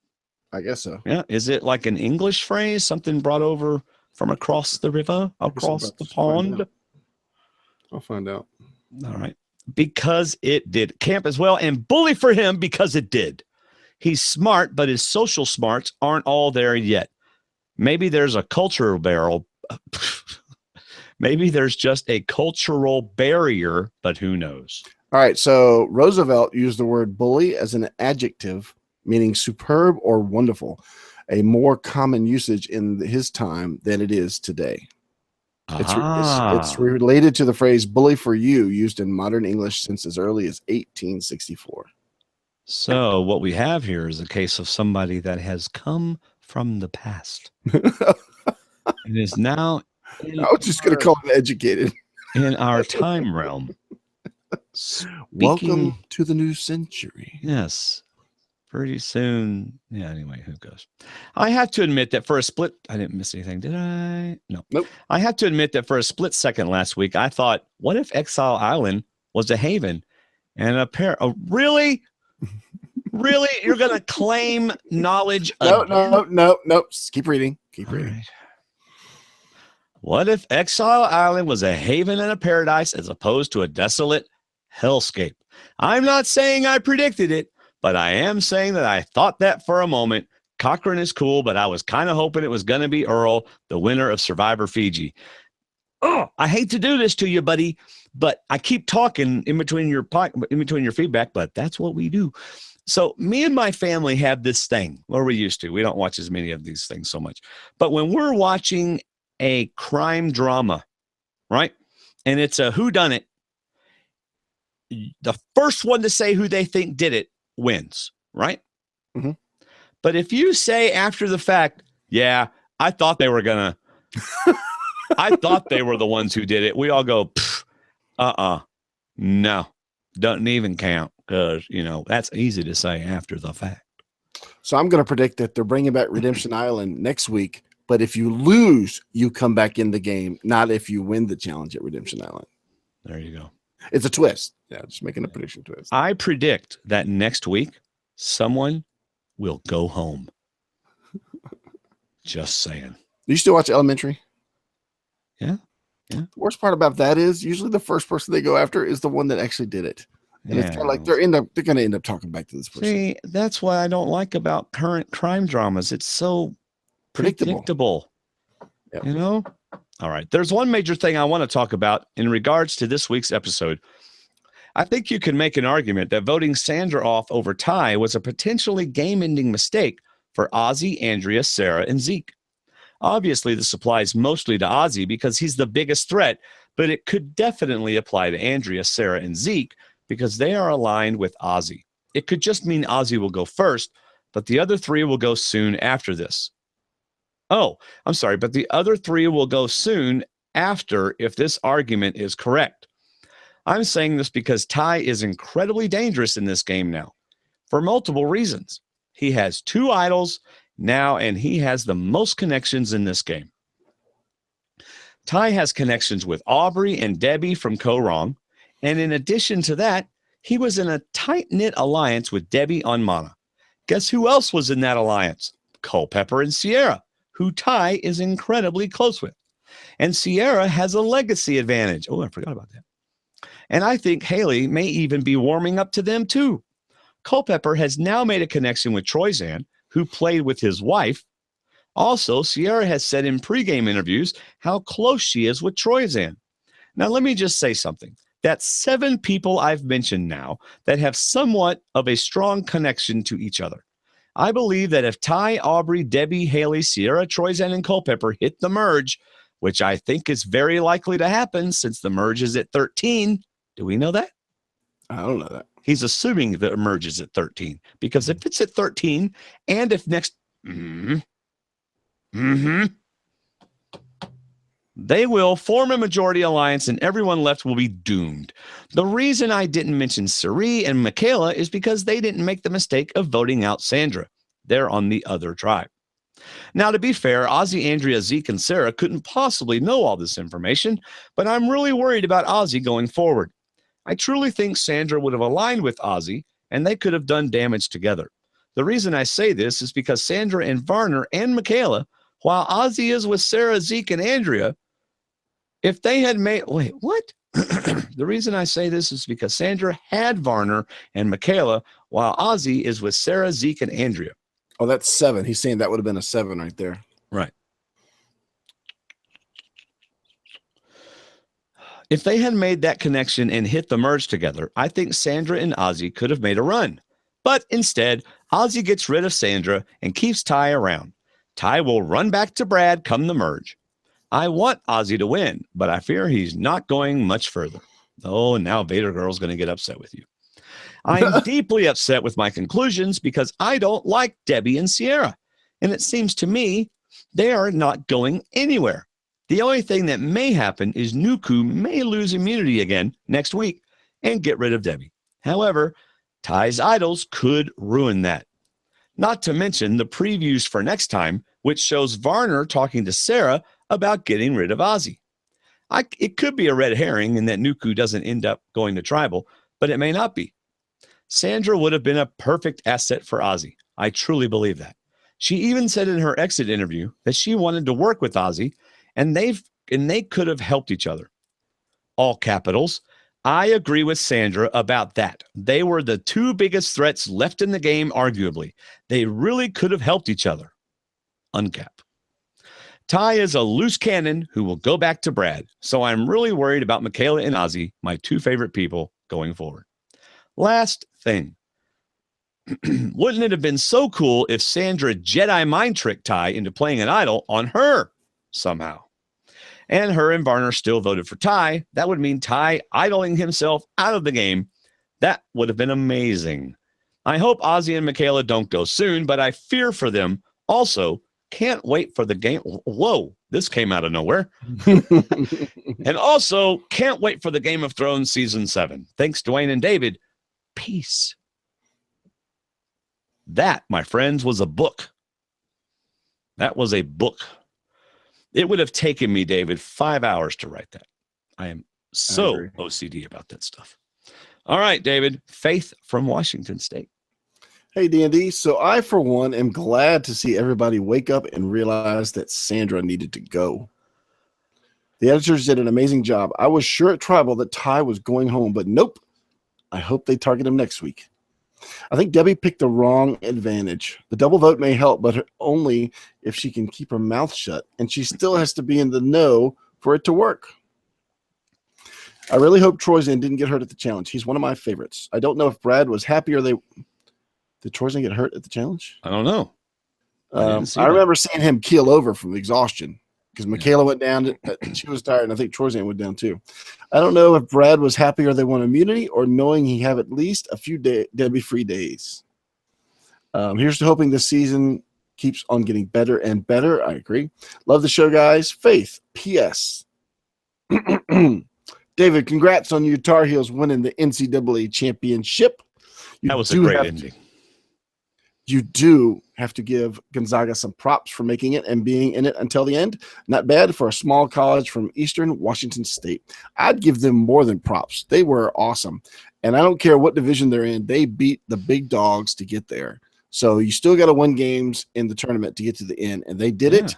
I guess so. Yeah. Is it like an English phrase? Something brought over from across the river, across the pond? I'll find out. All right. Because it did. Camp as well. And bully for him because it did. He's smart, but his social smarts aren't all there yet. Maybe there's a cultural barrel. Maybe there's just a cultural barrier, but who knows? All right. So Roosevelt used the word bully as an adjective meaning superb or wonderful, a more common usage in his time than it is today. It's related to the phrase bully for you, used in modern English since as early as 1864. So what we have here is a case of somebody that has come from the past. It is now. I was just going to call him educated. In our time realm. Welcome to the new century. Yes. Pretty soon. Yeah, anyway, who goes? I have to admit that for a split, I didn't miss anything, did I? No. Nope. I have to admit that for a split second last week, I thought, what if Exile Island was a haven and a pair? Oh, really? Really? You're going to claim knowledge? No. Keep reading. Keep reading. Right. What if Exile Island was a haven and a paradise as opposed to a desolate hellscape? I'm not saying I predicted it, but I am saying that I thought that for a moment. Cochrane is cool, but I was kind of hoping it was going to be Earl, the winner of Survivor Fiji. Oh, I hate to do this to you, buddy, but I keep talking in between your feedback, but that's what we do. So me and my family have this thing, or we used to. We don't watch as many of these things so much. But when we're watching a crime drama, right, and it's a whodunit, the first one to say who they think did it wins, right? Mm-hmm. But if you say after the fact, yeah, I thought they were going to, I thought they were the ones who did it, we all go, no, doesn't even count because, that's easy to say after the fact. So I'm going to predict that they're bringing back Redemption Island next week. But if you lose, you come back in the game, not if you win the challenge at Redemption Island. There you go. It's a twist. Yeah, just making a prediction twist. I predict that next week, someone will go home. Just saying. Do you still watch Elementary? Yeah. The worst part about that is usually the first person they go after is the one that actually did it. And it's kind of like they're going to end up talking back to this person. See, that's what I don't like about current crime dramas. It's so predictable. Yep. All right. There's one major thing I want to talk about in regards to this week's episode. I think you can make an argument that voting Sandra off over Ty was a potentially game-ending mistake for Ozzy, Andrea, Sarah, and Zeke. Obviously, this applies mostly to Ozzy because he's the biggest threat, but it could definitely apply to Andrea, Sarah, and Zeke because they are aligned with Ozzy. It could just mean Ozzy will go first, but the other three will go soon after this. Oh, I'm sorry, but the other three will go soon after if this argument is correct. I'm saying this because Ty is incredibly dangerous in this game now for multiple reasons. He has 2 idols now, and he has the most connections in this game. Ty has connections with Aubrey and Debbie from Co-Wrong, and in addition to that, he was in a tight-knit alliance with Debbie on Mana. Guess who else was in that alliance? Culpepper and Sierra, who Ty is incredibly close with. And Sierra has a legacy advantage. Oh, I forgot about that. And I think Haley may even be warming up to them too. Culpepper has now made a connection with Troyzan, who played with his wife. Also, Sierra has said in pregame interviews how close she is with Troyzan. Now, let me just say something. That's 7 people I've mentioned now that have somewhat of a strong connection to each other. I believe that if Ty, Aubrey, Debbie, Haley, Sierra, Troyzan, and Culpepper hit the merge, which I think is very likely to happen since the merge is at 13. Do we know that? I don't know that. He's assuming the merge is at 13 because if it's at 13 and if next, they will form a majority alliance and everyone left will be doomed. The reason I didn't mention Sari and Michaela is because they didn't make the mistake of voting out Sandra. They're on the other tribe. Now, to be fair, Ozzy, Andrea, Zeke, and Sarah couldn't possibly know all this information, but I'm really worried about Ozzy going forward. I truly think Sandra would have aligned with Ozzy, and they could have done damage together. The reason I say this is because Sandra and Varner and Michaela, while Ozzy is with Sarah, Zeke, and Andrea, if they had made... Wait, what? The reason I say this is because Sandra had Varner and Michaela, while Ozzy is with Sarah, Zeke, and Andrea. Oh, that's 7. He's saying that would have been a 7 right there. Right. If they had made that connection and hit the merge together, I think Sandra and Ozzy could have made a run. But instead, Ozzy gets rid of Sandra and keeps Ty around. Ty will run back to Brad come the merge. I want Ozzy to win, but I fear he's not going much further. Oh, and now Vader Girl's going to get upset with you. I'm deeply upset with my conclusions because I don't like Debbie and Sierra. And it seems to me they are not going anywhere. The only thing that may happen is Nuku may lose immunity again next week and get rid of Debbie. However, Ty's idols could ruin that. Not to mention the previews for next time, which shows Varner talking to Sarah about getting rid of Ozzy. It could be a red herring in that Nuku doesn't end up going to tribal, but it may not be. Sandra would have been a perfect asset for Ozzy. I truly believe that. She even said in her exit interview that she wanted to work with Ozzy, and they could have helped each other. All capitals. I agree with Sandra about that. They were the 2 biggest threats left in the game, arguably. They really could have helped each other. Uncap. Ty is a loose cannon who will go back to Brad, so I'm really worried about Michaela and Ozzy, my 2 favorite people, going forward. Last thing. Wouldn't it have been so cool if Sandra Jedi mind tricked Ty into playing an idol on her somehow? And her and Varner still voted for Ty. That would mean Ty idling himself out of the game, That would have been amazing. I hope Ozzy and Michaela don't go soon, but I fear for them. Also, can't wait for the game. Whoa, this came out of nowhere. And also, can't wait for the Game of Thrones season 7. Thanks, Dwaine and David. Peace. That, my friends, was a book. That was a book. It would have taken me, David, 5 hours to write that. I am so OCD about that stuff. All right, David. Faith from Washington State. Hey, D&D. So I, for one, am glad to see everybody wake up and realize that Sandra needed to go. The editors did an amazing job. I was sure at Tribal that Ty was going home, but nope. I hope they target him next week. I think Debbie picked the wrong advantage. The double vote may help, but only if she can keep her mouth shut, and she still has to be in the know for it to work. I really hope Troyzan didn't get hurt at the challenge. He's one of my favorites. I don't know if Brad was happy or they... Did Troyzan get hurt at the challenge? I don't know. I remember seeing him keel over from exhaustion because Michaela went down. She was tired, and I think Troyzan went down too. I don't know if Brad was happy or they won immunity or knowing he have at least a few Debbie-free days. Here's to hoping this season keeps on getting better and better. I agree. Love the show, guys. Faith. P.S. David, congrats on your Tar Heels winning the NCAA championship. That was a great ending. You do have to give Gonzaga some props for making it and being in it until the end. Not bad for a small college from Eastern Washington State. I'd give them more than props. They were awesome. And I don't care what division they're in. They beat the big dogs to get there. So you still got to win games in the tournament to get to the end. And they did it.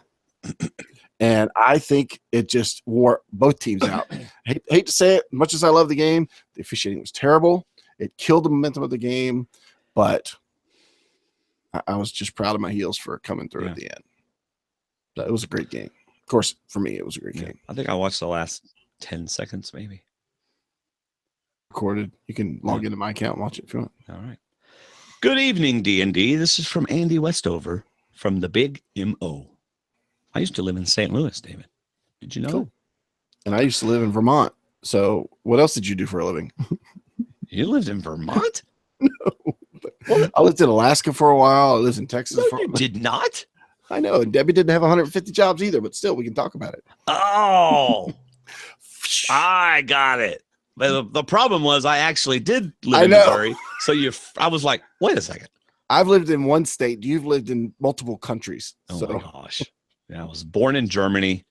And I think it just wore both teams out. Hate to say it, much as I love the game, the officiating was terrible. It killed the momentum of the game. But I was just proud of my heels for coming through at the end. But it was a great game. Of course, for me, it was a great game. I think I watched the last 10 seconds, maybe. Recorded. You can log into my account and watch it if you want. All right. Good evening, D&D. This is from Andy Westover from the Big MO. I used to live in St. Louis, David. Did you know? Cool. And I used to live in Vermont. So what else did you do for a living? You lived in Vermont? No. I lived in Alaska for a while. I lived in Texas for a while. You did not? I know. And Debbie didn't have 150 jobs either, but still, we can talk about it. Oh, I got it. But the problem was I actually did live in Missouri. So I was like, wait a second. I've lived in one state. You've lived in multiple countries. Oh, my gosh. Yeah, I was born in Germany,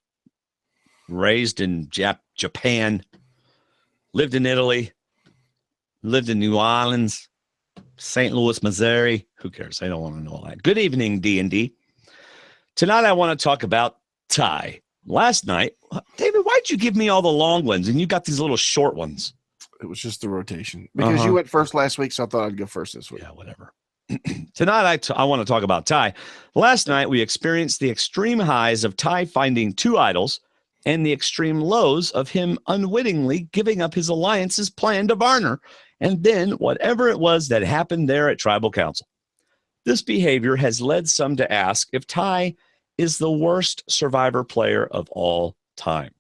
raised in Japan, lived in Italy, lived in New Orleans, St. Louis, Missouri. Who cares? I don't want to know all that. Good evening, D&D. Tonight, I want to talk about Ty. Last night, David, why'd you give me all the long ones and you got these little short ones? It was just the rotation. Because you went first last week, so I thought I'd go first this week. Yeah, whatever. Tonight, I want to talk about Ty. Last night, we experienced the extreme highs of Ty finding 2 idols and the extreme lows of him unwittingly giving up his alliance's plan to Varner, and then whatever it was that happened there at Tribal Council. This behavior has led some to ask if Ty is the worst Survivor player of all time.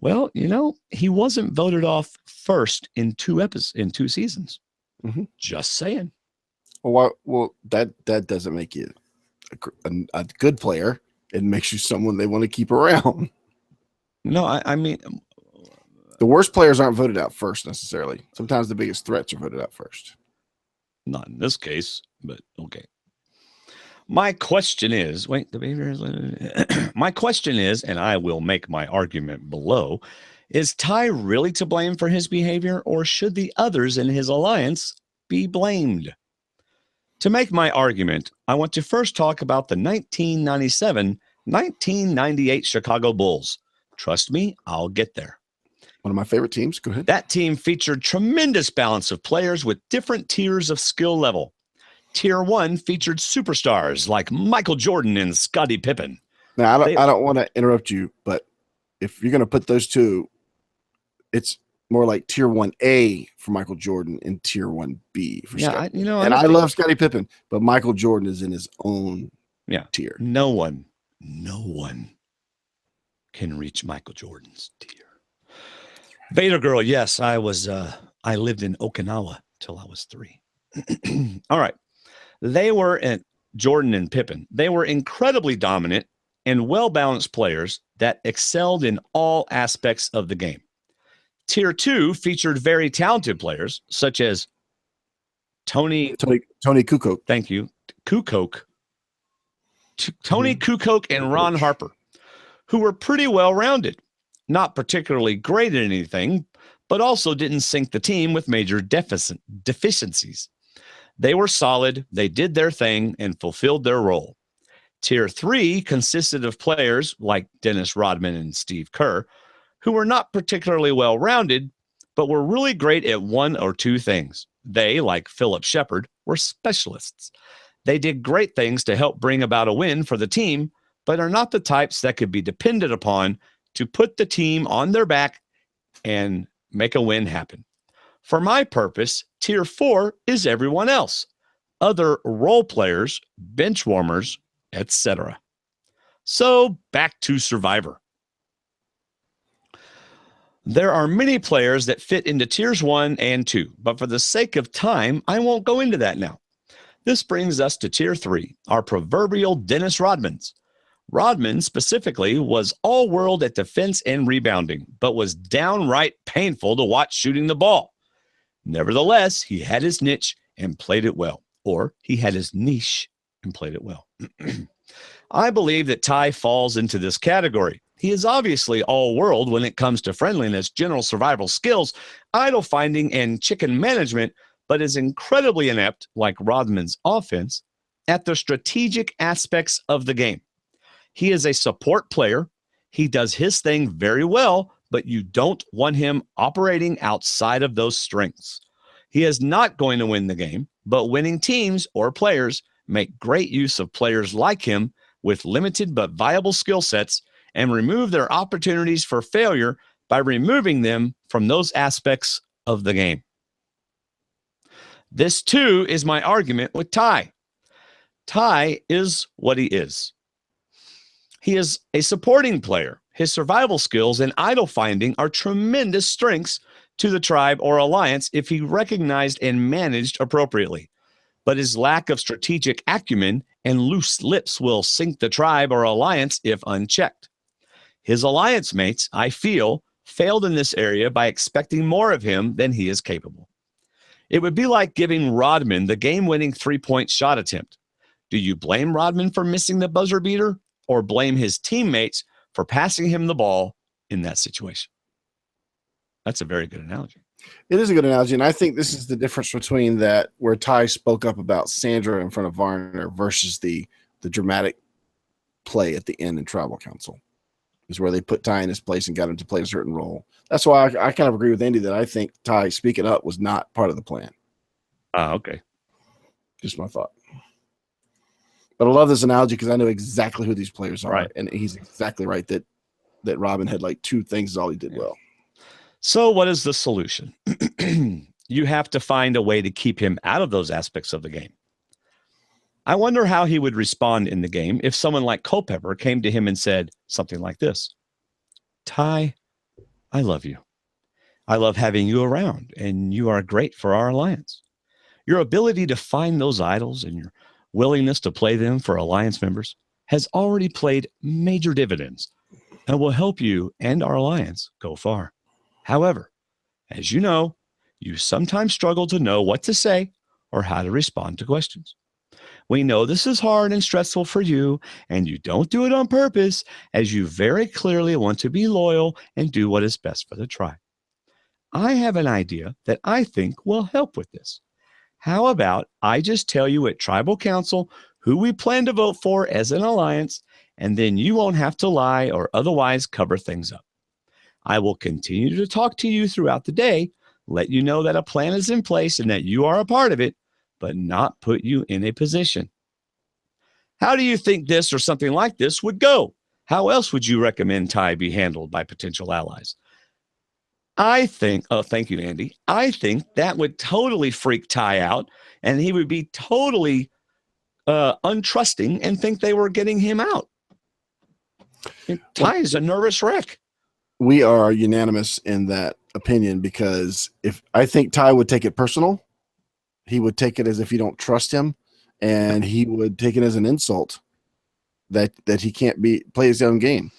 Well, he wasn't voted off first in 2 seasons. Mm-hmm. Just saying. Well, that doesn't make you a good player. It makes you someone they want to keep around. No, I mean, the worst players aren't voted out first necessarily. Sometimes the biggest threats are voted out first. Not in this case, but okay. My question is, my question is, and I will make my argument below, is Ty really to blame for his behavior, or should the others in his alliance be blamed? To make my argument, I want to first talk about the 1997-1998 Chicago Bulls. Trust me, I'll get there. One of my favorite teams. Go ahead. That team featured tremendous balance of players with different tiers of skill level. Tier 1 featured superstars like Michael Jordan and Scottie Pippen. Now, I don't want to interrupt you, but if you're going to put those two, it's more like Tier 1A for Michael Jordan and Tier 1B for Scottie. And I love Scottie Pippen, but Michael Jordan is in his own tier. No one can reach Michael Jordan's tier. Vader Girl, yes, I was I lived in Okinawa till I was 3. All right. They were at Jordan and Pippen. They were incredibly dominant and well-balanced players that excelled in all aspects of the game. Tier 2 featured very talented players such as Tony Kukoc. Thank you. Kukoc. Tony Kukoc and Ron Harper, who were pretty well-rounded. Not particularly great at anything, but also didn't sink the team with major deficiencies. They were solid, they did their thing, and fulfilled their role. Tier 3 consisted of players like Dennis Rodman and Steve Kerr, who were not particularly well-rounded, but were really great at one or two things. They, like Philip Shepard, were specialists. They did great things to help bring about a win for the team, but are not the types that could be depended upon to put the team on their back and make a win happen. For my purpose, Tier 4 is everyone else, other role players, bench warmers, etc. So back to Survivor. There are many players that fit into Tiers 1 and 2, but for the sake of time, I won't go into that now. This brings us to Tier 3, our proverbial Dennis Rodmans. Rodman specifically was all-world at defense and rebounding, but was downright painful to watch shooting the ball. Nevertheless, he had his niche and played it well, or he had his niche and played it well. I believe that Ty falls into this category. He is obviously all-world when it comes to friendliness, general survival skills, idol finding, and chicken management, but is incredibly inept, like Rodman's offense, at the strategic aspects of the game. He is a support player. He does his thing very well, but you don't want him operating outside of those strengths. He is not going to win the game, but winning teams or players make great use of players like him with limited but viable skill sets and remove their opportunities for failure by removing them from those aspects of the game. This, too, is my argument with Ty. Ty is what he is. He is a supporting player. His survival skills and idol finding are tremendous strengths to the tribe or alliance if he recognized and managed appropriately. But his lack of strategic acumen and loose lips will sink the tribe or alliance if unchecked. His alliance mates, I feel, failed in this area by expecting more of him than he is capable. It would be like giving Rodman the game-winning three-point shot attempt. Do you blame Rodman for missing the buzzer beater, or blame his teammates for passing him the ball in that situation? That's a very good analogy. It is a good analogy, and I think this is the difference between that where Ty spoke up about Sandra in front of Varner versus the dramatic play at the end in Tribal Council. Is where they put Ty in his place and got him to play a certain role. That's why I kind of agree with Andy that I think Ty speaking up was not part of the plan. Okay. Just my thought. But I love this analogy because I know exactly who these players are. Right. And he's exactly right that Robin had like two things is all he did well. So what is the solution? You have to find a way to keep him out of those aspects of the game. I wonder how he would respond in the game if someone like Culpepper came to him and said something like this: Ty, I love you. I love having you around, and you are great for our alliance. Your ability to find those idols and your willingness to play them for alliance members has already played major dividends and will help you and our alliance go far. However, as you know, you sometimes struggle to know what to say or how to respond to questions. We know this is hard and stressful for you, and you don't do it on purpose, as you very clearly want to be loyal and do what is best for the tribe. I have an idea that I think will help with this. How about I just tell you at Tribal Council who we plan to vote for as an alliance, and then you won't have to lie or otherwise cover things up. I will continue to talk to you throughout the day, let you know that a plan is in place and that you are a part of it, but not put you in a position. How do you think this or something like this would go? How else would you recommend Ty be handled by potential allies? I think, thank you, Andy. I think that would totally freak Ty out, and he would be totally untrusting and think they were getting him out. Ty is a nervous wreck. We are unanimous in that opinion, because if I think Ty would take it personal, he would take it as if you don't trust him, and he would take it as an insult that he can't play his own game,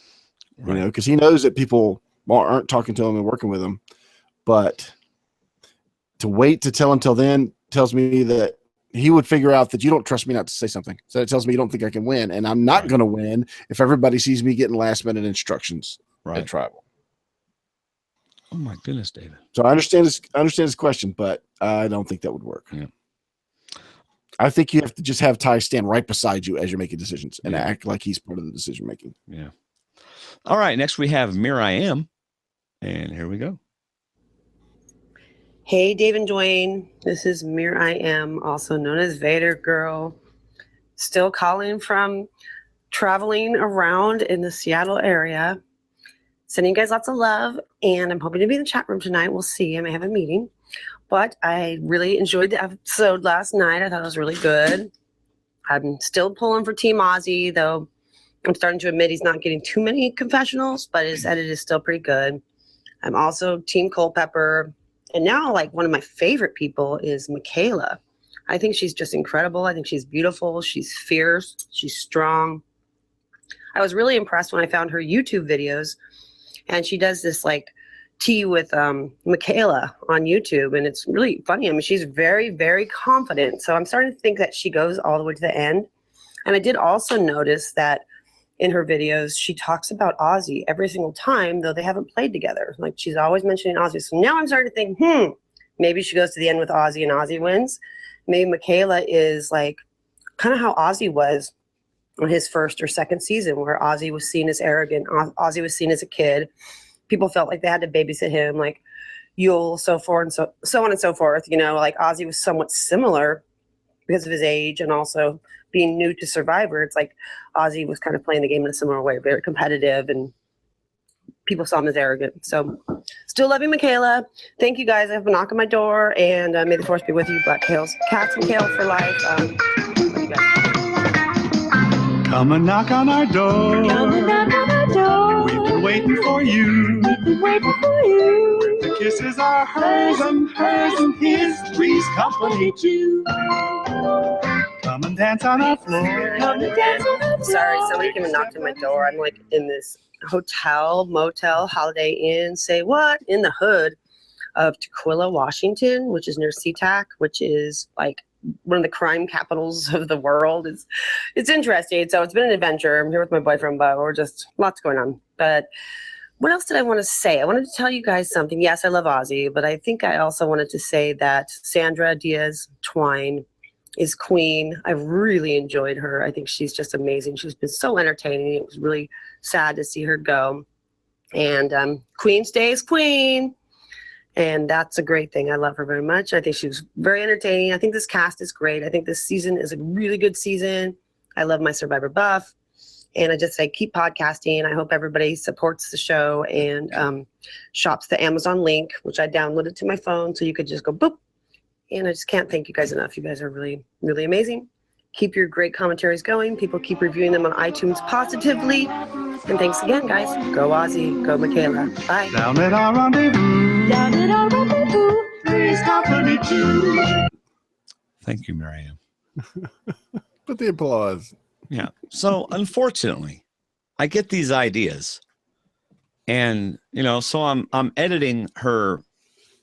Right. you know, because he knows that people aren't talking to him and working with him. But to wait to tell him till then tells me that he would figure out that you don't trust me not to say something. So it tells me you don't think I can win, and I'm not going to win if everybody sees me getting last minute instructions at Tribal. Oh my goodness, David. So I understand his question, but I don't think that would work. Yeah. I think you have to just have Ty stand right beside you as you're making decisions and act like he's part of the decision making. Yeah. All right. Next we have Mir.I.am. And here we go. Hey, Dave and Dwaine. This is Mir.I.am, also known as Vader Girl. Still calling from traveling around in the Seattle area. Sending you guys lots of love, and I'm hoping to be in the chat room tonight. We'll see. I may have a meeting. But I really enjoyed the episode last night. I thought it was really good. I'm still pulling for Team Ozzy, though I'm starting to admit he's not getting too many confessionals, but his edit is still pretty good. I'm also Team Culpepper. And now, like, one of my favorite people is Michaela. I think she's just incredible. I think she's beautiful. She's fierce. She's strong. I was really impressed when I found her YouTube videos. And she does this, like, tea with Michaela on YouTube. And it's really funny. I mean, she's very, very confident. So I'm starting to think that she goes all the way to the end. And I did also notice that in her videos, she talks about Ozzy every single time, though they haven't played together. Like, she's always mentioning Ozzy. So now I'm starting to think, maybe she goes to the end with Ozzy and Ozzy wins. Maybe Michaela is like kind of how Ozzy was on his first or second season, where Ozzy was seen as arrogant. Ozzy was seen as a kid. People felt like they had to babysit him, like Yule, so on and so forth. You know, like Ozzy was somewhat similar because of his age and also being new to Survivor. It's like Ozzy was kind of playing the game in a similar way, very competitive, and people saw him as arrogant. So still loving Michaela. Thank you guys. I have a knock on my door, and may the force be with you, Black Cats and Kale for life. Love you guys. Come and knock on our door. Come and knock on our door. We've been waiting for you. We've been waiting for you. The kisses are hers and his. Three's company too. Come and dance on our floor. Come and dance on our floor. Sorry, somebody came and knocked on my door. I'm like in this hotel, motel, Holiday Inn, say what? In the hood of Tequila, Washington, which is near SeaTac, which is like one of the crime capitals of the world. It's interesting. So it's been an adventure. I'm here with my boyfriend, but we're just lots going on. But what else did I want to say? I wanted to tell you guys something. Yes, I love Ozzy, but I think I also wanted to say that Sandra Diaz Twine is queen. I've really enjoyed her. I think she's just amazing. She's been so entertaining. It was really sad to see her go. And queen stays queen. And that's a great thing. I love her very much. I think she was very entertaining. I think this cast is great. I think this season is a really good season. I love my Survivor buff. And I just say keep podcasting. I hope everybody supports the show and shops the Amazon link, which I downloaded to my phone. So you could just go boop. And I just can't thank you guys enough. You guys are really, really amazing. Keep your great commentaries going. People keep reviewing them on iTunes positively. And thanks again, guys. Go Ozzy. Go Michaela. Bye. Down at our rendezvous. Down at our rendezvous. Three's company too. Thank you, Mir.I.am. Put the applause. Yeah. So unfortunately, I get these ideas, and so I'm editing her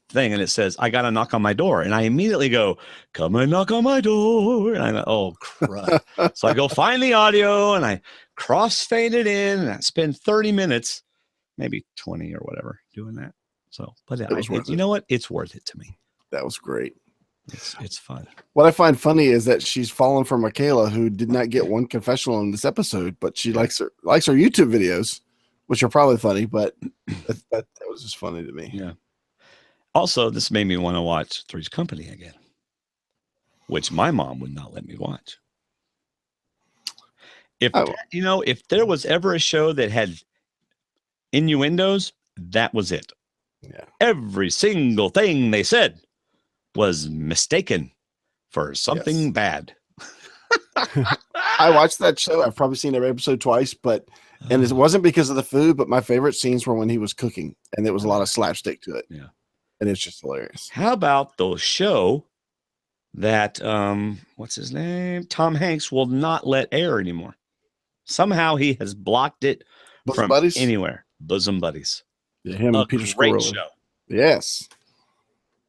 thing, and it says I got to knock on my door, and I immediately go, "Come and knock on my door," and I go, "Oh crap!" So I go find the audio, and I crossfade it in, and I spend 30 minutes, maybe 20 or whatever, doing that. So, but you know what? It's worth it to me. That was great. It's fun. What I find funny is that she's fallen for Michaela, who did not get one confessional in this episode, but she likes her YouTube videos, which are probably funny, but that was just funny to me. Yeah. Also, this made me want to watch Three's Company again, which my mom would not let me watch. If there was ever a show that had innuendos, that was it. Yeah. Every single thing they said was mistaken for something bad. I watched that show. I've probably seen every episode twice, and it wasn't because of the food, but my favorite scenes were when he was cooking, and there was a lot of slapstick to it. Yeah. And it's just hilarious. How about the show that what's his name? Tom Hanks will not let air anymore. Somehow he has blocked it Bosom from Buddies? anywhere. Bosom Buddies. Yeah, him A and Peter great Squirrel. show. Yes.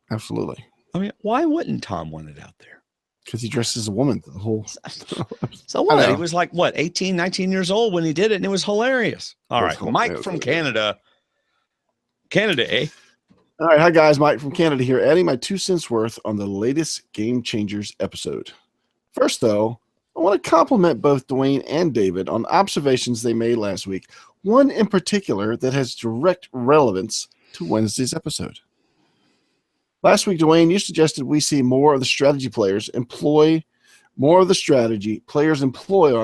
Absolutely. I mean, why wouldn't Tom want it out there? Because he dressed as a woman the whole. So what? I He know. was like, what, 18, 19 years old when he did it, and it was hilarious. All It right, was Mike hilarious. from Canada. Canada, eh? All right. Hi, guys. Mike from Canada here, adding my 2 cents worth on the latest Game Changers episode. First, though, I want to compliment both Dwaine and David on observations they made last week, one in particular that has direct relevance to Wednesday's episode. Last week, Dwaine, you suggested we see more of the strategy players employ on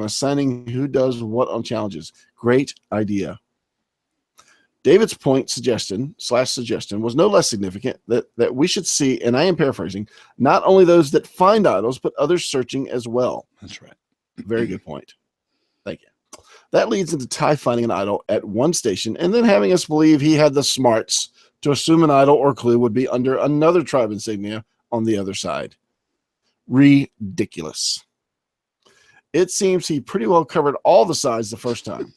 assigning who does what on challenges. Great idea. David's point suggestion was no less significant that we should see, and I am paraphrasing, not only those that find idols, but others searching as well. That's right. Very good point. Thank you. That leads into Ty finding an idol at one station and then having us believe he had the smarts to assume an idol or clue would be under another tribe insignia on the other side. Ridiculous. It seems he pretty well covered all the sides the first time.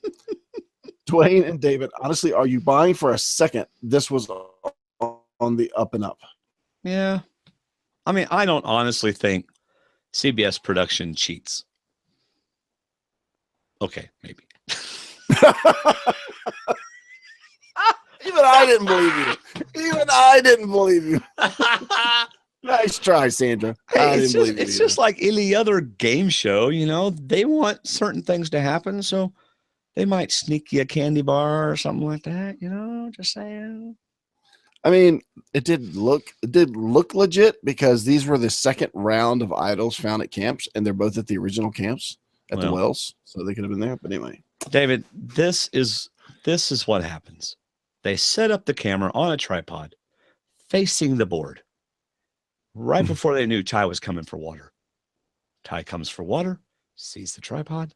Dwaine and David, honestly, are you buying for a second this was on the up and up? Yeah. I mean, I don't honestly think CBS production cheats. Okay, maybe. Even I didn't believe you. Even I didn't believe you. Nice try, Sandra. I Hey, didn't believe you it's either. just like any other game show, you know. They want certain things to happen, so they might sneak you a candy bar or something like that, you know, just saying. I mean, it did look legit because these were the second round of idols found at camps, and they're both at the original camps at the Well. wells, so they could have been there. But anyway, David, this is what happens. They set up the camera on a tripod facing the board right before they knew Ty was coming for water. Ty comes for water, sees the tripod.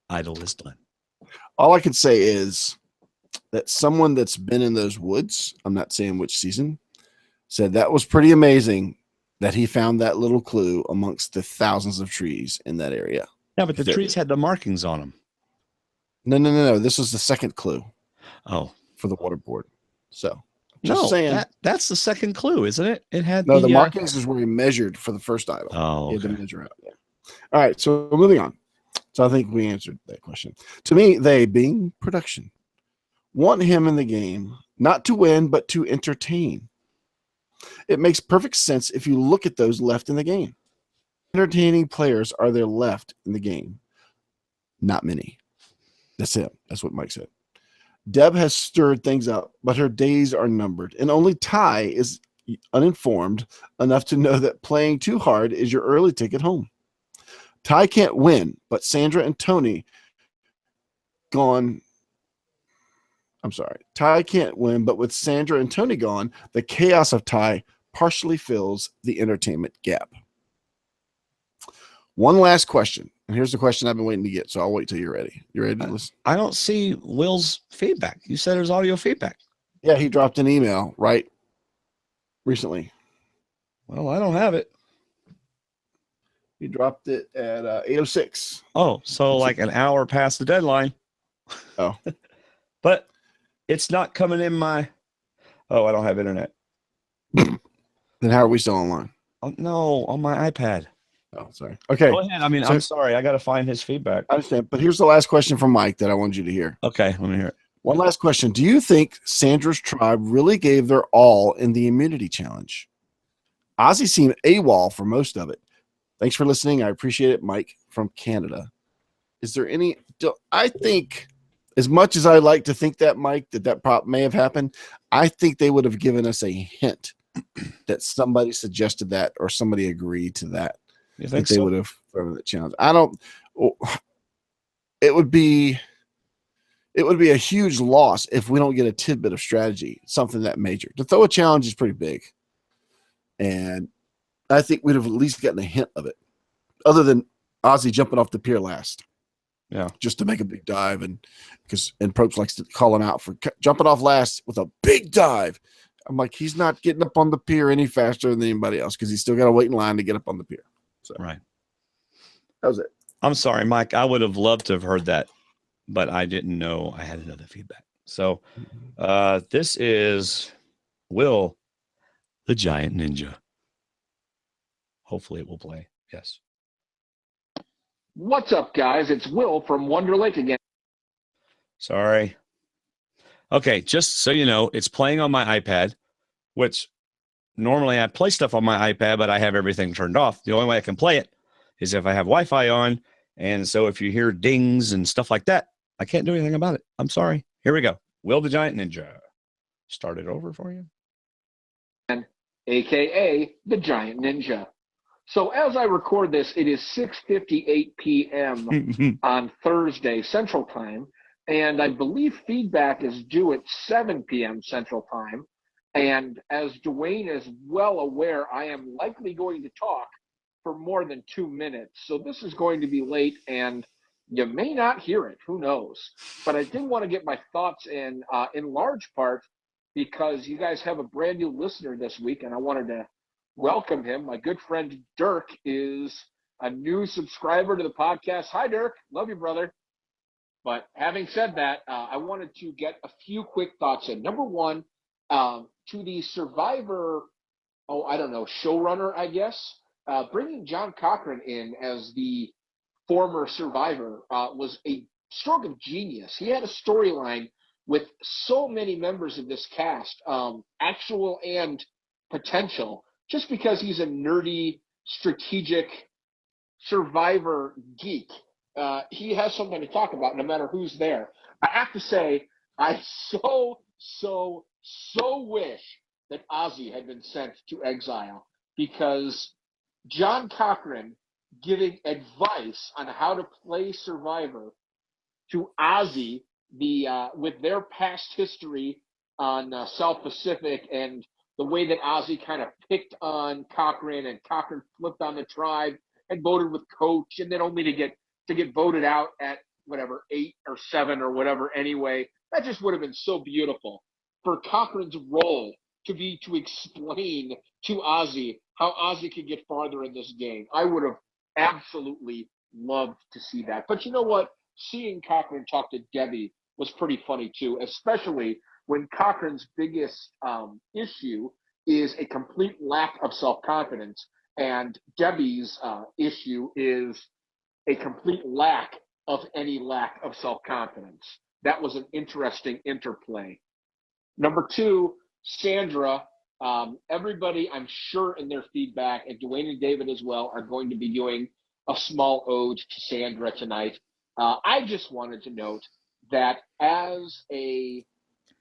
Idol is done. all I can say is that someone that's been in those woods, I'm not saying which season, said that was pretty amazing that he found that little clue amongst the thousands of trees in that area. Yeah, but the trees had the markings on them. No. This was the second clue Oh, for the water board. So just no, saying. that's the second clue, isn't it? It had No, the markings is where he measured for the first idol. Oh, He had to okay. measure out. Yeah. All right. So moving on. So I think we answered that question. To me, they, being production, want him in the game, not to win, but to entertain. It makes perfect sense if you look at those left in the game. Entertaining players are there left in the game. Not many. That's it. That's what Mike said. Deb has stirred things up, but her days are numbered, and only Ty is uninformed enough to know that playing too hard is your early ticket home. Ty can't win, but Sandra and Tony gone. I'm sorry. Ty can't win, but with Sandra and Tony gone, the chaos of Ty partially fills the entertainment gap. One last question. And here's the question I've been waiting to get, so I'll wait till you're ready. You ready to listen? I don't see Will's feedback. You said there's audio feedback. Yeah, he dropped an email right recently. Well, I don't have it. He dropped it at 8:06. Oh, so like an hour past the deadline. Oh. But it's not coming in my. Oh, I don't have internet. Then how are we still online? Oh, no, on my iPad. Oh, sorry. Okay, Go ahead. I mean, So- I'm sorry. I got to find his feedback. I understand. But here's the last question from Mike that I wanted you to hear. Okay, let me hear it. One last question. Do you think Sandra's tribe really gave their all in the immunity challenge? Ozzy seemed AWOL for most of it. Thanks for listening. I appreciate it, Mike from Canada. Is there any? I think, as much as I like to think that, Mike, that prop may have happened, I think they would have given us a hint that somebody suggested that or somebody agreed to that. You That think they so? would have thrown the challenge. I don't. It would be a huge loss if we don't get a tidbit of strategy, something that major. To throw a challenge is pretty big, and I think we'd have at least gotten a hint of it. other than Ozzy jumping off the pier last. Yeah. Just to make a big dive, and Probst likes to call him out for jumping off last with a big dive. I'm like, he's not getting up on the pier any faster than anybody else because he's still got to wait in line to get up on the pier. So Right. that was it. I'm sorry, Mike. I would have loved to have heard that, but I didn't know I had another feedback. So this is Will, the Giant Ninja. Hopefully it will play. Yes. What's up, guys? It's Will from Wonder Lake again. Sorry. Okay, just so you know, it's playing on my iPad, which normally I play stuff on my iPad, but I have everything turned off. The only way I can play it is if I have Wi-Fi on. And so if you hear dings and stuff like that, I can't do anything about it. I'm sorry. Here we go. Will the Giant Ninja. Start it over for you. AKA the Giant Ninja. So as I record this, it is 6:58 p.m. on Thursday Central Time, and I believe feedback is due at 7 p.m. Central Time. And as Dwaine is well aware, I am likely going to talk for more than 2 minutes. So this is going to be late, and you may not hear it. Who knows? But I did want to get my thoughts in large part because you guys have a brand new listener this week, and I wanted to welcome him. My good friend Dirk is a new subscriber to the podcast. Hi, Dirk. Love you, brother. But having said that, I wanted to get a few quick thoughts in. Number one, to the Survivor, showrunner, I guess, bringing John Cochran in as the former Survivor was a stroke of genius. He had a storyline with so many members of this cast, actual and potential, just because he's a nerdy, strategic Survivor geek. He has something to talk about no matter who's there. I have to say, I so wish that Ozzy had been sent to exile, because John Cochran giving advice on how to play Survivor to Ozzy, with their past history on South Pacific and the way that Ozzy kind of picked on Cochran and Cochran flipped on the tribe and voted with Coach, and then only to get voted out at whatever 8 or 7 or whatever anyway. That just would have been so beautiful for Cochran's role to be to explain to Ozzy how Ozzy could get farther in this game. I would have absolutely loved to see that. But you know what? Seeing Cochran talk to Debbie was pretty funny too, especially when Cochran's biggest issue is a complete lack of self-confidence, and Debbie's issue is a complete lack of any lack of self-confidence. That was an interesting interplay. Number two, Sandra. Everybody, I'm sure, in their feedback, and Dwaine and David as well, are going to be doing a small ode to Sandra tonight. I just wanted to note that as a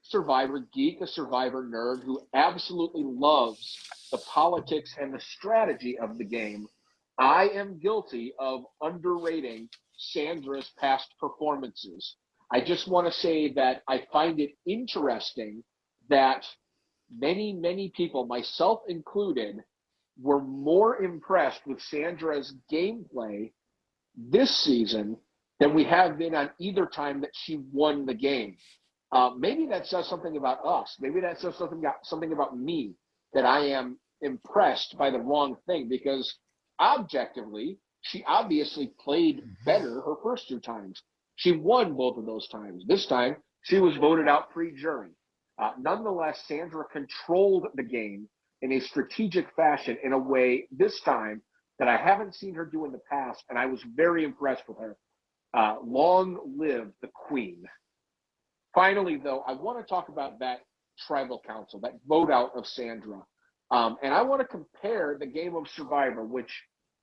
Survivor geek, a Survivor nerd who absolutely loves the politics and the strategy of the game, I am guilty of underrating Sandra's past performances. I just want to say that I find it interesting that many people, myself included, were more impressed with Sandra's gameplay this season than we have been on either time that she won the game. Maybe that says something about us. Maybe that says something about me, that I am impressed by the wrong thing, because objectively, she obviously played better her first 2 times. She won both of those times. This time, she was voted out pre-jury. Nonetheless, Sandra controlled the game in a strategic fashion in a way this time that I haven't seen her do in the past, and I was very impressed with her. Long live the queen. Finally, though, I want to talk about that tribal council, that vote out of Sandra. And I want to compare the game of Survivor, which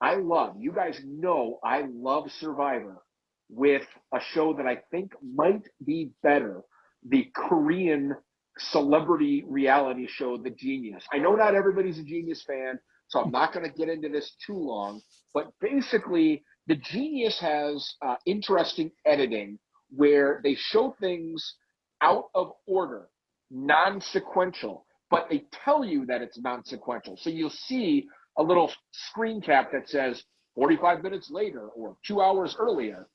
I love. You guys know I love Survivor, with a show that I think might be better, the Korean celebrity reality show, The Genius. I know not everybody's a Genius fan, so I'm not going to get into this too long, but basically, The Genius has interesting editing where they show things out of order, non-sequential, but they tell you that it's non-sequential. So you'll see a little screen cap that says 45 minutes later or 2 hours earlier.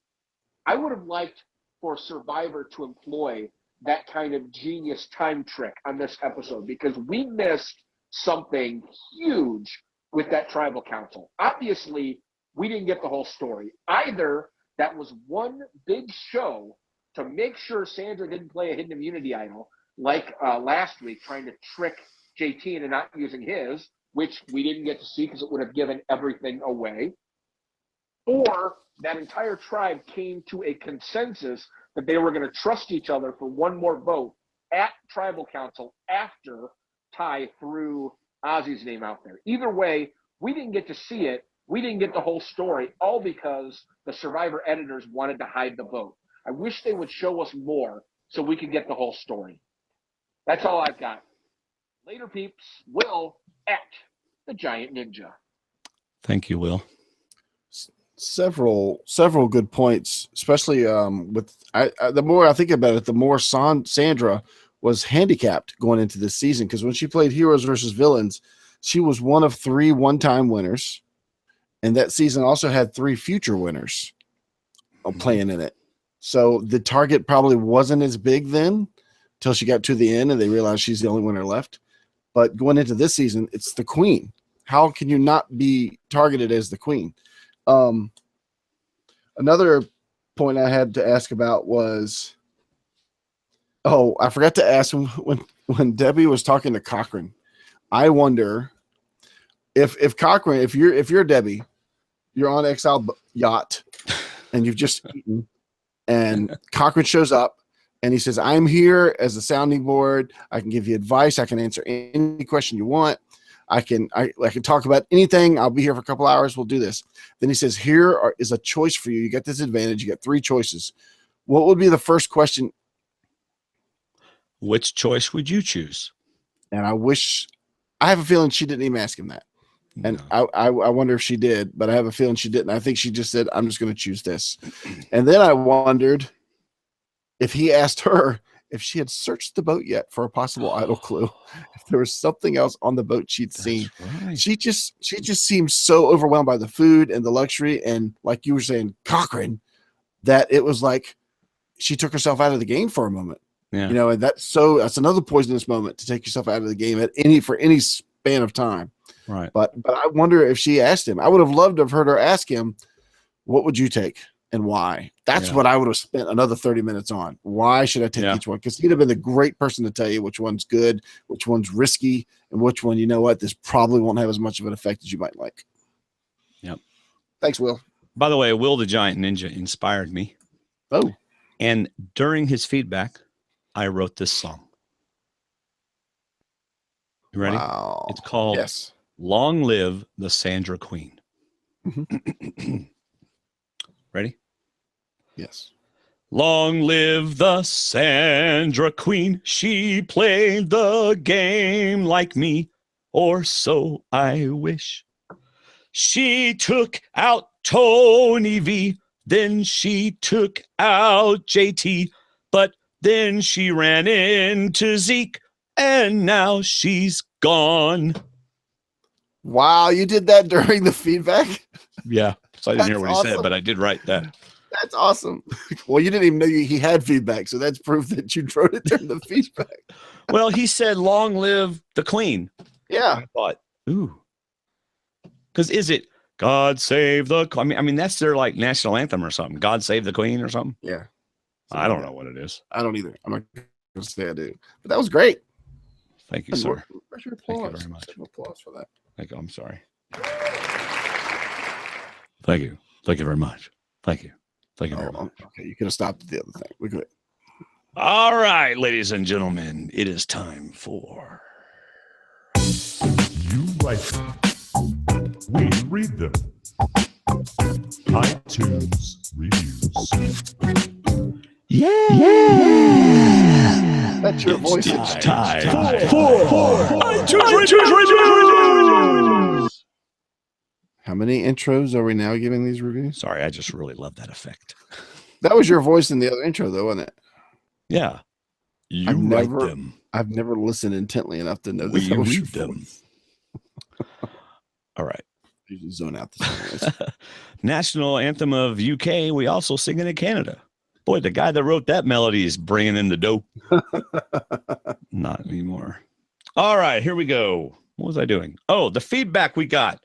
I would have liked for Survivor to employ that kind of genius time trick on this episode, because we missed something huge with that tribal council. Obviously, we didn't get the whole story. Either that was one big show to make sure Sandra didn't play a hidden immunity idol, like last week, trying to trick JT into not using his, which we didn't get to see because it would have given everything away. Or that entire tribe came to a consensus that they were going to trust each other for one more vote at tribal council after Ty threw Ozzy's name out there. Either way, we didn't get to see it. We didn't get the whole story, all because the Survivor editors wanted to hide the vote. I wish they would show us more so we could get the whole story. That's all I've got. Later, peeps. Will at the Giant Ninja. Thank you, Will. Several good points, especially with the more I think about it, the more Sandra was handicapped going into this season, because when she played Heroes versus Villains, she was one of 3 one-time winners, and that season also had 3 future winners playing in it. So the target probably wasn't as big then till she got to the end and they realized she's the only winner left. But going into this season, it's the queen. How can you not be targeted as the queen? Another point I had to ask about was, I forgot to ask him when Debbie was talking to Cochran. I wonder if Cochran, if you're Debbie, you're on Exile yacht and you've just eaten, and Cochran shows up and he says, "I'm here as a sounding board. I can give you advice. I can answer any question you want. I can talk about anything. I'll be here for a couple hours. We'll do this." Then he says, is a choice for you. You get this advantage. You get 3 choices. What would be the first question? Which choice would you choose? And I have a feeling she didn't even ask him that. And no. I wonder if she did, but I have a feeling she didn't. I think she just said, "I'm just going to choose this." And then I wondered if he asked her if she had searched the boat yet for a possible idol clue, if there was something else on the boat she'd seen. Right. She just seemed so overwhelmed by the food and the luxury, and like you were saying, Cochran, that it was like she took herself out of the game for a moment. Yeah. And that's another poisonous moment, to take yourself out of the game for any span of time. Right. But I wonder if she asked him. I would have loved to have heard her ask him, "What would you take and why?" That's what I would have spent another 30 minutes on. Why should I take each one? Because he'd have been the great person to tell you which one's good, which one's risky, and which one, this probably won't have as much of an effect as you might like. Yep. Thanks, Will. By the way, Will the Giant Ninja inspired me. Oh. And during his feedback, I wrote this song. You ready? Wow. It's called Long Live the Sandra Queen. Mm-hmm. Ready? Yes. Long live the Sandra Queen. She played the game like me, or so I wish. She took out Tony V, then she took out JT, but then she ran into Zeke, and now she's gone. Wow, you did that during the feedback? Yeah. So I didn't hear what he said, but I did write that. That's awesome. Well, you didn't even know he had feedback, so that's proof that you wrote it during the feedback. Well, he said, "Long live the Queen." Yeah. I thought, ooh. Because is it God Save the Queen? I mean, that's their like national anthem or something. God Save the Queen or something. Yeah. I don't know what it is. I don't either. I'm not going to say I do. But that was great. Thank you, sir. Where's your Thank applause? you very much. Applause for that. Thank you. I'm sorry. Thank you. Thank you very much. Thank you. Thank you very much. Okay, you could have stopped at the other thing. We could. All right, ladies and gentlemen, it is time for You write them. We read them. iTunes reviews. Yeah. That's your voice. It's time for iTunes reviews. How many intros are we now giving these reviews? Sorry, I just really love that effect. That was your voice in the other intro, though, wasn't it? Yeah. You write them. I've never listened intently enough to know We that was read your them. voice. All right. Usually zone out this one. National anthem of UK. We also sing it in Canada. Boy, the guy that wrote that melody is bringing in the dough. Not anymore. All right, here we go. What was I doing? Oh, the feedback we got.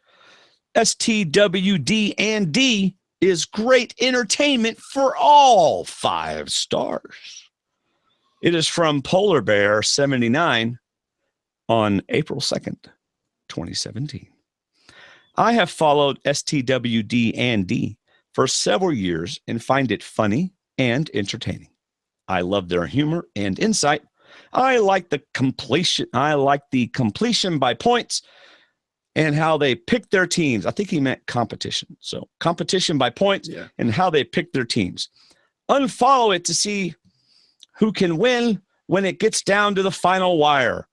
STWD and D is great entertainment for all, 5 stars. It is from Polar Bear 79 on April 2nd, 2017. I have followed STWD and D for several years and find it funny and entertaining. I love their humor and insight. I like the completion by points and how they pick their teams. I think he meant competition. So competition by points and how they pick their teams. Unfollow it to see who can win when it gets down to the final wire.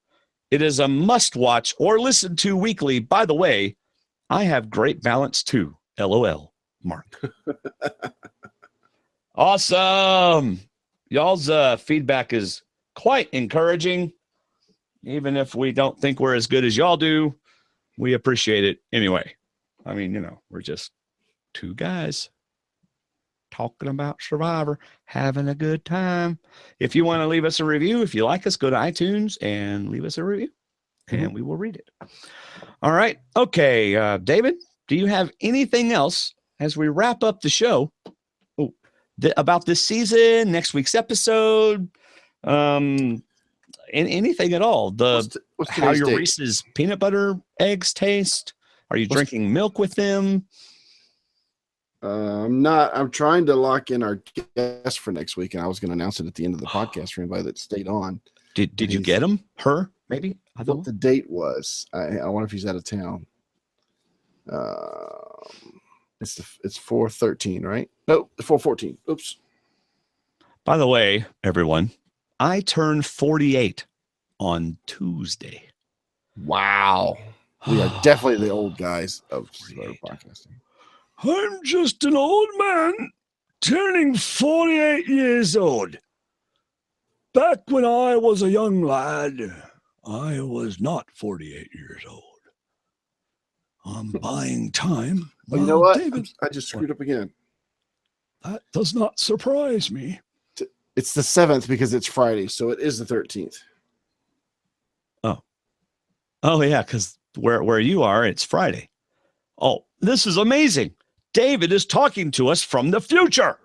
It is a must watch or listen to weekly. By the way, I have great balance too. LOL, Mark. Awesome. Y'all's feedback is quite encouraging. Even if we don't think we're as good as y'all do, we appreciate it anyway. I mean, we're just 2 guys talking about Survivor, having a good time. If you want to leave us a review, if you like us, go to iTunes and leave us a review, and we will read it. All right. Okay, David, do you have anything else as we wrap up the show about this season, next week's episode, anything at all? What's how your date? Reese's peanut butter eggs taste? Are you drinking milk with them? I'm trying to lock in our guest for next week, and I was going to announce it at the end of the podcast for anybody that stayed on. Did you get him? Her? Maybe? What the date was. I wonder if he's out of town. It's 4/13, right? No, 4/14. Oops. By the way, everyone, I turned 48 on Tuesday. Wow. We are definitely the old guys of podcasting. I'm just an old man turning 48 years old. Back when I was a young lad, I was not 48 years old. I'm buying time. Well, you know what? David, I just screwed up again. That does not surprise me. It's the 7th because it's Friday, so it is the 13th. Oh yeah, because where you are, it's Friday. Oh, this is amazing. David is talking to us from the future.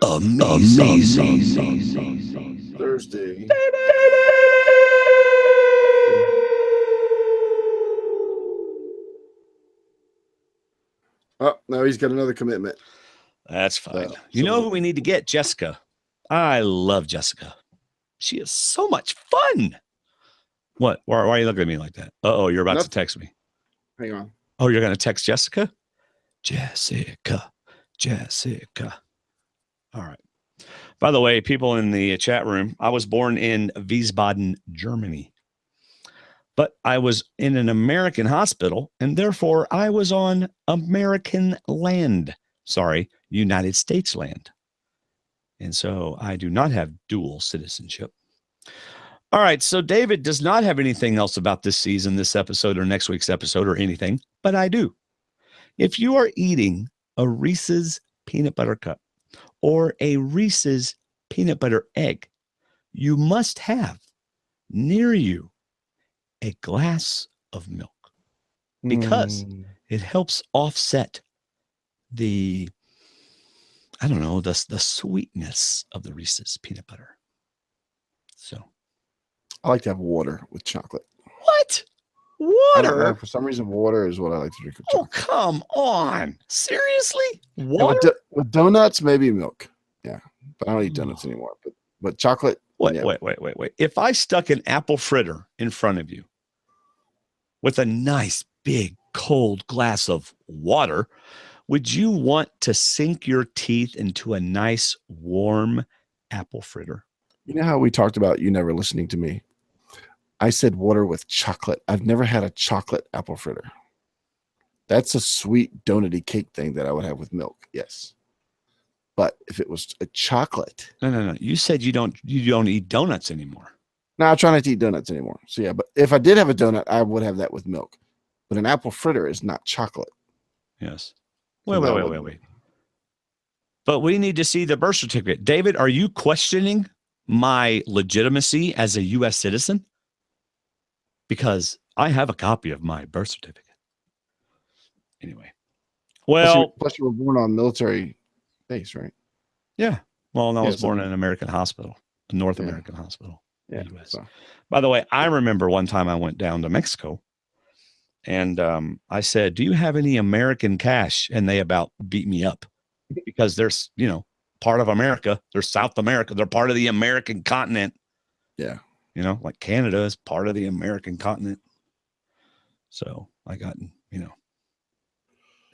Amazing. Thursday. Oh, now he's got another commitment. That's fine. You know who we need to get? Jessica. I love Jessica. She is so much fun. What? Why are you looking at me like that? Uh-oh, you're about to text me. Hang on. Oh, you're going to text Jessica? Jessica. All right. By the way, people in the chat room, I was born in Wiesbaden, Germany. But I was in an American hospital, and therefore I was on American land. Sorry, United States land. And so I do not have dual citizenship. All right, so David does not have anything else about this season, this episode, or next week's episode, or anything, but I do. If you are eating a Reese's peanut butter cup or a Reese's peanut butter egg, you must have near you a glass of milk because it helps offset the sweetness of the Reese's peanut butter. So I like to have water with chocolate. What? Water? For some reason, water is what I like to drink with chocolate. Oh, come on. Seriously? Water? With donuts, maybe milk. Yeah. But I don't eat donuts anymore. But chocolate. Wait. If I stuck an apple fritter in front of you with a nice, big, cold glass of water, would you want to sink your teeth into a nice, warm apple fritter? You know how we talked about you never listening to me? I said water with chocolate. I've never had a chocolate apple fritter. That's a sweet donutty cake thing that I would have with milk. Yes. But if it was a chocolate. No. You said you don't eat donuts anymore. No, I try not to eat donuts anymore. So yeah, but if I did have a donut, I would have that with milk. but an apple fritter is not chocolate. Yes. So Wait. But we need to see the birth certificate. David, are you questioning my legitimacy as a U.S. citizen? Because I have a copy of my birth certificate. Anyway. Well, plus you were born on military base, right? Yeah. Well, and I Yeah, was born in an American hospital, a North Yeah. American hospital in the U.S. So. By the way, I remember one time I went down to Mexico and I said, do you have any American cash? And they about beat me up because there's, part of America. They're South America. They're part of the American continent. Yeah. Like Canada is part of the American continent. So I got, they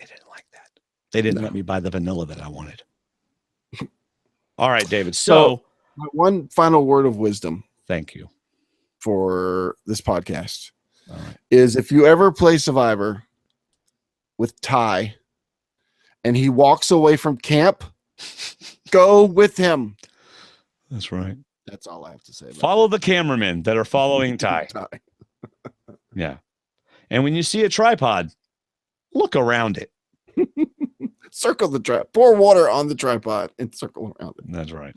didn't like that. They didn't let me buy the vanilla that I wanted. All right, David. So my one final word of wisdom. Thank you. For this podcast. All right. Is if you ever play Survivor with Ty and he walks away from camp, go with him. That's right. That's all I have to say. Follow the cameramen that are following Ty. Yeah. And when you see a tripod, look around it. Circle the tripod. Pour water on the tripod and circle around it. That's right.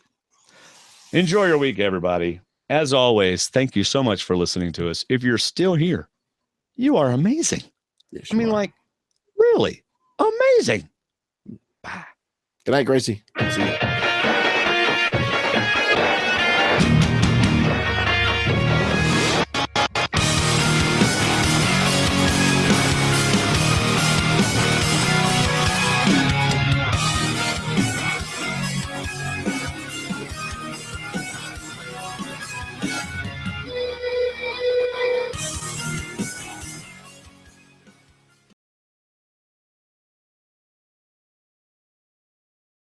Enjoy your week, everybody. As always, thank you so much for listening to us. If you're still here, you are amazing. Yes, like, really amazing. Bye. Good night, Gracie. See you.